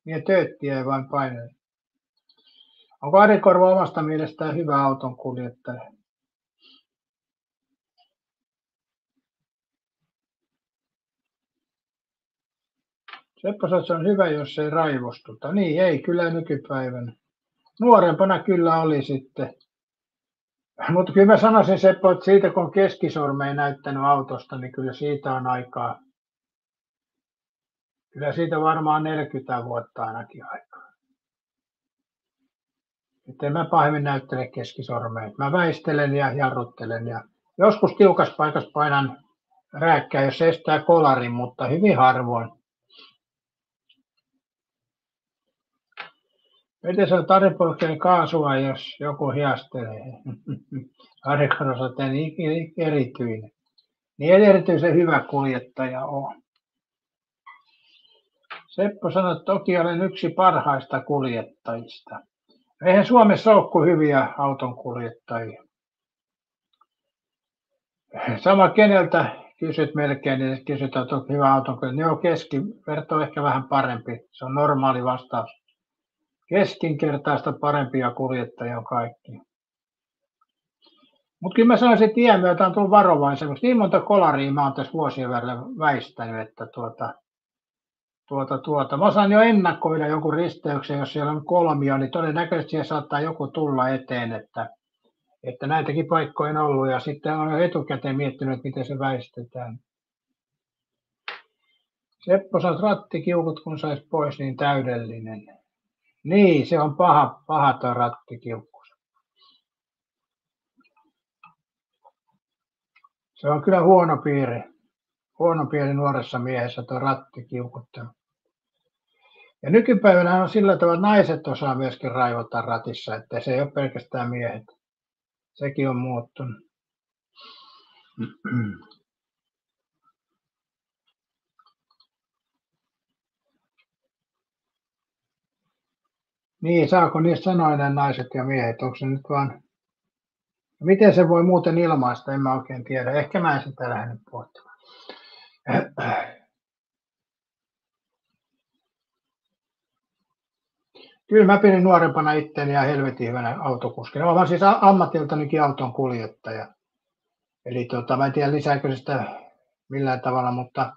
Mie tööttiä vain painelen. Onko Ari Korvo omasta mielestään hyvä auton kuljettaja? Seppo sanoi, että se on hyvä, jos ei raivostuta. Niin, ei kyllä nykypäivänä. Nuorempana kyllä oli sitten. Mutta kyllä mä sanoisin, Seppo, että siitä kun on keskisormeen näyttänyt autosta, niin kyllä siitä on aikaa. Kyllä siitä varmaan 40 vuotta ainakin aikaa. Että en mä pahemmin näyttele keskisormeen. Mä väistelen ja jarruttelen ja joskus tiukas paikassa painan rääkkää, jos se estää kolarin, mutta hyvin harvoin. Miten se on taripolkkeen kaasua, jos joku hiastelee? Arikarosateen erityinen. Niin erityisen hyvä kuljettaja on. Seppo sanoi, että toki olen yksi parhaista kuljettajista. Eihän Suomessa ole kuin hyviä autonkuljettajia. Sama keneltä kysyt melkein, niin kysytään, että on hyvä autonkuljettaja. Joo, keskiverto on ehkä vähän parempi. Se on normaali vastaus. Keskinkertaista parempia kuljettajia on kaikki. Mutta kyllä mä sanoisin, että iän myötä on tullut varovaisemmaksi. Niin monta kolaria mä oon tässä vuosien välillä väistänyt, että mä osaan jo ennakoida jonkun risteyksen, jos siellä on kolmio, niin todennäköisesti siellä saattaa joku tulla eteen, että näitäkin paikkoja on ollut ja sitten on jo etukäteen miettinyt, että miten se väistetään. Seppo sanoi, että rattikiukut kun saisi pois, niin täydellinen. Niin, se on paha tuo rattikiukku. Se on kyllä huono piiri nuoressa miehessä tuo rattikiukuttelu. Ja nykypäivänä on sillä tavalla, että naiset osaa myöskin raivota ratissa, että se ei ole pelkästään miehet. Sekin on muuttunut. Niin, saako niistä sanoa ne naiset ja miehet? Onko se nyt vaan... Miten se voi muuten ilmaista? En mä oikein tiedä. Ehkä mä en sitä lähde pohtimaan. Kyllä mä pidin nuorempana itteni ja helvetin hyvänä autokuskina. Olen siis ammatiltanikin auton kuljettaja. Eli mä en tiedä lisääkö se sitä millään tavalla, mutta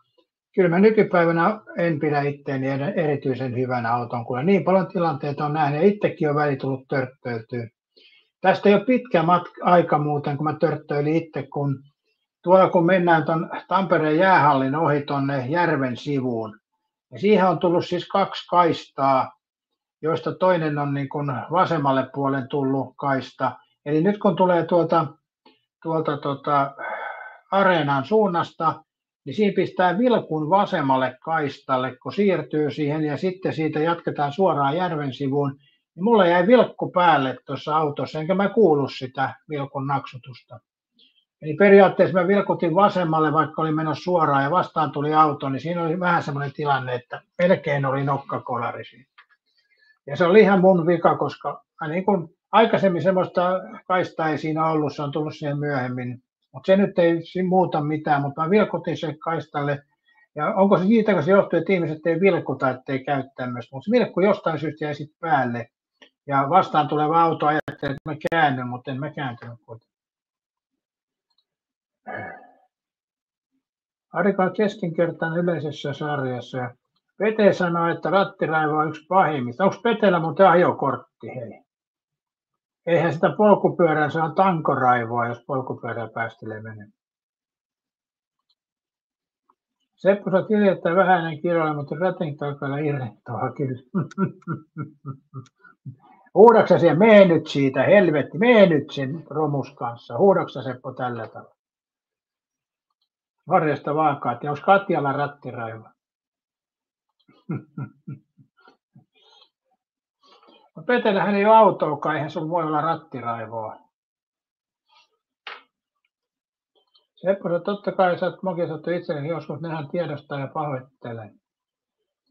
kyllä mä nykypäivänä en pidä itteeni erityisen hyvänä auton kuljettajana. Niin paljon tilanteita on nähnyt ja itsekin on väli tullut törttöiltyä. Tästä ei ole pitkä aika muuten, kun mä törttöilin itse, kun tuolla kun mennään tuon Tampereen jäähallin ohi tuonne järven sivuun. Ja siihen on tullut siis 2 kaistaa, joista toinen on niin kuin vasemmalle puolen tullut kaista. Eli nyt kun tulee tuolta Areenan suunnasta, niin siinä pistää vilkun vasemmalle kaistalle, kun siirtyy siihen ja sitten siitä jatketaan suoraan järven sivuun. Niin mulla jäi vilkku päälle tuossa autossa, enkä mä kuullut sitä vilkun naksutusta. Eli periaatteessa mä vilkutin vasemmalle, vaikka olin menossa suoraan ja vastaan tuli auto, niin siinä oli vähän semmoinen tilanne, että melkein oli nokkakolari siinä. Ja se oli ihan mun vika, koska niin kun aikaisemmin semmoista kaistaa ei siinä ollut, se on tullut siihen myöhemmin. Mutta se nyt ei muuta mitään, mutta mä vilkutin sen kaistalle. Ja onko se siitä, kun se johtuu, että ihmiset ei vilkuta, ettei käy tämmöistä. Mutta se vilkku jostain syystä jäi sitten päälle. Ja vastaan tuleva auto ajatteli, että mä käännyn, mutta en mä kääntynyt kuitenkaan. Arika on keskinkertainen yleisessä sarjassa. Pete sanoi, että rattiraivo on yksi pahimmista. Onko Petellä muuten ajokortti? Hei. Eihän sitä polkupyörää, se on tankoraivoa, jos polkupyörää päästelee menemään. Seppo sä kirjoittaa vähäinen kiroilla, mutta ratin takana irrettoa kyllä. Huudaksä siellä, mee nyt siitä, helvetti, mee nyt sen romus kanssa. Huudaksä Seppo tällä tavalla? Varjasta vaakaa, että onko Katjalla rattiraivo? No Petellähän ei ole autoakaan, eihän sun voi olla rattiraivoa. Seppo, totta kai sä oot mokisattu itsellesi joskus, nehän tiedostaa ja pahoittelee.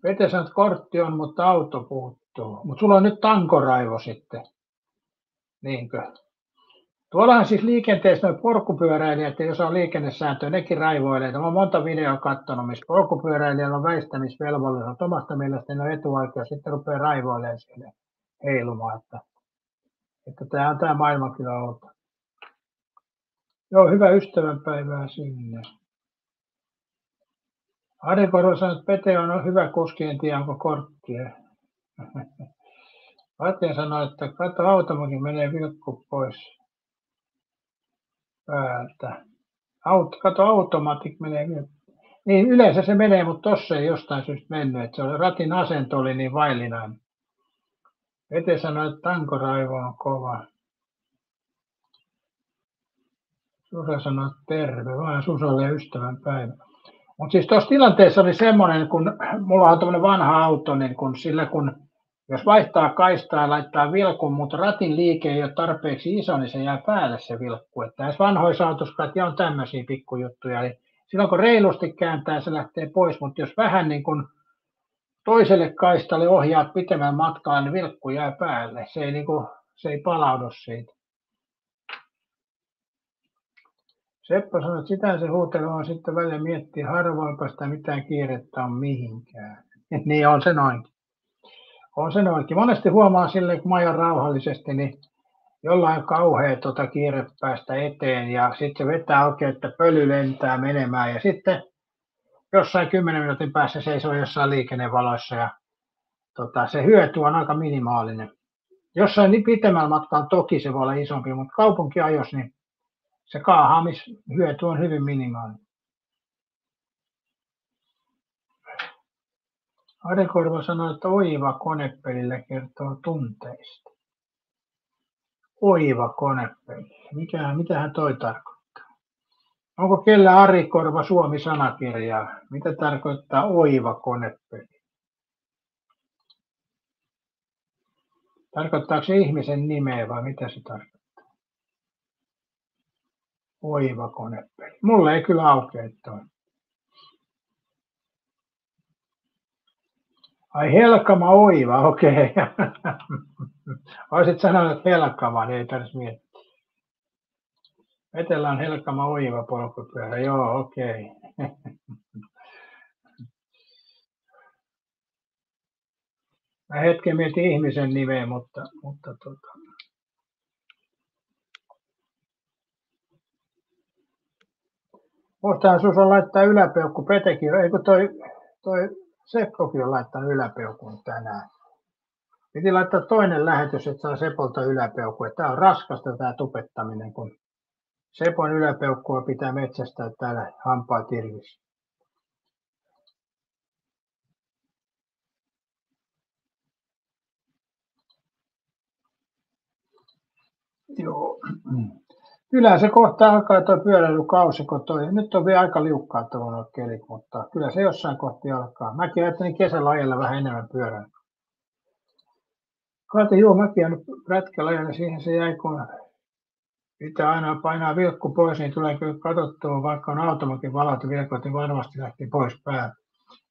Pete sanoo, että kortti on, mutta auto puuttuu. Mutta sulla on nyt tankoraivo sitten. Niinkö? Tuollahan siis liikenteessä nuo polkupyöräilijät, jos on liikennesääntöä, nekin raivoilee. Mä oon monta videoa katsonut, missä polkupyöräilijällä on väistämisvelvollisuus. Omasta mielestäni on etuoikeus, sitten rupeaa raivoilemaan siellä heilumaan. Että tämä on tämä maailma kyllä ollut. Joo, hyvää ystävänpäivää sinne. Ari Korvo sanoi, että Pete on hyvä kuski, en tiedä onko korttia. Katja sanoi, että kato automakin menee vilkku pois päältä. Kato automatik menee vilkku. Niin yleensä se menee, mutta tossa ei jostain syystä mennyt. Että se oli, ratin asento oli niin vaillinainen. Pete sanoi, että tankoraivo on kova. Susa sanoi, että terve, vaan Susalle ystävän päivä. Mutta siis tuossa tilanteessa oli semmoinen, kun mulla on tämmöinen vanha auto, niin kun jos vaihtaa kaistaa ja laittaa vilkun, mutta ratin liike ei ole tarpeeksi iso, niin se jää päälle se vilkku. Että näissä vanhoissa autossa on tämmöisiä pikkujuttuja. Eli silloin kun reilusti kääntää, se lähtee pois, mutta jos vähän niin kuin toiselle kaistalle ohjaat pitemmän matkaa, niin vilkku jää päälle. Se ei palaudu siitä. Seppo sanoi, että sitä se huutelu on sitten välillä miettiä, harvoinpa sitä mitään kiirettä on mihinkään. Niin on se noinkin. On se noinkin. Monesti huomaa silleen, kun mä ajan rauhallisesti, niin jollain kauhea kiire päästä eteen ja sitten se vetää oikein, että pöly lentää menemään ja sitten jossain 10 minuutin päässä seisoo jossain liikennevaloissa ja se hyöty on aika minimaalinen. Jossain niin pitemmällä matkalla toki se voi olla isompi, mutta kaupunkiajossa niin se kaahaamishyöty on hyvin minimaalinen. Ari Korvo sanoi, että oiva konepelillä kertoo tunteista. Oiva konepeli. Mitähän toi tarkoittaa? Onko kellä Ari Korvo Suomi-sanakirjaa? Mitä tarkoittaa oiva konepeli? Tarkoittaako se ihmisen nimeä vai mitä se tarkoittaa? Oiva konepeli. Mulle ei kyllä aukea toi. Ai Helkama oiva, okei. Olisit sanonut, että Helkama, niin ei tarvitsisi miettiä. Vetellä on Helkama oiva polkupyörä, joo, okei. Mä hetken mietin ihmisen nimeä, mutta Muistahan Susa laittaa yläpeukku Petekin, eikö toi Seppokin on laittanut yläpeukun tänään. Piti laittaa toinen lähetys, että saa Sepolta yläpeukku. Tämä on raskasta tämä tupettaminen, kun Sepon yläpeukkua pitää metsästää täällä Hampaatirvissä. Joo. Kyllä se kohta alkaa tuo pyöräilykausi, kun nyt on vielä aika liukkaa tuolla kelit, mutta kyllä se jossain kohti alkaa. Mäkin ajattelin kesällä ajella vähän enemmän pyörää. Mäkin on prätkällä ajalla, siihen se jäi, kun pitää aina painaa vilkku pois, niin tulee kyllä katsottua, vaikka on automakin valot ja vilkut, niin varmasti lähti pois päältä.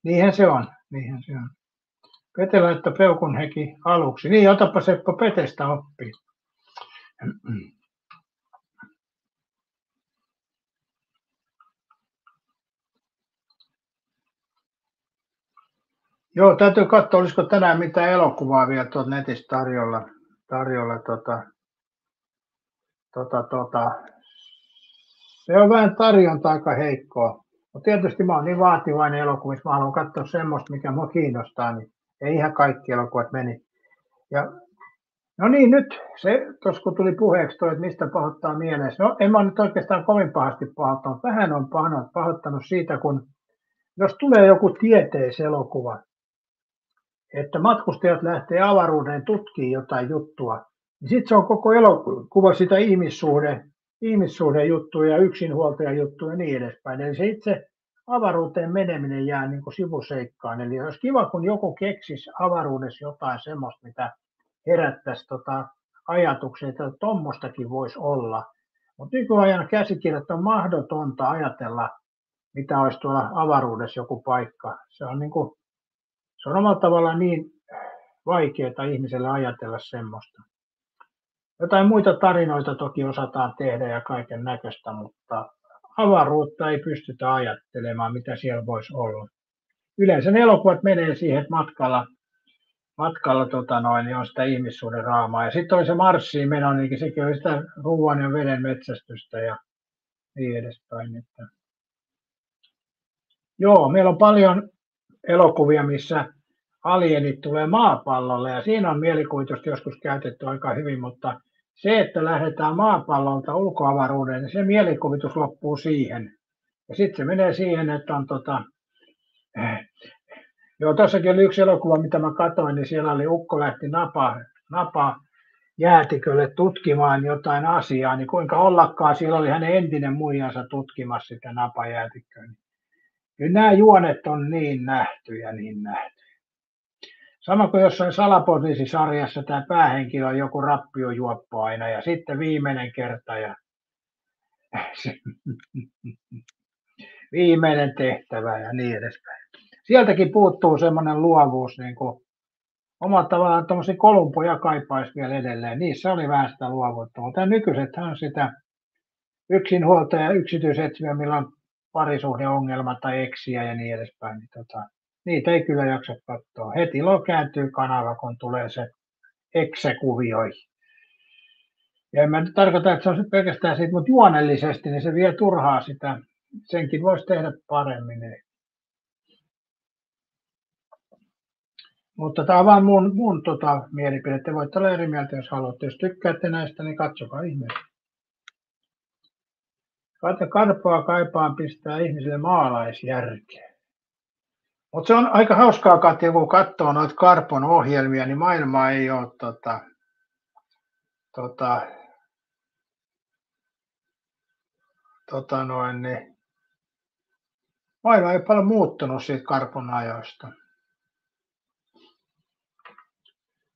Niinhän se on. Pete laittoi peukun heki aluksi. Niin, otapa Seppo Petestä oppia. Joo, täytyy katsoa, olisiko tänään mitään elokuvaa vielä tuolta netistä tarjolla. Se on vähän tarjonta aika heikkoa. Mutta tietysti mä oon niin vaativainen elokuvissa, mä haluan katsoa semmoista, mikä mua kiinnostaa, niin ei ihan kaikki elokuvat meni. No niin, nyt se, tuossa kun tuli puheeksi toi, että mistä pahoittaa mielessä. No en mä nyt oikeastaan kovin pahasti pahoittanut. Vähän on pahoittanut siitä, kun jos tulee joku tieteiselokuva, että matkustajat lähtee avaruuteen tutkimaan jotain juttua, niin sitten se on koko elokuva sitä ihmissuhdejuttuja ja yksinhuoltajajuttuja ja niin edespäin. Eli se itse avaruuteen meneminen jää niin kuin sivuseikkaan. Eli olisi kiva, kun joku keksisi avaruudessa jotain semmoista, mitä herättäisi ajatuksia, että tuommoistakin voisi olla. Mutta nykyajan käsikirjat on mahdotonta ajatella, mitä olisi tuolla avaruudessa joku paikka. Se on omalla tavallaan niin vaikeaa ihmiselle ajatella semmoista. Jotain muita tarinoita toki osataan tehdä ja kaiken näköistä, mutta avaruutta ei pystytä ajattelemaan, mitä siellä voisi olla. Yleensä ne elokuvat menee siihen, että matkalla niin on sitä ihmissuuden raamaa. Ja sitten oli se Marsiin meno, niin sekin oli sitä ruoan ja veden metsästystä ja niin edespäin. Että Joo, meillä on paljon elokuvia, missä alienit tulee maapallolle ja siinä on mielikuvitusta joskus käytetty aika hyvin, mutta se, että lähdetään maapallolta ulkoavaruuteen, niin se mielikuvitus loppuu siihen. Ja sitten se menee siihen, että on joo, tuossakin oli yksi elokuva, mitä mä katsoin, niin siellä oli ukko lähti napa jäätikölle tutkimaan jotain asiaa, niin kuinka ollakaan siellä oli hänen entinen muijansa tutkimassa sitä napajäätikköä. Kyllä nämä juonet on niin nähty ja niin nähty. Sama kuin jossain salapoliisisarjassa tämä päähenkilö on joku rappiojuoppo aina ja sitten viimeinen kerta ja viimeinen tehtävä ja niin edespäin. Sieltäkin puuttuu semmoinen luovuus, niin kuin omalla tavallaan tuommoisia kolumpoja kaipaisi vielä edelleen. Niissä oli vähän sitä luovuutta, mutta nykyisethän on sitä yksinhuoltaja yksityisetsiä, millä on parisuhdeongelma tai eksiä ja niin edespäin. Niin niitä ei kyllä jaksa katsoa. Heti kääntyy kanava, kun tulee se ekse-kuvioihin. Ja en mä nyt tarkoita, että se on pelkästään siitä, mutta juonellisesti niin se vie turhaa sitä. Senkin voisi tehdä paremmin. Mutta tämä on vain mun mielipide. Te voitte olla eri mieltä, jos haluatte. Jos tykkäätte näistä, niin katsokaa ihmeessä. Karpoa kaipaan pistää ihmisille maalaisjärkeä. Mutta se on aika hauskaa, Katja, kun katsoo noita Karpon ohjelmia, niin maailma ei ole maailma ei paljon muuttunut siitä Karpon ajoista.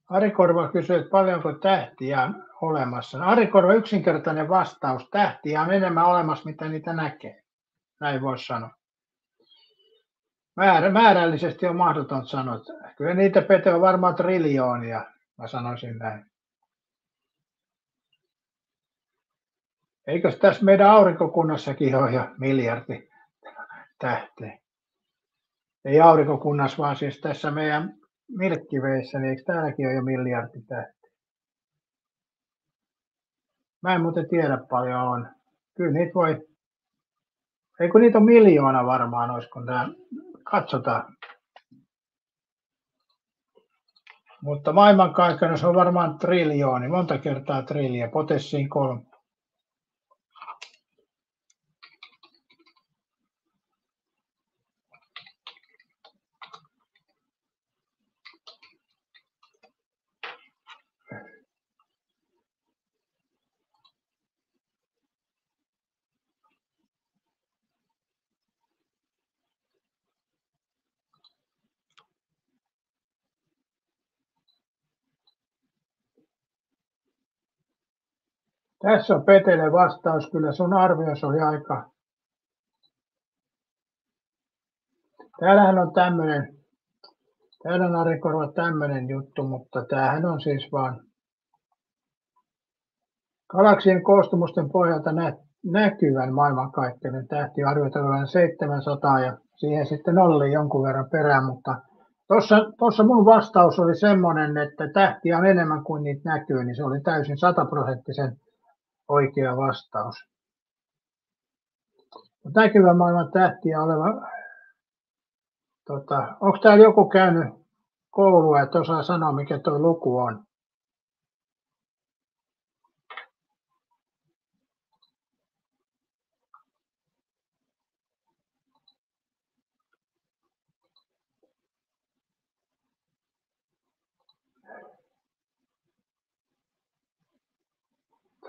Ari Korva kysyy, että paljonko tähtiä on olemassa. Ari Korva, yksinkertainen vastaus. Tähtiä on enemmän olemassa, mitä niitä näkee. Näin voisi sanoa. Määrällisesti on mahdoton sanoa. Kyllä niitä Pete varmaan triljoonia, mä sanoisin näin. Eikös tässä meidän aurinkokunnassakin ole jo miljardi tähteä? Ei aurinkokunnassa, vaan siis tässä meidän Milky Wayssä, niin eikö täälläkin ole jo miljardi tähteä? Mä en muuten tiedä paljon on. Kyllä niitä voi, ei kun niitä on miljoona varmaan, olisiko tämä, katsotaan. Mutta maailmankaikkeudessa on varmaan triljooni, monta kertaa trilliä, potessiin 3. Tässä on Petelle vastaus, kyllä sun arvios oli aika. Täällähän on tämmöinen, täällä on Ari Korva tämmöinen juttu, mutta tämähän on siis vaan galaksien koostumusten pohjalta näkyvän maailmankaikkeuden tähti arvioidaan 700 ja siihen sitten nolli jonkun verran perään, mutta tuossa mun vastaus oli semmoinen, että tähtiä on enemmän kuin niitä näkyy, niin se oli täysin 100% oikea vastaus. Näkyvän maailman tähtiä oleva, onko täällä joku käynyt koulua, että osaa sanoa mikä tuo luku on?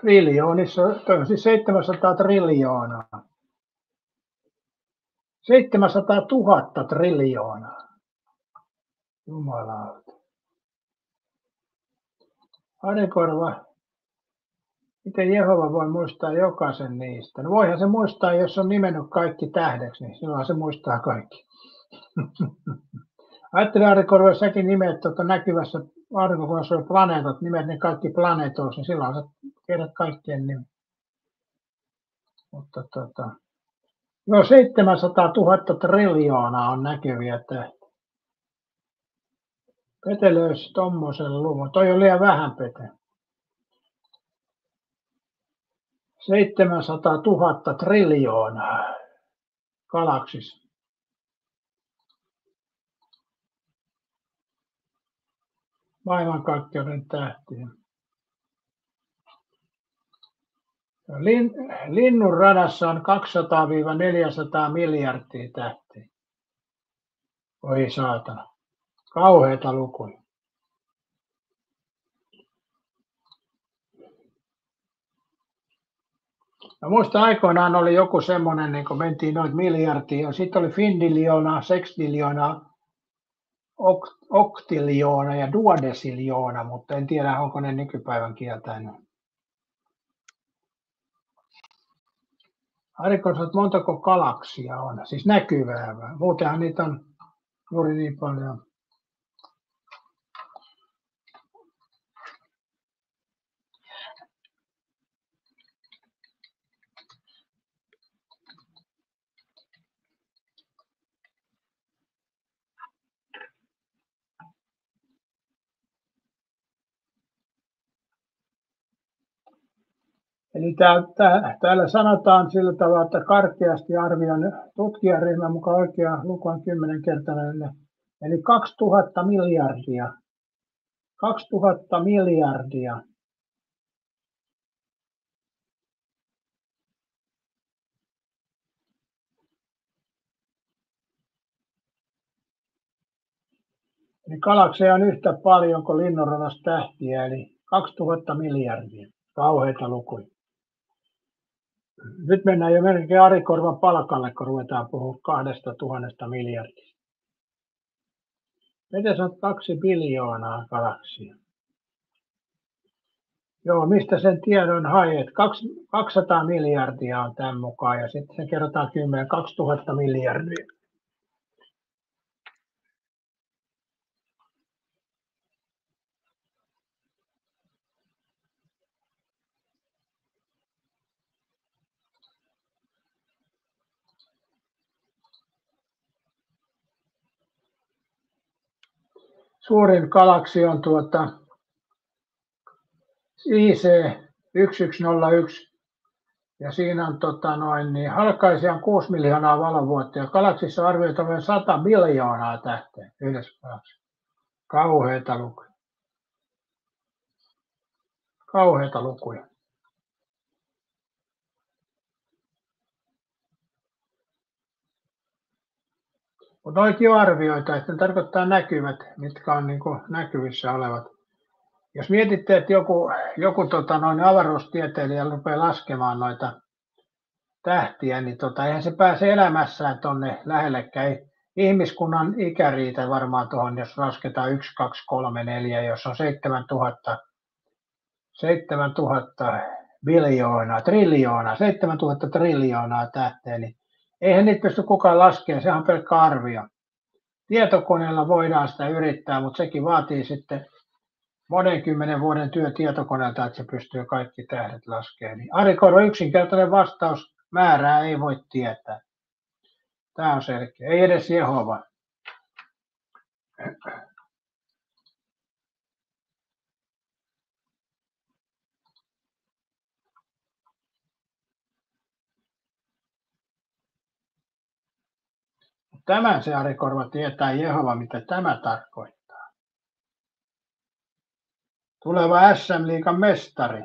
Triljoonissa, on siis 700 triljoonaa. 700 000 triljoonaa. Jumalauta. Ari Korva, miten Jehova voi muistaa jokaisen niistä? No voihan se muistaa, jos on nimennyt kaikki tähdeksi, niin silloin se muistaa kaikki. Ajattele Ari Korva, jos säkin nimet näkyvässä aurinkokunnassa on planeetat, nimet ne kaikki planeetoiksi, niin silloin sä tiedät kaikkien nimet. Mutta joo, 700 000 triljoonaa on näkyviä tähtiä. Pete löysi tommosen luvun. Toi on liian vähän, Pete. 700 000 triljoonaa galaksissa. maailmankaikkeuden tähtiä. Linnun radassa on 200-400 miljardia tähtiä. Oi saatana. Kauheita lukuja. Mä muistan aikoinaan oli joku semmoinen, niin kun mentiin noin miljardia, sitten oli findiljoona, sextiljoona, oktiljoona ja duodesiljoona, mutta en tiedä, onko ne nykypäivän kieltäinen. Arikossa, että montako galaksia on, siis näkyvää. Muutenhan niitä on juuri niin paljon. Eli täällä sanotaan sillä tavalla, että karkeasti arvion tutkijaryhmän mukaan oikea luku on 10-kertainen, eli 2000 miljardia. 2000 miljardia. Eli galakseja on yhtä paljon kuin linnunradassa tähtiä, eli 2000 miljardia. Kauheita lukuja. Nyt mennään jo melkein Ari Korvan palkalle, kun ruvetaan puhumaan 2000 miljardista. Miten on 2 biljoonaa galaksia? Joo, mistä sen tiedon hait? 200 miljardia on tämän mukaan ja sitten se kerrotaan 2000 miljardia. Suurin galaksi on IC 1101 ja siinä on halkaisia on 6 miljoonaa valovuotta ja galaksissa arvioitavien 100 biljoonaa tähteä yhdessä galaksissa. Kauheita lukuja. Kauheita lukuja. Mutta noikin on arvioita, että ne tarkoittaa näkyvät, mitkä on niin näkyvissä olevat. Jos mietitte, että joku avaruustieteilijä rupeaa laskemaan noita tähtiä, niin eihän se pääse elämässään tuonne lähellekään. Ihmiskunnan ikä riitä varmaan tuohon, jos lasketaan 1, 2, 3, 4, jos on 7000 biljoonaa, 7000 triljoonaa tähteä, niin eihän niitä pysty kukaan laskemaan, sehän on pelkkä arvio. Tietokoneella voidaan sitä yrittää, mutta sekin vaatii sitten monen 10 vuoden työ tietokoneelta, että se pystyy kaikki tähdet laskemaan. Niin Ari Korvan yksinkertainen vastaus, määrää ei voi tietää. Tämä on selkeä, ei edes Jehova. Tämän se Ari Korva tietää Jehova, mitä tämä tarkoittaa. Tuleva SM-liigan mestari.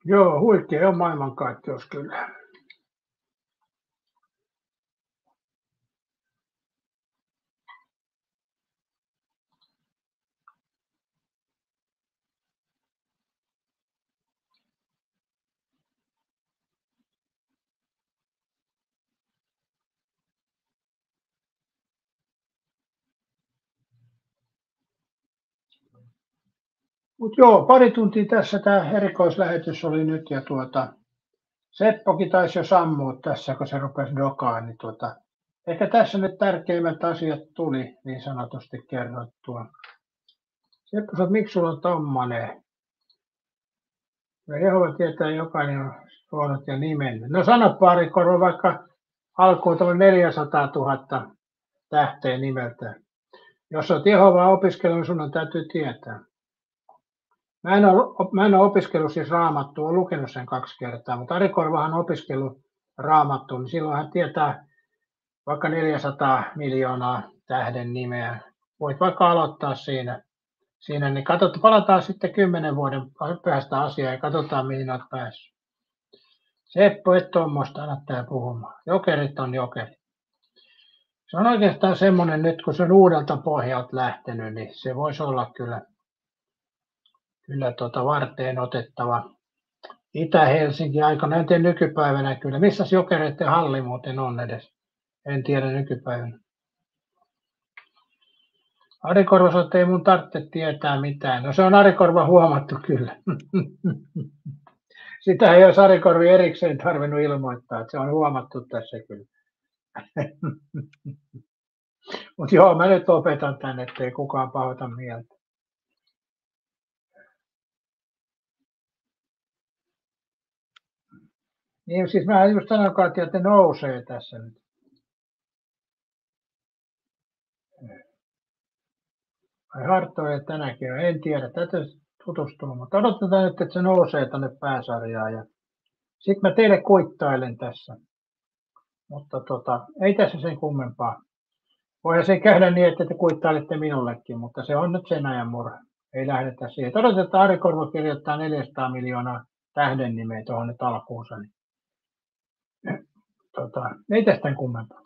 Joo, huikea on maailmankaikkeus kyllä. Mutta joo, pari tuntia tässä tämä erikoislähetys oli nyt ja Seppokin taisi jo sammua tässä, kun se rupesi dokaan, niin ehkä tässä nyt tärkeimmät asiat tuli niin sanotusti kerrottua. Seppo sanoi, miksi sulla on tommonen? Ja Jehova tietää, jokainen on suonut ja nimen. No sano Ari Korva vaikka alkuun 400 000 tähteä nimeltään. Jos olet Jehovaa opiskellut, niin sinun täytyy tietää. Mä en ole opiskellut siis Raamattua, olen lukenut sen 2 kertaa, mutta Ari Korvahan on opiskellut Raamattua, niin silloin hän tietää vaikka 400 miljoonaa tähden nimeä. Voit vaikka aloittaa siinä niin palataan sitten 10 vuoden päästä asiaa ja katsotaan mihin olet päässyt. Seppo, et tuommoista aina tää puhumaan. Jokerit on jokerit. Se on oikeastaan semmoinen nyt, kun se on uudelta pohjalta lähtenyt, niin se voisi olla kyllä varteen otettava. Itä-Helsinki aikana, en tiedä nykypäivänä kyllä. Missäs Jokereiden halli muuten on edes? En tiedä nykypäivänä. Ari Korva sanoi, että ei mun tarvitse tietää mitään. No se on Ari Korva huomattu kyllä. Sitä ei olisi Ari Korvi erikseen tarvinnut ilmoittaa, että se on huomattu tässä kyllä. Mutta joo, mä nyt opetan tänne, ettei kukaan pahoita mieltä. Niin siis mä just sanoin, että nousee tässä nyt. Ai Harttoja tänäkin on, en tiedä, tätä tutustua, mutta odotetaan nyt, että se nousee tänne pääsarjaan ja sitten mä teille kuittailen tässä. Mutta ei tässä sen kummempaa. Voihan se käydä niin, että te kuittailette minullekin, mutta se on nyt sen ajan murha. Ei lähdetä siihen. Odotetaan, että Ari Korva kirjoittaa 400 miljoonaa tähden nimeä tuohon nyt alkuunsa. Niin, ei tästä kummempaa.